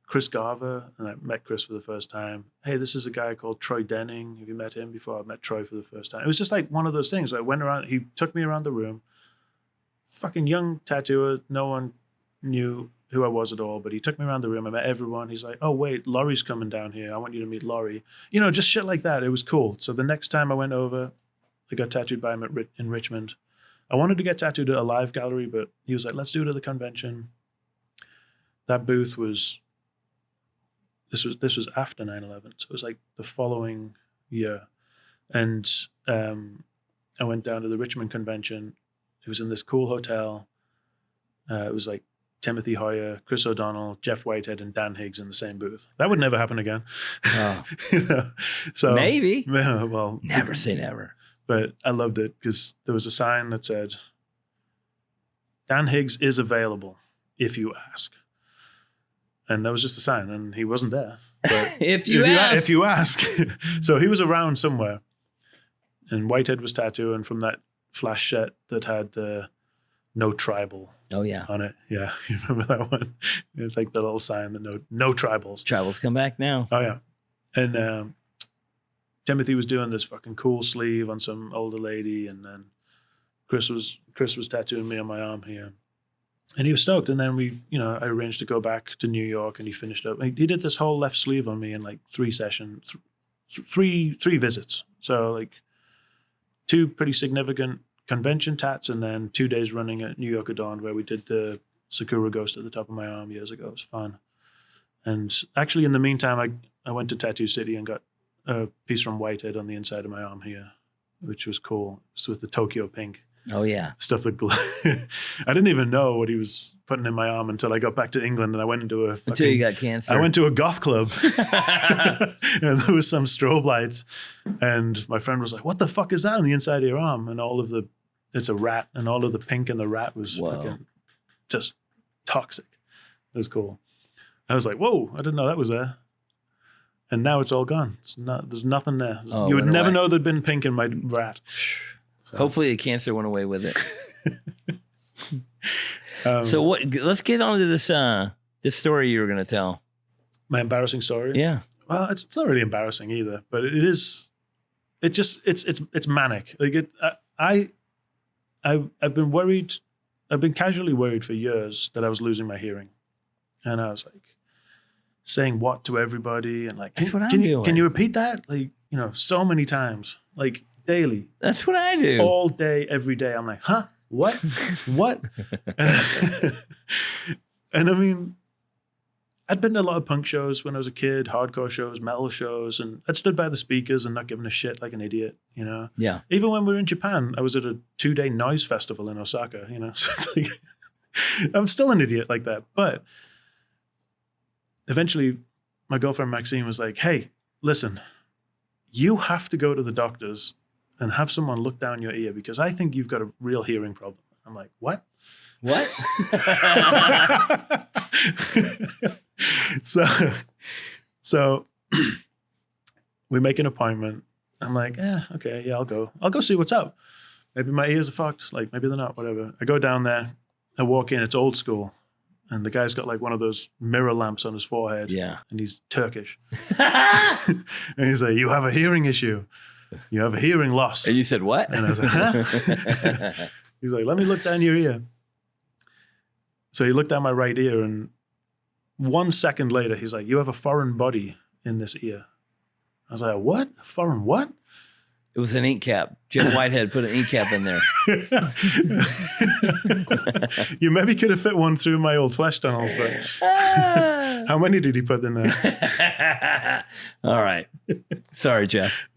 Chris Garver? And I met Chris for the first time. Hey, this is a guy called Troy Denning. Have you met him before? I met Troy for the first time. It was just like one of those things. I went around, he took me around the room. Fucking young tattooer. No one knew who I was at all, but he took me around the room. I met everyone. He's like, oh, wait, Laurie's coming down here. I want you to meet Laurie. Just shit like that. It was cool. So the next time I went over, I got tattooed by him in Richmond. I wanted to get tattooed at a live gallery, but he was like, let's do it at the convention. That booth this was after 9/11. So it was like the following year. And I went down to the Richmond convention. It was in this cool hotel. It was like Timothy Hoyer, Chris O'Donnell, Jeff Whitehead, and Dan Higgs in the same booth. That would never happen again. Oh. So maybe. Well, never say never. But I loved it because there was a sign that said, Dan Higgs is available if you ask. And that was just a sign, and he wasn't there. But if you ask. So he was around somewhere. And Whitehead was tattooing from that flash set that had no tribal. Oh, yeah. On it. Yeah. You remember that one? It's like the little sign that no tribals. Tribals come back now. Oh, yeah. And Timothy was doing this fucking cool sleeve on some older lady. And then Chris was tattooing me on my arm here. And he was stoked. And then I arranged to go back to New York, and he finished up. He did this whole left sleeve on me in like 3 sessions, three visits. So like 2 pretty significant convention tats, and then 2 days running at New York Adorned, where we did the Sakura Ghost at the top of my arm years ago. It was fun. And actually, in the meantime, I went to Tattoo City and got a piece from Whitehead on the inside of my arm here, which was cool. It's with the Tokyo pink. Oh, yeah. Stuff that I didn't even know what he was putting in my arm until I got back to England, and I went into until you got cancer. I went to a goth club, and there was some strobe lights, and my friend was like, what the fuck is that on the inside of your arm? And it's a rat, and all of the pink in the rat was fucking just toxic. It was cool. I was like, whoa, I didn't know that was there. And now it's all gone. There's nothing there. You would never know there'd been pink in my rat. So. Hopefully the cancer went away with it. So let's get on to this story you were going to tell. My embarrassing story? Yeah. Well, it's not really embarrassing either, but it is. It's manic. Like I've been worried. I've been casually worried for years that I was losing my hearing, and I was like saying what to everybody, and like, can you repeat that? Like, so many times, like daily. That's what I do. All day, every day. I'm like, huh? What? What? And I mean, I'd been to a lot of punk shows when I was a kid, hardcore shows, metal shows, and I'd stood by the speakers and not given a shit like an idiot, Yeah. Even when we were in Japan, I was at a 2-day noise festival in Osaka, So it's like, I'm still an idiot like that. But eventually my girlfriend Maxine was like, hey, listen, you have to go to the doctors and have someone look down your ear because I think you've got a real hearing problem. I'm like, what? What? So we make an appointment. I'm like, okay, yeah, I'll go. I'll go see what's up. Maybe my ears are fucked. Like, maybe they're not, whatever. I go down there. I walk in. It's old school. And the guy's got like one of those mirror lamps on his forehead. Yeah. And he's Turkish. And he's like, you have a hearing issue. You have a hearing loss. And you said, what? And I was like, huh? He's like, let me look down your ear. So he looked down my right ear, and 1 second later, he's like, you have a foreign body in this ear. I was like, what? Foreign what? It was an ink cap. Jeff Whitehead put an ink cap in there. You maybe could have fit one through my old flesh tunnels, but how many did he put in there? All right. Sorry, Jeff.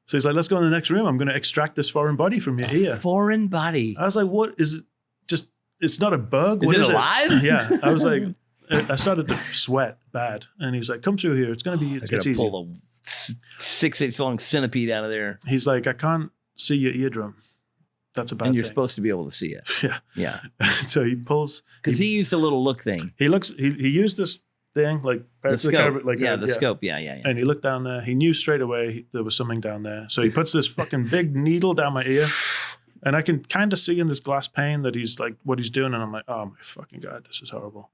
So he's like, let's go in the next room. I'm going to extract this foreign body from your ear. Foreign body. I was like, what is it? Just, it's not a bug. Is it alive? Yeah. I was like, I started to sweat bad. And he's like, come through here. It's going to be, it's easy. Pull a 6'8" long centipede out of there. He's like, I can't see your eardrum. That's a bad thing. And you're supposed to be able to see it. Yeah. Yeah. So he pulls. Because he used a little look thing. He used this thing, like the scope. The scope. Yeah. And he looked down there. He knew straight away there was something down there. So he puts this fucking big needle down my ear. And I can kind of see in this glass pane that he's like, what he's doing. And I'm like, oh my fucking God, this is horrible.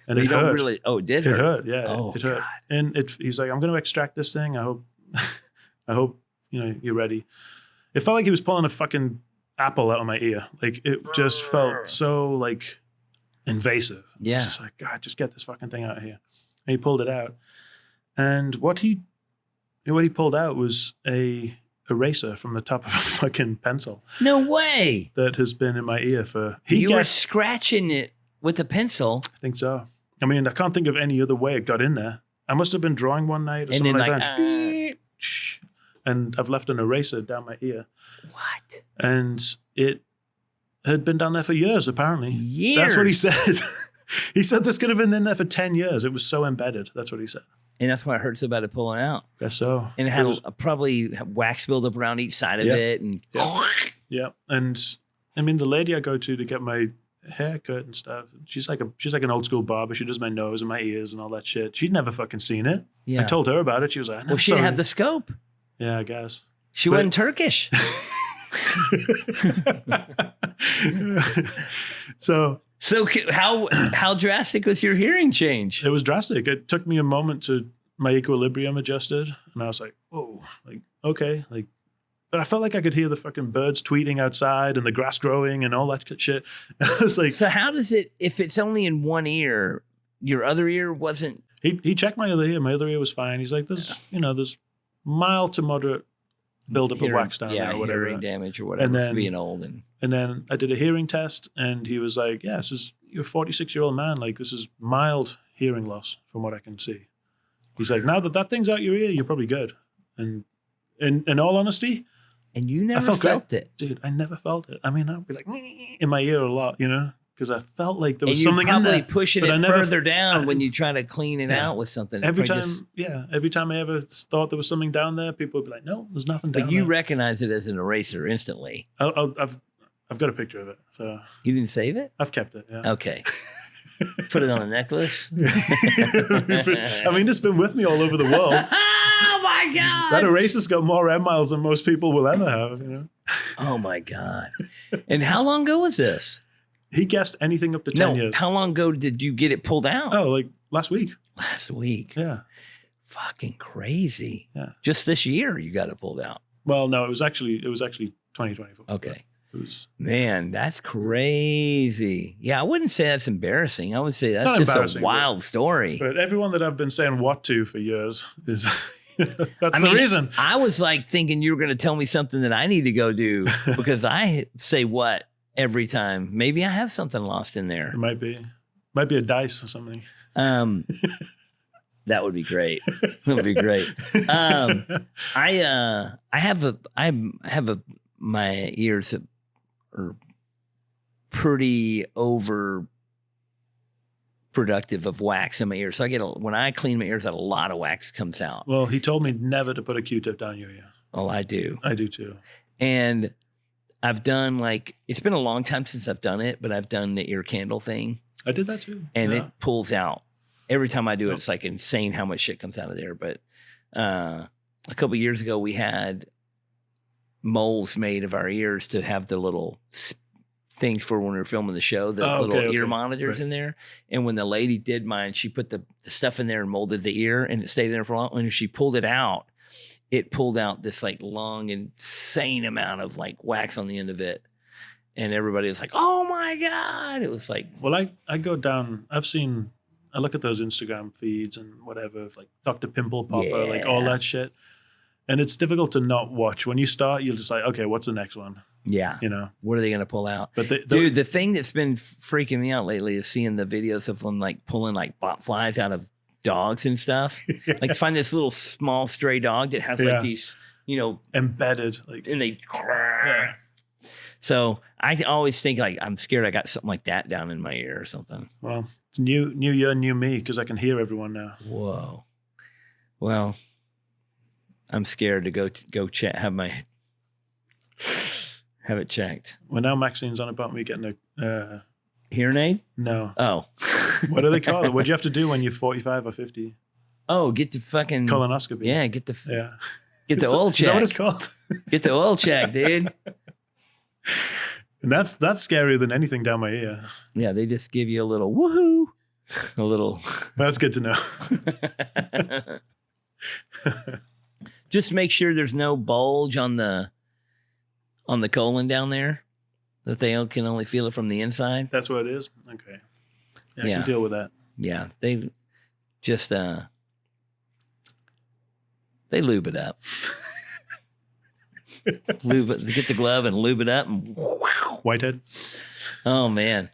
And it hurt. It did hurt? It hurt, yeah. Oh, it hurt. God. And he's like, I'm going to extract this thing. I hope, you're ready. It felt like he was pulling a fucking apple out of my ear. Like it just felt so like invasive. Yeah. It's just like, God, just get this fucking thing out of here. And he pulled it out. And what he pulled out was a eraser from the top of a fucking pencil. No way. That has been in my ear for... You were scratching it with a pencil. I think so. I mean, I can't think of any other way it got in there. I must have been drawing one night or something like that. And I've left an eraser down my ear. What? And it had been down there for years, apparently. Years? That's what he said. He said this could have been in there for 10 years. It was so embedded. That's what he said. And that's why it hurts about it pulling out. Guess so. And it had probably wax buildup around each side of it. And yeah. And I mean, the lady I go to get my hair cut and stuff, she's like an old school barber. She does my nose and my ears and all that shit. She'd never fucking seen it. Yeah. I told her about it. She was like, well, she didn't have the scope. Yeah, I guess. She wasn't Turkish. So how drastic was your hearing change? It was drastic. It took me a moment to my equilibrium adjusted, and I was like, "Whoa!" Like, okay, like, but I felt like I could hear the fucking birds tweeting outside and the grass growing and all that shit. I was like, so how does it? If it's only in one ear, your other ear wasn't? He checked my other ear. My other ear was fine. He's like, "There's there's mild to moderate buildup of wax down there, or whatever, hearing damage or whatever, for being old." And then I did a hearing test, and he was like, "Yeah, you're a 46-year-old man. Like, this is mild hearing loss from what I can see." He's like, "Now that thing's out your ear, you're probably good." And in all honesty, and you never felt it, dude. I never felt it. I mean, I'd be like in my ear a lot, because I felt like there was something in there. Probably pushing it further down when you try to clean it out with something. Every time I ever thought there was something down there, people would be like, "No, there's nothing down there." But you recognize it as an eraser instantly. I've got a picture of it. So you didn't save it? I've kept it. Yeah. Okay. Put it on a necklace. I mean, it's been with me all over the world. Oh my God! That eraser's got more air miles than most people will ever have. Oh my God! And how long ago was this? He guessed anything up to 10 years. How long ago did you get it pulled out? Oh, like last week. Last week. Yeah. Fucking crazy. Yeah. Just this year you got it pulled out. Well, no, it was actually 2024. Okay. Man, that's crazy. Yeah, I wouldn't say that's embarrassing. I would say that's just a wild story. But everyone that I've been saying what to for years is that's the reason. I was like thinking you were going to tell me something that I need to go do because I say what every time. Maybe I have something lost in there. It might be a dice or something. That would be great. That would be great. I have a my ears are pretty over productive of wax in my ears. So when I clean my ears out, a lot of wax comes out. Well, he told me never to put a Q-tip down your ear. Oh, I do. I do too. And I've done it's been a long time since I've done it, but I've done the ear candle thing. I did that too. And it pulls out. Every time I do it, it's like insane how much shit comes out of there. But a couple of years ago, we had molds made of our ears to have the little things for when we were filming the show, the little ear monitors in there. And when the lady did mine, she put the stuff in there and molded the ear, and it stayed there for a while. And she pulled it out, it pulled out this like long, insane amount of like wax on the end of it. And everybody was like, oh my God. It was like, well, I go down, I look at those Instagram feeds and whatever, like Dr. Pimple Popper, like all that shit. And it's difficult to not watch. When you start, you're just like, okay, what's the next one? Yeah. You know, what are they going to pull out? But dude, the thing that's been freaking me out lately is seeing the videos of them like pulling like bot flies out of dogs and stuff. Yeah. Like find this little small stray dog that has like these, embedded, like, and they. Yeah. So I always think like I'm scared I got something like that down in my ear or something. Well, it's new year, new me, because I can hear everyone now. Whoa. Well, I'm scared to go check, have it checked. Well, now Maxine's on about me getting a hearing aid. No. Oh. What do they call it? What do you have to do when you're 45 or 50? Oh, get the fucking colonoscopy. Yeah, get the oil check. Is that what it's called? Get the oil check, dude. And that's scarier than anything down my ear. Yeah, they just give you a little woohoo, a little. That's good to know. Just make sure there's no bulge on the colon down there, that they can only feel it from the inside. That's what it is. Okay. Yeah, I can deal with that. Yeah, they just they lube it up. Lube it, get the glove and lube it up, and Whitehead. Oh man.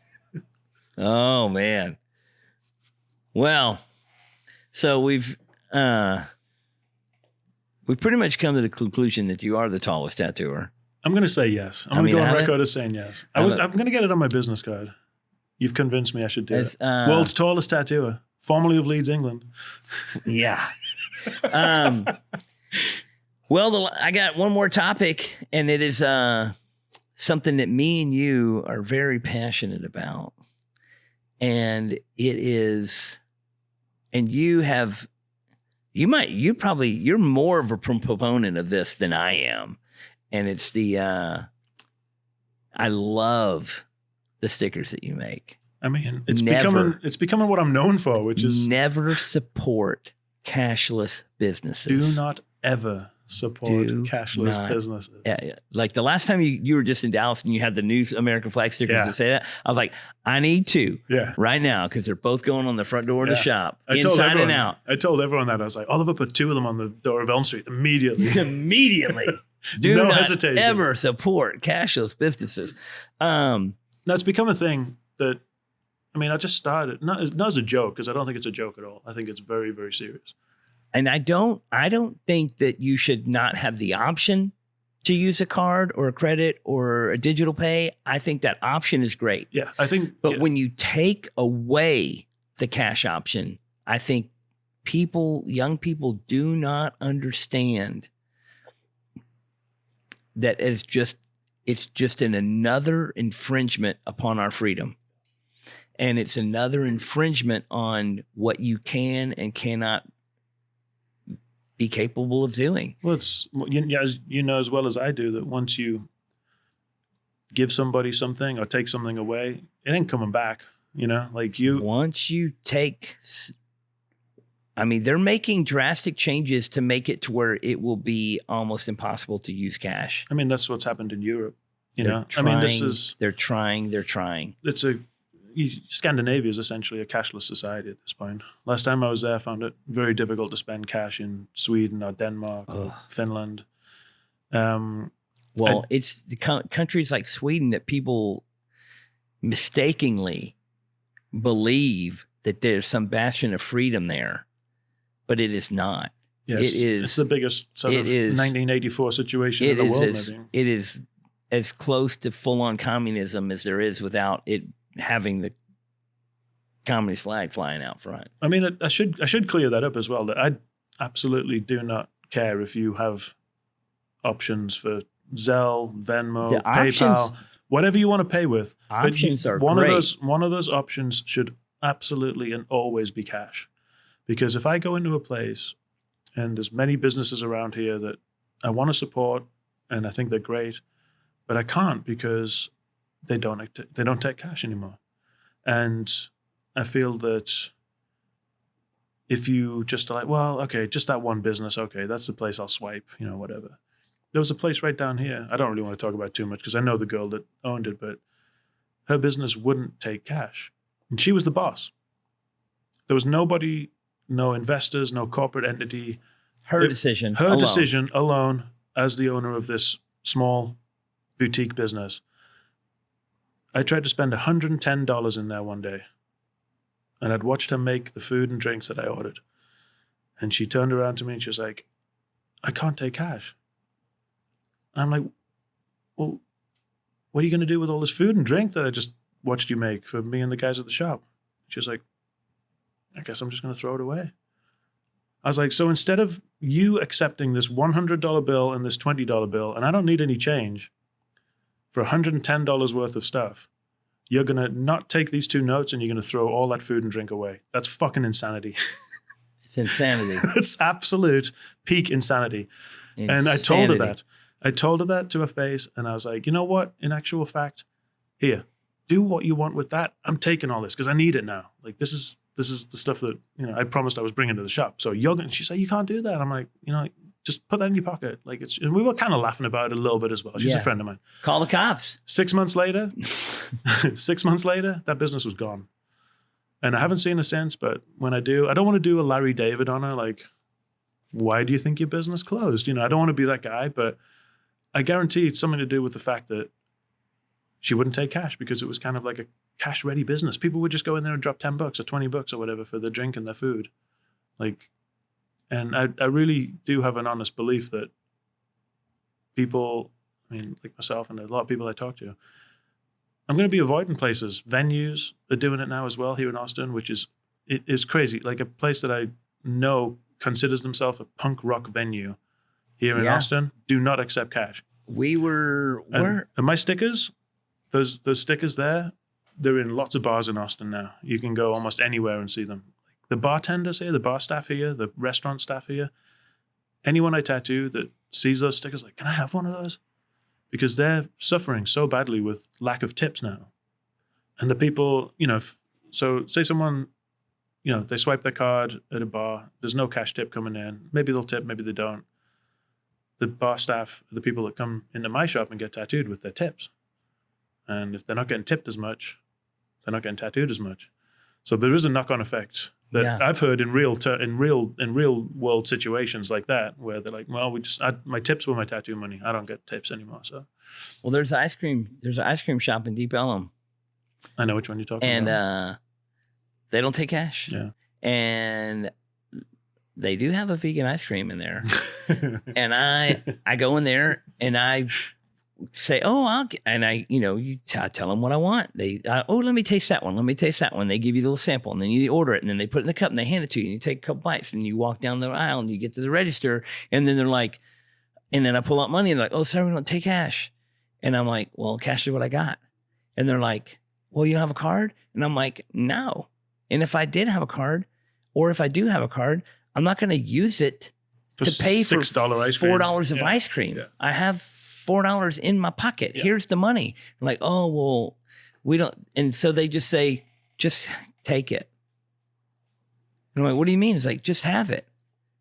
Well, so we've pretty much come to the conclusion that you are the tallest tattooer. I'm going to say yes. I'm going to go on record as saying yes. I'm going to get it on my business card. You've convinced me I should do it. World's tallest tattooer, formerly of Leeds, England. Yeah. Well, I got one more topic, and it is something that me and you are very passionate about. And it is, and you're more of a proponent of this than I am. And it's I love the stickers that you make. I mean, it's becoming what I'm known for, which is never support cashless businesses. Do not ever support cashless businesses. Yeah. Like the last time you were just in Dallas and you had the new American flag stickers that say that, I was like, I need two right now, because they're both going on the front door of the shop, inside and out. I told everyone that. I was like, Oliver put two of them on the door of Elm Street immediately. Immediately. Do no not hesitation. ever support cashless businesses. No, it's become a thing that, I mean, I just started, not as a joke, because I don't think it's a joke at all. I think it's very, very serious. And I don't think that you should not have the option to use a card or a credit or a digital pay. I think that option is great. Yeah, I think. But when you take away the cash option, I think young people do not understand that it's just another infringement upon our freedom. And it's another infringement on what you can and cannot be capable of doing. Well, as you know as well as I do, that once you give somebody something or take something away, it ain't coming back. Once you take, I mean, they're making drastic changes to make it to where it will be almost impossible to use cash. I mean, that's what's happened in Europe. They're trying. Scandinavia is essentially a cashless society at this point. Last time I was there, I found it very difficult to spend cash in Sweden or Denmark or Finland. It's the countries like Sweden that people mistakenly believe that there's some bastion of freedom there, but it is not. Yes, it's the biggest sort of 1984 situation in the world. It is as close to full-on communism as there is without it having the communist flag flying out front. I mean, I should clear that up as well. That I absolutely do not care if you have options for Zelle, Venmo, PayPal, whatever you want to pay with. Options are one great. One of those options should absolutely and always be cash. Because if I go into a place and there's many businesses around here that I want to support and I think they're great, but I can't because they don't take cash anymore. And I feel that if you just are like, well, okay, just that one business, okay, that's the place I'll swipe, whatever. There was a place right down here. I don't really want to talk about it too much because I know the girl that owned it, but her business wouldn't take cash. And she was the boss. There was nobody, no investors, no corporate entity. Her decision alone as the owner of this small boutique business. I tried to spend $110 in there one day. And I'd watched her make the food and drinks that I ordered. And she turned around to me and she was like, I can't take cash. I'm like, well, what are you going to do with all this food and drink that I just watched you make for me and the guys at the shop? She was like, I guess I'm just going to throw it away. I was like, so instead of you accepting this $100 bill and this $20 bill, and I don't need any change for $110 worth of stuff, you're going to not take these two notes and you're going to throw all that food and drink away. That's fucking insanity. It's insanity. It's absolute peak insanity. And I told her that. I told her that to her face, and I was like, you know what? In actual fact, here, do what you want with that. I'm taking all this because I need it now. Like, this is the stuff that, I promised I was bringing to the shop. So she's like, you can't do that. I'm like, just put that in your pocket. Like, and we were kind of laughing about it a little bit as well. She's a friend of mine. Call the cops. 6 months later, that business was gone. And I haven't seen her since, but when I do, I don't want to do a Larry David on her. Like, why do you think your business closed? I don't want to be that guy, but I guarantee it's something to do with the fact that she wouldn't take cash because it was kind of like a cash ready business. People would just go in there and drop $10 or $20 or whatever for their drink and their food. Like, and I really do have an honest belief that people, like myself and a lot of people I talk to, I'm going to be avoiding places. Venues are doing it now as well here in Austin, which is crazy. Like a place that I know considers themselves a punk rock venue here in Austin, do not accept cash. And my stickers, those stickers there, they're in lots of bars in Austin now. You can go almost anywhere and see them. The bartenders here, the bar staff here, the restaurant staff here, anyone I tattoo that sees those stickers, like, can I have one of those? Because they're suffering so badly with lack of tips now. And the people, so say someone, they swipe their card at a bar, there's no cash tip coming in. Maybe they'll tip, maybe they don't. The bar staff are the people that come into my shop and get tattooed with their tips. And if they're not getting tipped as much, they're not getting tattooed as much. So there is a knock-on effect that I've heard in real world situations like that, where they're like, well, my tips were my tattoo money. I don't get tips anymore. So, well, there's an ice cream shop in Deep Ellum. I know which one you're talking about. And they don't take cash. Yeah. And they do have a vegan ice cream in there. And I go in there and I say, you tell them what I want. Let me taste that one. Let me taste that one. They give you the little sample and then you order it and then they put it in the cup and they hand it to you and you take a couple bites and you walk down the aisle and you get to the register and then they're like, and then I pull out money and they're like, oh, sorry, we don't take cash. And I'm like, well, cash is what I got. And they're like, well, you don't have a card? And I'm like, no. And if I did have a card or if I do have a card, I'm not going to use it to pay for $4 of ice cream. Yeah. I have $4 in my pocket. Yeah. Here's the money. I'm like, oh, well, we don't. And so they just say, just take it. And I'm like, what do you mean? It's like, just have it.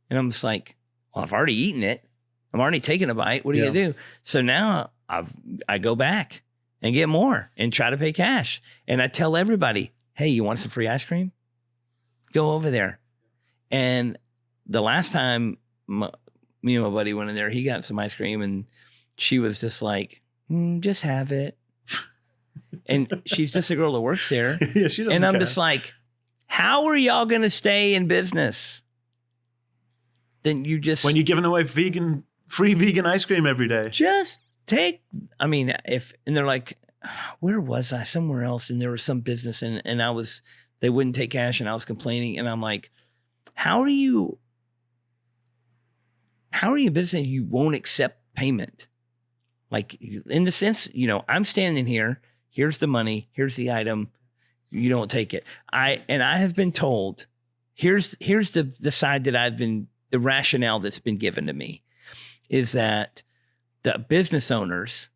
And I'm just like, well, I've already eaten it. I'm already taking a bite. What are you going to do? So now I go back and get more and try to pay cash. And I tell everybody, hey, you want some free ice cream? Go over there. And the last time me and my buddy went in there, he got some ice cream and she was just like, just have it. And she's just a girl that works there. Yeah, she doesn't And I'm care. just like, how are y'all going to stay in business? Then when you're giving away free vegan ice cream every day. Just I mean, and they're like, where was I? Somewhere else. And there was some business and they wouldn't take cash and I was complaining. And I'm like, how are you a business? You won't accept payment. Like in the sense, I'm standing here, here's the money, here's the item. You don't take it. I have been told, here's the side that the rationale that's been given to me is that the business owners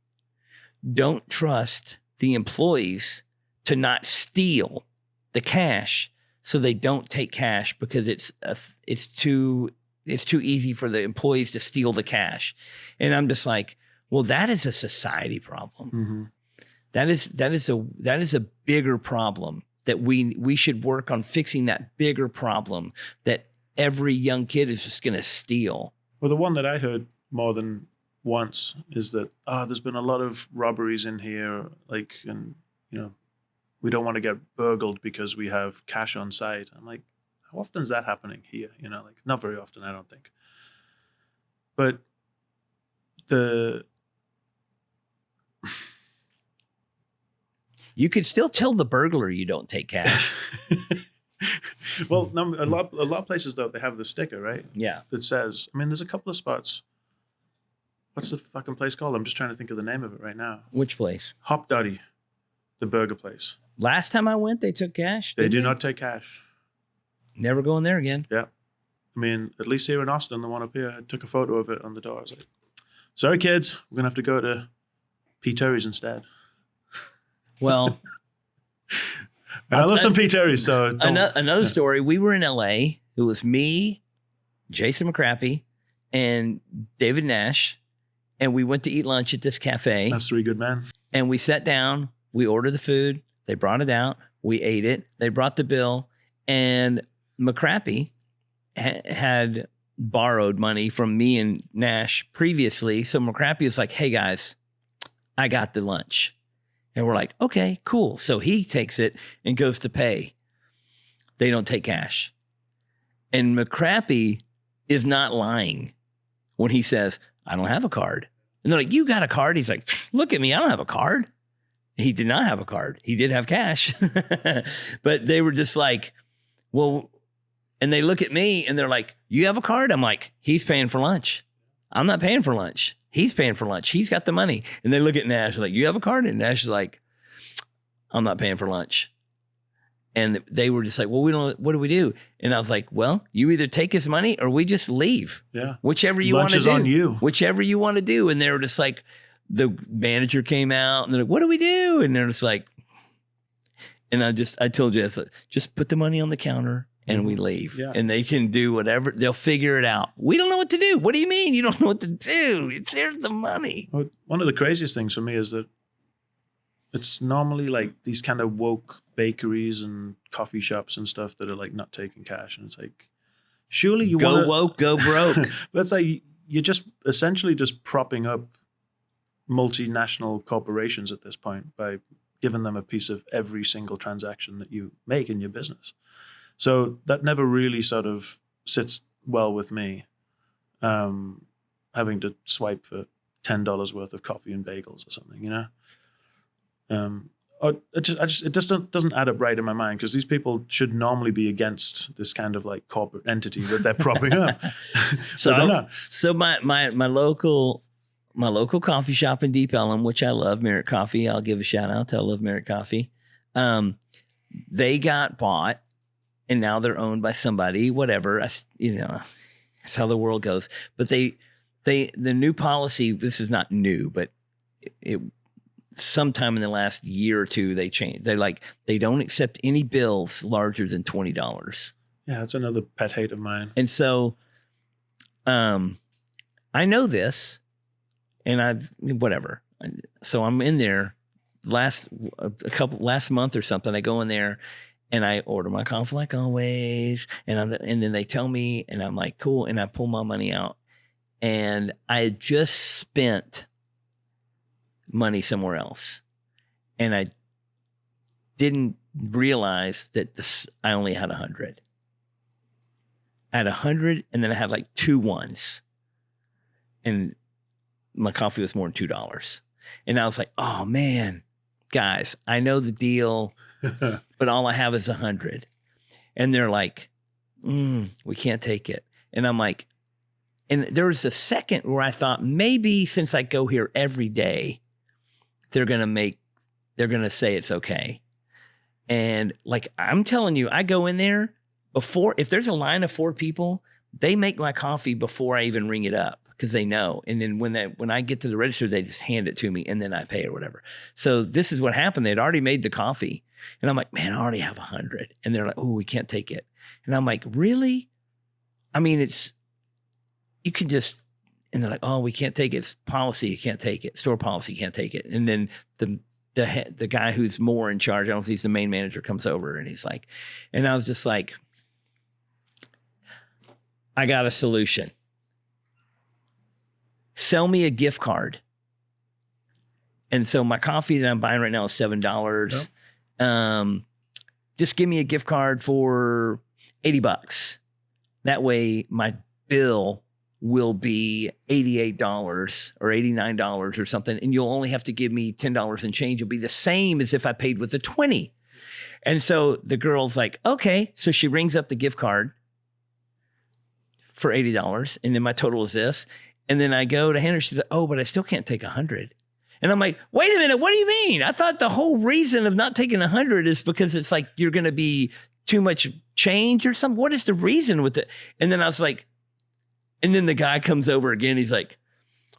don't trust the employees to not steal the cash, so they don't take cash because it's too easy for the employees to steal the cash. And I'm just like, well, that is a society problem. Mm-hmm. That is a bigger problem that we should work on fixing, that bigger problem that every young kid is just going to steal. Well, the one that I heard more than once is that, there's been a lot of robberies in here, and we don't want to get burgled because we have cash on site. I'm like, how often is that happening here? Not very often, I don't think. But you could still tell the burglar you don't take cash. Well, a lot of places though, they have the sticker, right? Yeah. That says, there's a couple of spots. What's the fucking place called? I'm just trying to think of the name of it right now. Which place? Hop Dotty, the burger place. Last time I went, they took cash. They do not take cash. Never going there again. Yeah. At least here in Austin, the one up here, I took a photo of it on the door. I was like, sorry, kids, we're going to have to go to P. Terry's instead. Well, and I love some P. Terry's. So another story. We were in LA. It was me, Jason McCrappy, and David Nash. And we went to eat lunch at this cafe. That's three good men. And we sat down. We ordered the food. They brought it out. We ate it. They brought the bill. And McCrappy had borrowed money from me and Nash previously. So McCrappy was like, hey, guys, I got the lunch. And we're like, okay, cool. So he takes it and goes to pay. They don't take cash. And McCrappy is not lying when he says, I don't have a card. And they're like, you got a card? He's like, look at me. I don't have a card. He did not have a card. He did have cash. But they were just like, well, and they look at me and they're like, you have a card? I'm like, he's paying for lunch. I'm not paying for lunch. He's paying for lunch. He's got the money. And they look at Nash like, you have a card? And Nash is like, I'm not paying for lunch. And they were just like, well, what do we do? And I was like, well, you either take his money or we just leave. Yeah. Whichever you want to do. Lunch is on you. Whichever you want to do. And they were just like, the manager came out and they're like, what do we do? And they're just like, and I told Jess, just put the money on the counter and we leave. Yeah. And they can do whatever. They'll figure it out. We don't know what to do. What do you mean you don't know what to do? There's the money. Well, one of the craziest things for me is that it's normally like these kind of woke bakeries and coffee shops and stuff that are like not taking cash. And it's like, surely you want to... Go woke, go broke. That's like, you're just essentially just propping up multinational corporations at this point by giving them a piece of every single transaction that you make in your business. So that never really sort of sits well with me, having to swipe for $10 worth of coffee and bagels or something, it just doesn't add up right in my mind, because these people should normally be against this kind of like corporate entity that they're propping up. So they're not. So my local coffee shop in Deep Ellum, which I love, Merit Coffee. I'll give a shout out to I love Merit Coffee. They got bought and now they're owned by somebody, whatever. That's how the world goes. But the new policy, this is not new, but it sometime in the last year or two, they changed. They're like, they don't accept any bills larger than $20. Yeah, that's another pet hate of mine. And so, I know this, and whatever. So I'm in there last month or something. I go in there and I order my coffee like always. And then they tell me, and I'm like, cool. And I pull my money out, and I had just spent money somewhere else. And I didn't realize that I only had 100. I had 100, and then I had like 2 ones. And my coffee was more than $2. And I was like, oh man, guys, I know the deal, but all I have is 100. And they're like, we can't take it. And I'm like, and there was a second where I thought maybe since I go here every day, they're going to say it's okay. And like, I'm telling you, I go in there if there's a line of 4 people, they make my coffee before I even ring it up because they know. And then when I get to the register, they just hand it to me and then I pay or whatever. So this is what happened. They'd already made the coffee. And I'm like, man, I already have 100. And they're like, oh, we can't take it. And I'm like, really? I mean, you can just, and they're like, oh, we can't take it. It's policy. You can't take it. Store policy, you can't take it. And then the guy who's more in charge, I don't know if he's the main manager, comes over and he's like, and I was just like, I got a solution. Sell me a gift card. And so my coffee that I'm buying right now is $7. Yep. Just give me a gift card for $80. That way my bill will be $88 or $89 or something. And you'll only have to give me $10 and change. It'll be the same as if I paid with a 20. And so the girl's like, okay. So she rings up the gift card for $80. And then my total is this. And then I go to hand her. She's like, oh, but I still can't take 100. And I'm like, wait a minute. What do you mean? I thought the whole reason of not taking 100 is because it's like, you're going to be too much change or something. What is the reason with it? And then I was like, and then the guy comes over again. He's like,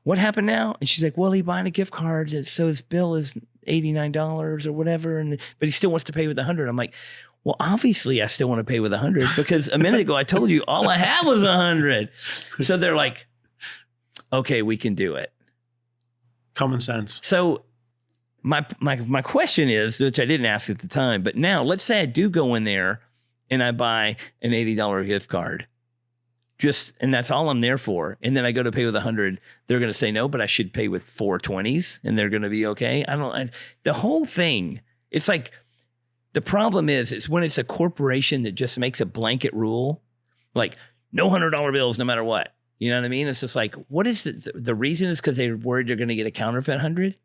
what happened now? And she's like, well, he buying a gift card. And so his bill is $89 or whatever. But he still wants to pay with 100. I'm like, well, obviously I still want to pay with 100 because a minute ago I told you all I have was 100. So they're like, okay, we can do it. Common sense. So my question is, which I didn't ask at the time, but now let's say I do go in there and I buy an $80 gift card. And that's all I'm there for. And then I go to pay with 100. They're going to say no, but I should pay with 4 20s and they're going to be okay. The whole thing, it's like, the problem is when it's a corporation that just makes a blanket rule, like no $100 bills, no matter what. You know what I mean? It's just like, what is the reason is because they're worried they're going to get a counterfeit 100.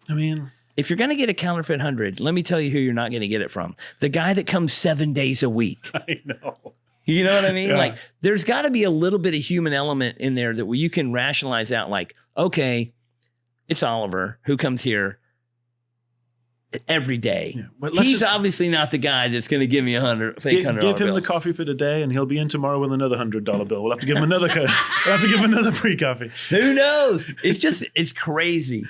I mean, if you're going to get a counterfeit 100, let me tell you who you're not going to get it from. The guy that comes 7 days a week. I know. You know what I mean? Yeah. Like, there's got to be a little bit of human element in there that you can rationalize out like, okay, it's Oliver who comes here every day. Yeah. Well, he's obviously not the guy that's going to give me $100 $100 Give him bill. the coffee for today and he'll be in tomorrow with another $100 bill. We'll have to give him another we'll have to give him another free coffee. Who knows? It's crazy.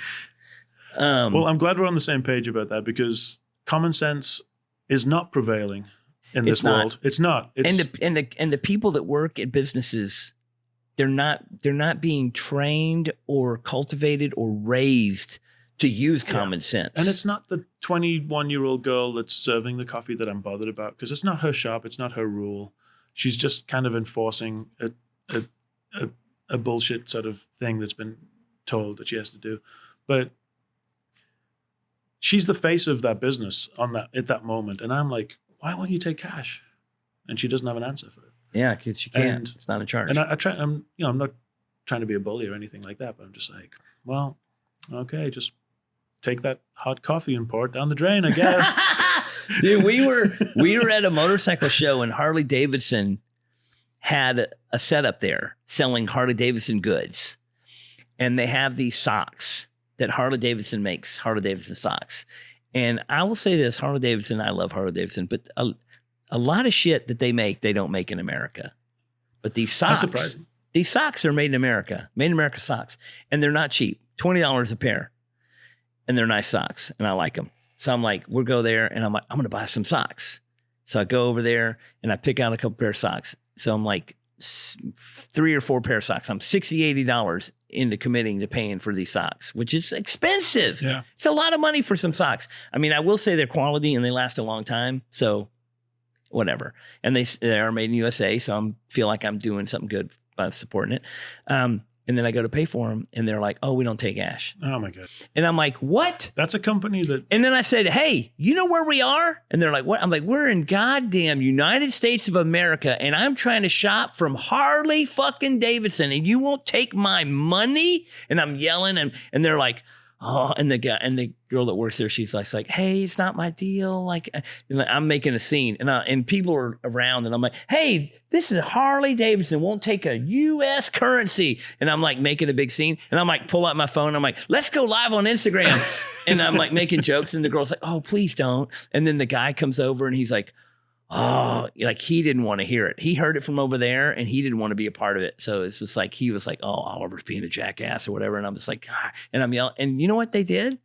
Well, I'm glad we're on the same page about that because common sense is not prevailing in this world. It's not. And the people that work at businesses, they're not being trained or cultivated or raised to use common sense. And it's not the 21-year-old girl that's serving the coffee that I'm bothered about because it's not her shop. It's not her rule. She's just kind of enforcing a bullshit sort of thing that's been told that she has to do. But she's the face of that business at that moment. And I'm like, why won't you take cash? And she doesn't have an answer for it. Yeah, because she can't. It's not a charge. And I'm not trying to be a bully or anything like that, but I'm just like, well, okay, just take that hot coffee and pour it down the drain, I guess. Dude, we were at a motorcycle show and Harley Davidson had a setup there selling Harley Davidson goods. And they have these socks that Harley Davidson makes, Harley Davidson socks. And I will say this, Harley Davidson, I love Harley Davidson, but a lot of shit that they make, they don't make in America. But these socks, are made in America socks. And they're not cheap, $20 a pair. And they're nice socks, and I like them. So I'm like, we'll go there, and I'm like, I'm going to buy some socks. So I go over there, and I pick out a couple pair of socks. So I'm like 3 or 4 pair of socks. I'm $60, $80 into committing to paying for these socks, which is expensive. Yeah. It's a lot of money for some socks. I mean, I will say they're quality, and they last a long time. So whatever. And they are made in USA, so I feel like I'm doing something good by supporting it. And then I go to pay for them, and they're like, "Oh, we don't take cash." Oh my God. And I'm like, "What?" That's a company that. And then I said, "Hey, you know where we are?" And they're like, "What?" I'm like, "We're in goddamn United States of America, and I'm trying to shop from Harley fucking Davidson, and you won't take my money?" And I'm yelling, and they're like, "Oh," and the guy and the girl that works there, she's like, "Hey, it's not my deal." Like, I'm making a scene, and people are around, and I'm like, "Hey, this is Harley Davidson won't take a U.S. currency," and I'm like making a big scene, and I'm like pull out my phone, I'm like, "Let's go live on Instagram," and I'm like making jokes, and the girl's like, "Oh, please don't," and then the guy comes over, and he's like, "Oh," like he didn't want to hear it. He heard it from over there, and he didn't want to be a part of it. So it's just like he was like, "Oh, Oliver's being a jackass or whatever," and I'm just like, "God," and I'm yelling, and you know what they did?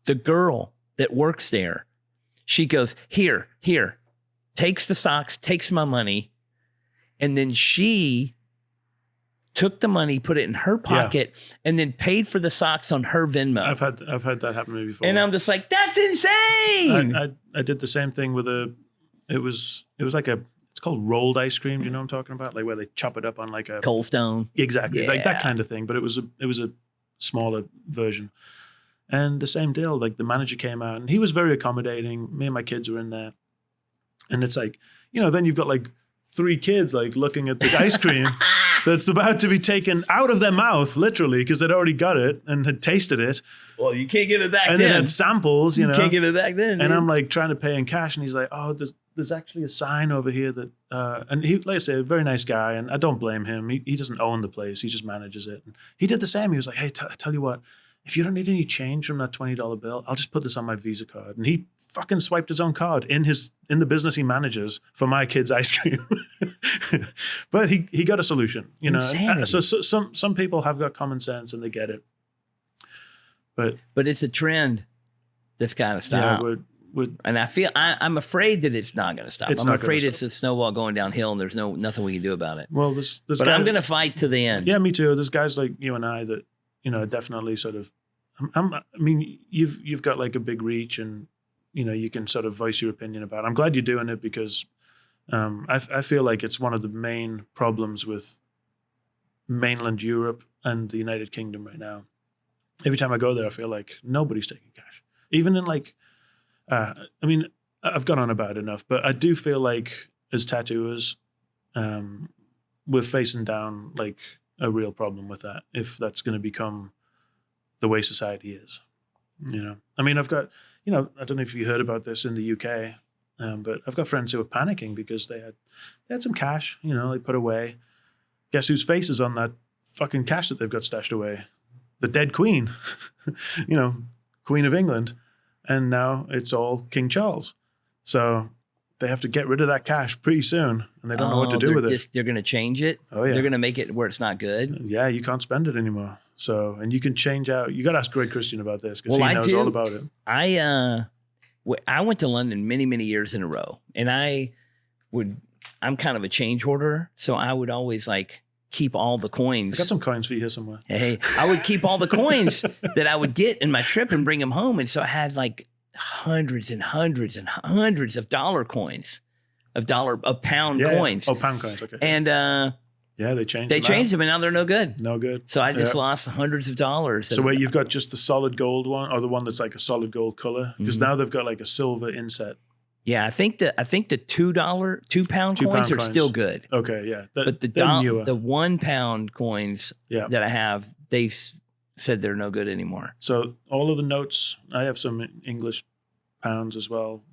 The girl that works there, she goes, here, takes the socks, takes my money. And then she took the money, put it in her pocket, and then paid for the socks on her Venmo. I've had that happen to me before. And I'm just like, that's insane. I did the same thing with it was like it's called rolled ice cream. Do you know what I'm talking about? Like where they chop it up on like a Cold Stone. Exactly. Like that kind of thing. But it was a smaller version. And the same deal, like the manager came out and he was very accommodating. Me and my kids were in there. And it's like, then you've got like 3 kids like looking at the ice cream that's about to be taken out of their mouth, literally, because they'd already got it and had tasted it. Well, you can't give it back and then. And had samples, You can't give it back then. And I'm like trying to pay in cash. And he's like, "Oh, there's actually a sign over here that," and he, like I say, a very nice guy. And I don't blame him. He doesn't own the place. He just manages it. And he did the same. He was like, "Hey, tell you what, if you don't need any change from that $20 bill, I'll just put this on my Visa card." And he fucking swiped his own card in the business he manages for my kids' ice cream. But he got a solution, Insanity. So some people have got common sense and they get it. But it's a trend that's got to stop. Yeah, and I'm afraid that it's not going to stop. I'm afraid it's a snowball going downhill, and there's nothing we can do about it. Well, but I'm going to fight to the end. Yeah, me too. There's guys like you and I that definitely sort of. I mean, you've got like a big reach, and you can sort of voice your opinion about it. I'm glad you're doing it because I feel like it's one of the main problems with mainland Europe and the United Kingdom right now. Every time I go there, I feel like nobody's taking cash. Even in like, I mean, I've gone on about it enough, but I do feel like as tattooers, we're facing down like a real problem with that if that's going to become the way society is. I mean, I've got, I don't know if you heard about this in the UK, but I've got friends who are panicking because they had some cash, they put away. Guess whose face is on that fucking cash that they've got stashed away? The dead Queen, Queen of England. And now it's all King Charles. So they have to get rid of that cash pretty soon, and they don't know what to do with it. They're going to change it. Oh, yeah. They're going to make it where it's not good. Yeah, you can't spend it anymore. So, and you can change out. You got to ask Greg Christian about this because he knows all about it. I went to London many, many years in a row, and I'm kind of a change hoarder, so I would always like keep all the coins. I got some coins for you here somewhere. Hey, I would keep all the coins that I would get in my trip and bring them home, and so I had like hundreds and hundreds and hundreds of dollar coins, of pound coins. Oh, pound coins. Okay. And yeah, they changed. They changed them, and now they're no good. No good. So I just lost hundreds of dollars. So wait, you've got just the solid gold one, or the one that's like a solid gold color? Because now they've got like a silver inset. Yeah, I think the $2 pound coins are still good. Okay, yeah. But the £1 pound coins that I have, they said they're no good anymore. So all of the notes, I have some English pounds as well.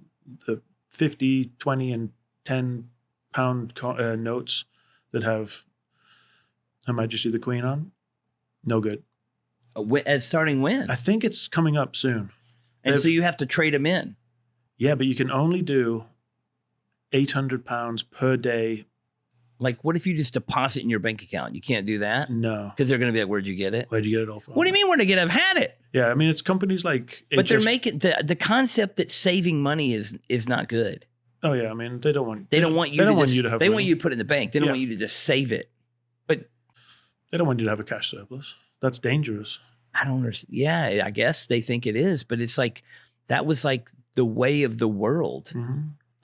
The 50, 20, and 10 pound notes that have Her Majesty the Queen on, no good. Starting when? I think it's coming up soon. And so you have to trade them in. Yeah, but you can only do 800 pounds per day. Like, what if you just deposit in your bank account? You can't do that? No. Because they're going to be like, where'd you get it? Where'd you get it all from? What do you mean, where'd I get it? I've had it. Yeah, I mean, it's companies like... But they're making... The concept that saving money is not good. Oh, yeah. I mean, they don't want... They don't want you to have They want you to put it in the bank. They don't want you to just save it. But... They don't want you to have a cash surplus. That's dangerous. I don't understand. Yeah, I guess they think it is. But it's like... That was like the way of the world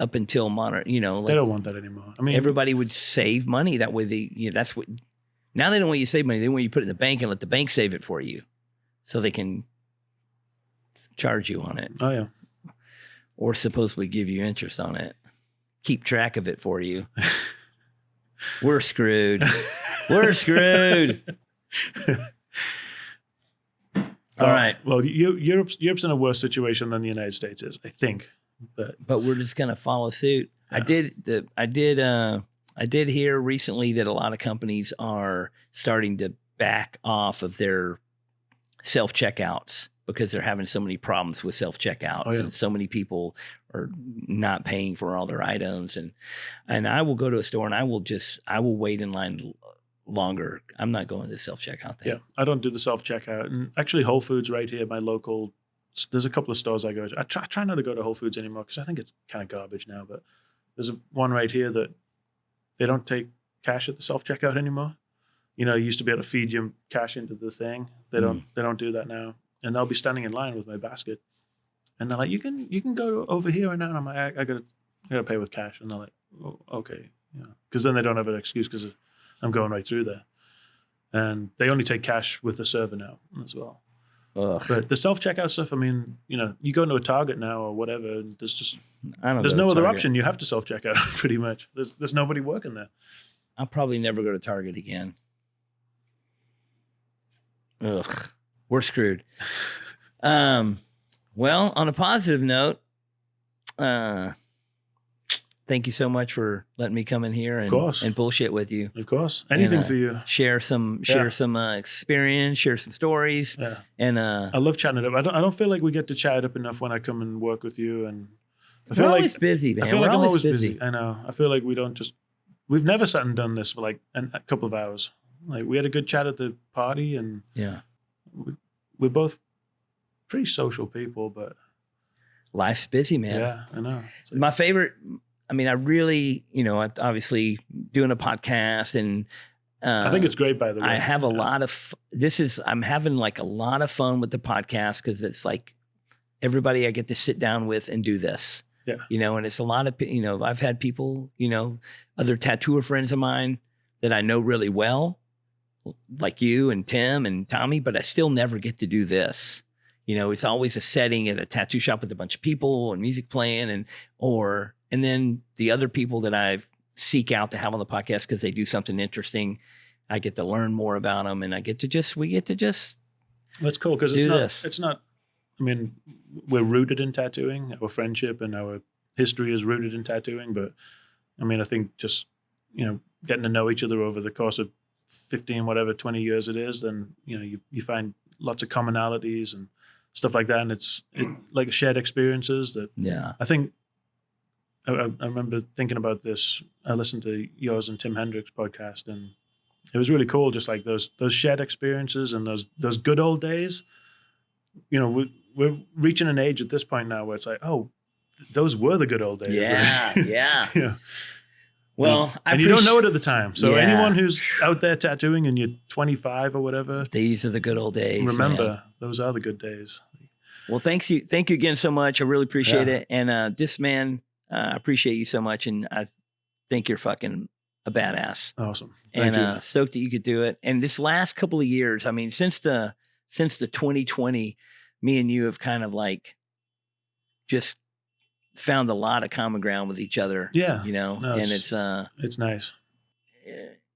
up until modern, like, they don't want that anymore. I mean, everybody would save money that way. That's what Now they don't want you to save money. They want you to put it in the bank and let the bank save it for you so they can charge you on it. Oh, yeah. Or supposedly give you interest on it. Keep track of it for you. We're screwed. We're screwed. All right. Well, Europe's in a worse situation than the United States is, I think. But we're just gonna follow suit. Yeah. I did hear recently that a lot of companies are starting to back off of their self-checkouts because they're having so many problems with self-checkouts. Oh, yeah. And so many people are not paying for all their items. And I will go to a store and I will wait in line longer. I'm not going to the self-checkout thing. Yeah, I don't do the self-checkout. And actually Whole Foods right here, my local, there's a couple of stores I go to. I try not to go to Whole Foods anymore because I think it's kind of garbage now. But there's one right here that they don't take cash at the self-checkout anymore. You used to be able to feed your cash into the thing. They don't do that now. And they'll be standing in line with my basket. And they're like, you can go over here and now. And I'm like, I gotta pay with cash. And they're like, oh, okay. Yeah. Because then they don't have an excuse because I'm going right through there. And they only take cash with the server now as well. Ugh. But the self-checkout stuff, I mean, you go into a Target now or whatever, and there's no other option. You have to self-checkout pretty much. There's nobody working there. I'll probably never go to Target again. Ugh. We're screwed. Well, on a positive note, thank you so much for letting me come in here and bullshit with you. Of course. Anything for you. Share some experience, share some stories. Yeah. And I love chatting it up. I don't feel like we get to chat it up enough when I come and work with you. And I feel we're always busy, man. I feel like I'm always busy. I know. I feel like we've never sat and done this for like a couple of hours. Like we had a good chat at the party and we're both pretty social people, but life's busy, man. Yeah, I know. My favorite, I mean, I really, obviously doing a podcast and I think it's great, by the way. I have a lot of, I'm having like a lot of fun with the podcast because it's like everybody I get to sit down with and do this. Yeah. And it's a lot of, I've had people, other tattooer friends of mine that I know really well, like you and Tim and Tommy, but I still never get to do this. It's always a setting at a tattoo shop with a bunch of people and music playing and then the other people that I seek out to have on the podcast because they do something interesting, I get to learn more about them and we get to just. That's cool because it's not, I mean, we're rooted in tattooing, our friendship and our history is rooted in tattooing. But I mean, I think just, getting to know each other over the course of 15, 20 years it is, then, you find lots of commonalities and stuff like that. And it's like shared experiences that I think I remember thinking about this. I listened to yours and Tim Hendrick's podcast and it was really cool. Just like those shared experiences and those good old days, we're reaching an age at this point now where it's like, oh, those were the good old days. Yeah. Yeah. Yeah. Well, and you don't know it at the time. So anyone who's out there tattooing and you're 25 or whatever, these are the good old days. Remember, those are the good days. Well, thank you again so much. I really appreciate it. And this man, I appreciate you so much, and I think you're fucking a badass. Awesome. Thank you. Stoked that you could do it. And this last couple of years, I mean, since the 2020, me and you have kind of like just found a lot of common ground with each other. Yeah. And it's nice.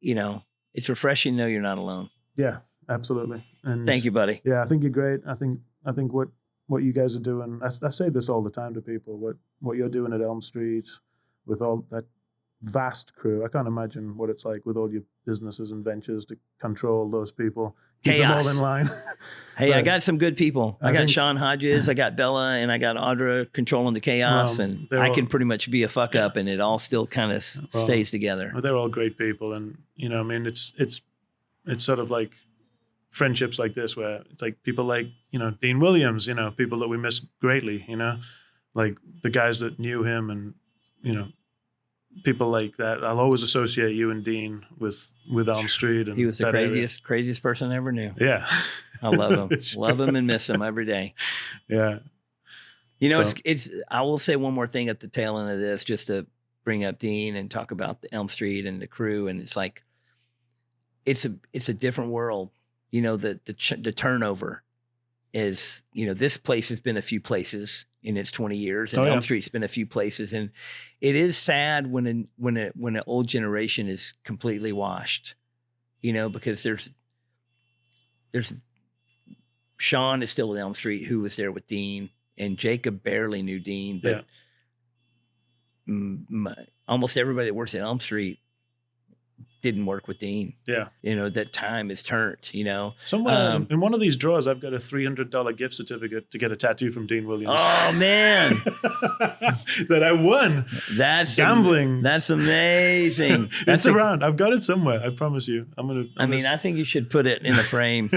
It's refreshing to know you're not alone. Yeah, absolutely. And thank you, buddy. Yeah, I think you're great. I think what you guys are doing, I say this all the time to people, what you're doing at Elm Street with all that vast crew. I can't imagine what it's like with all your businesses and ventures to control those people. Keep them all in line. Hey, I got some good people. I got Sean Hodges, I got Bella, and I got Audra controlling the chaos, and I can pretty much be a fuck up, and it all still kind of stays together. They're all great people, and I mean, it's sort of like friendships like this where it's like people like Dean Williams, people that we miss greatly, like the guys that knew him, and people like that. I'll always associate you and Dean with Elm Street. And he was the craziest person I ever knew. Yeah. I love him. Sure. Love him and miss him every day. Yeah. It's I will say one more thing at the tail end of this, just to bring up Dean and talk about the Elm Street and the crew. And it's like, it's a different world. You know, the turnover is, you know, this place has been a few places in its 20 years, and Elm Street's been a few places, and it is sad when an old generation is completely washed, you know, because there's Sean is still at Elm Street, who was there with Dean, and Jacob barely knew Dean, but almost everybody that works at Elm Street didn't work with Dean. Yeah. You know, that time is turned, you know. Somewhere in one of these drawers, I've got a $300 gift certificate to get a tattoo from Dean Williams. Oh, man. That I won. That's gambling. That's amazing. It's around. I've got it somewhere. I promise you. I think you should put it in a frame.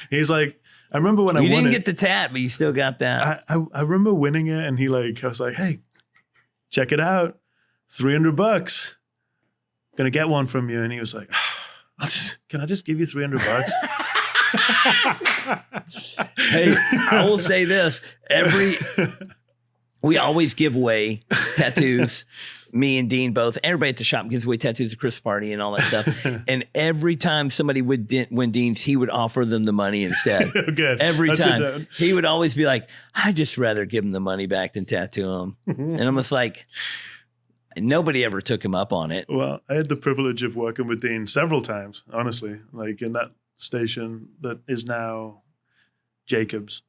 He's like, I remember when I won it. You didn't get the tat, but you still got that. I remember winning it, and I was like, hey, check it out. $300. Gonna get one from you. And he was like, can I just give you $300? Hey, I will say this. We always give away tattoos. Me and Dean both. Everybody at the shop gives away tattoos at Chris' party and all that stuff. And every time somebody would win Dean's, he would offer them the money instead. Good. Every time. He would always be like, I'd just rather give him the money back than tattoo him. And I'm just like, nobody ever took him up on it. Well, I had the privilege of working with Dean several times, honestly, like in that station that is now Jacob's.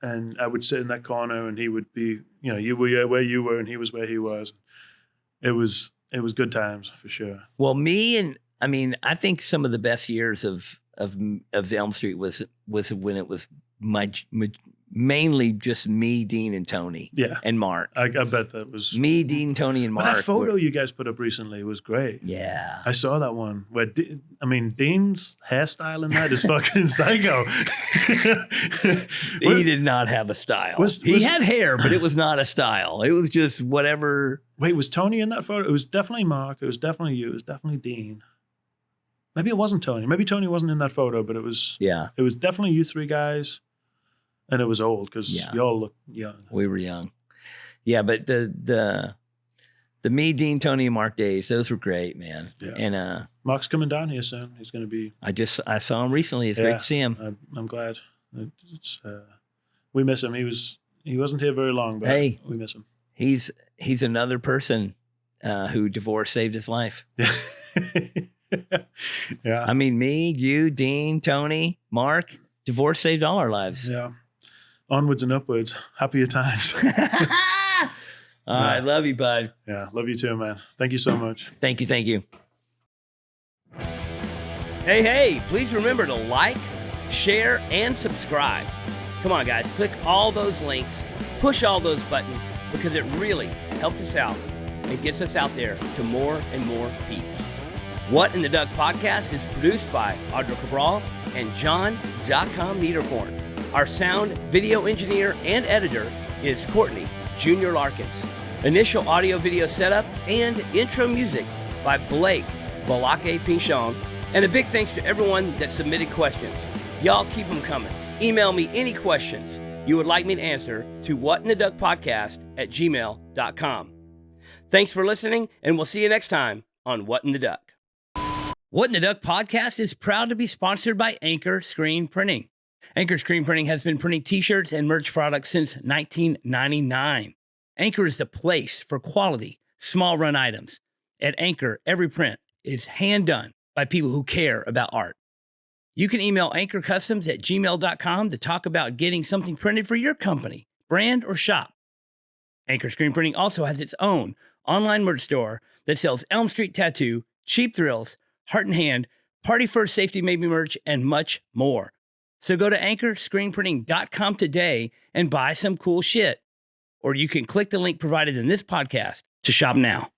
And I would sit in that corner, and he would be, you know, you were where you were and he was where he was. It was good times for sure. Well, I think some of the best years of Elm Street was when it was mainly just me, Dean, and Tony. Yeah. And Mark. I bet that was me, Dean, Tony, and Mark. That photo you guys put up recently was great. Yeah. I saw that one where, Dean's hairstyle in that is fucking psycho. He did not have a style. He had hair, but it was not a style. It was just whatever. Wait, was Tony in that photo? It was definitely Mark. It was definitely you. It was definitely Dean. Maybe it wasn't Tony. Maybe Tony wasn't in that photo, but it was. Yeah. It was definitely you three guys. And it was old because y'all look young. We were young. Yeah, but the me, Dean, Tony, and Mark days, those were great, man. Yeah. And Mark's coming down here soon. He's going to be. I saw him recently. It's great to see him. I'm glad. We miss him. He wasn't here very long, but we miss him. He's another person who divorce saved his life. Yeah. I mean, me, you, Dean, Tony, Mark, divorce saved all our lives. Yeah. Onwards and upwards. Happier times. I love you, bud. Yeah, love you too, man. Thank you so much. Thank you. Hey, please remember to like, share, and subscribe. Come on, guys. Click all those links. Push all those buttons because it really helps us out and gets us out there to more and more peeps. What in the Duck podcast is produced by Audra Cabral and John.com Niederkorn. Our sound, video engineer, and editor is Courtney, Junior Larkins. Initial audio video setup and intro music by Blake Balake Pinchon. And a big thanks to everyone that submitted questions. Y'all keep them coming. Email me any questions you would like me to answer to whatintheduckpodcast@gmail.com. Thanks for listening, and we'll see you next time on What in the Duck. What in the Duck podcast is proud to be sponsored by Anchor Screen Printing. Anchor Screen Printing has been printing t-shirts and merch products since 1999. Anchor is the place for quality, small-run items. At Anchor, every print is hand-done by people who care about art. You can email anchorcustoms@gmail.com to talk about getting something printed for your company, brand, or shop. Anchor Screen Printing also has its own online merch store that sells Elm Street Tattoo, Cheap Thrills, Heart and Hand, Party First Safety Maybe merch, and much more. So go to anchorscreenprinting.com today and buy some cool shit. Or you can click the link provided in this podcast to shop now.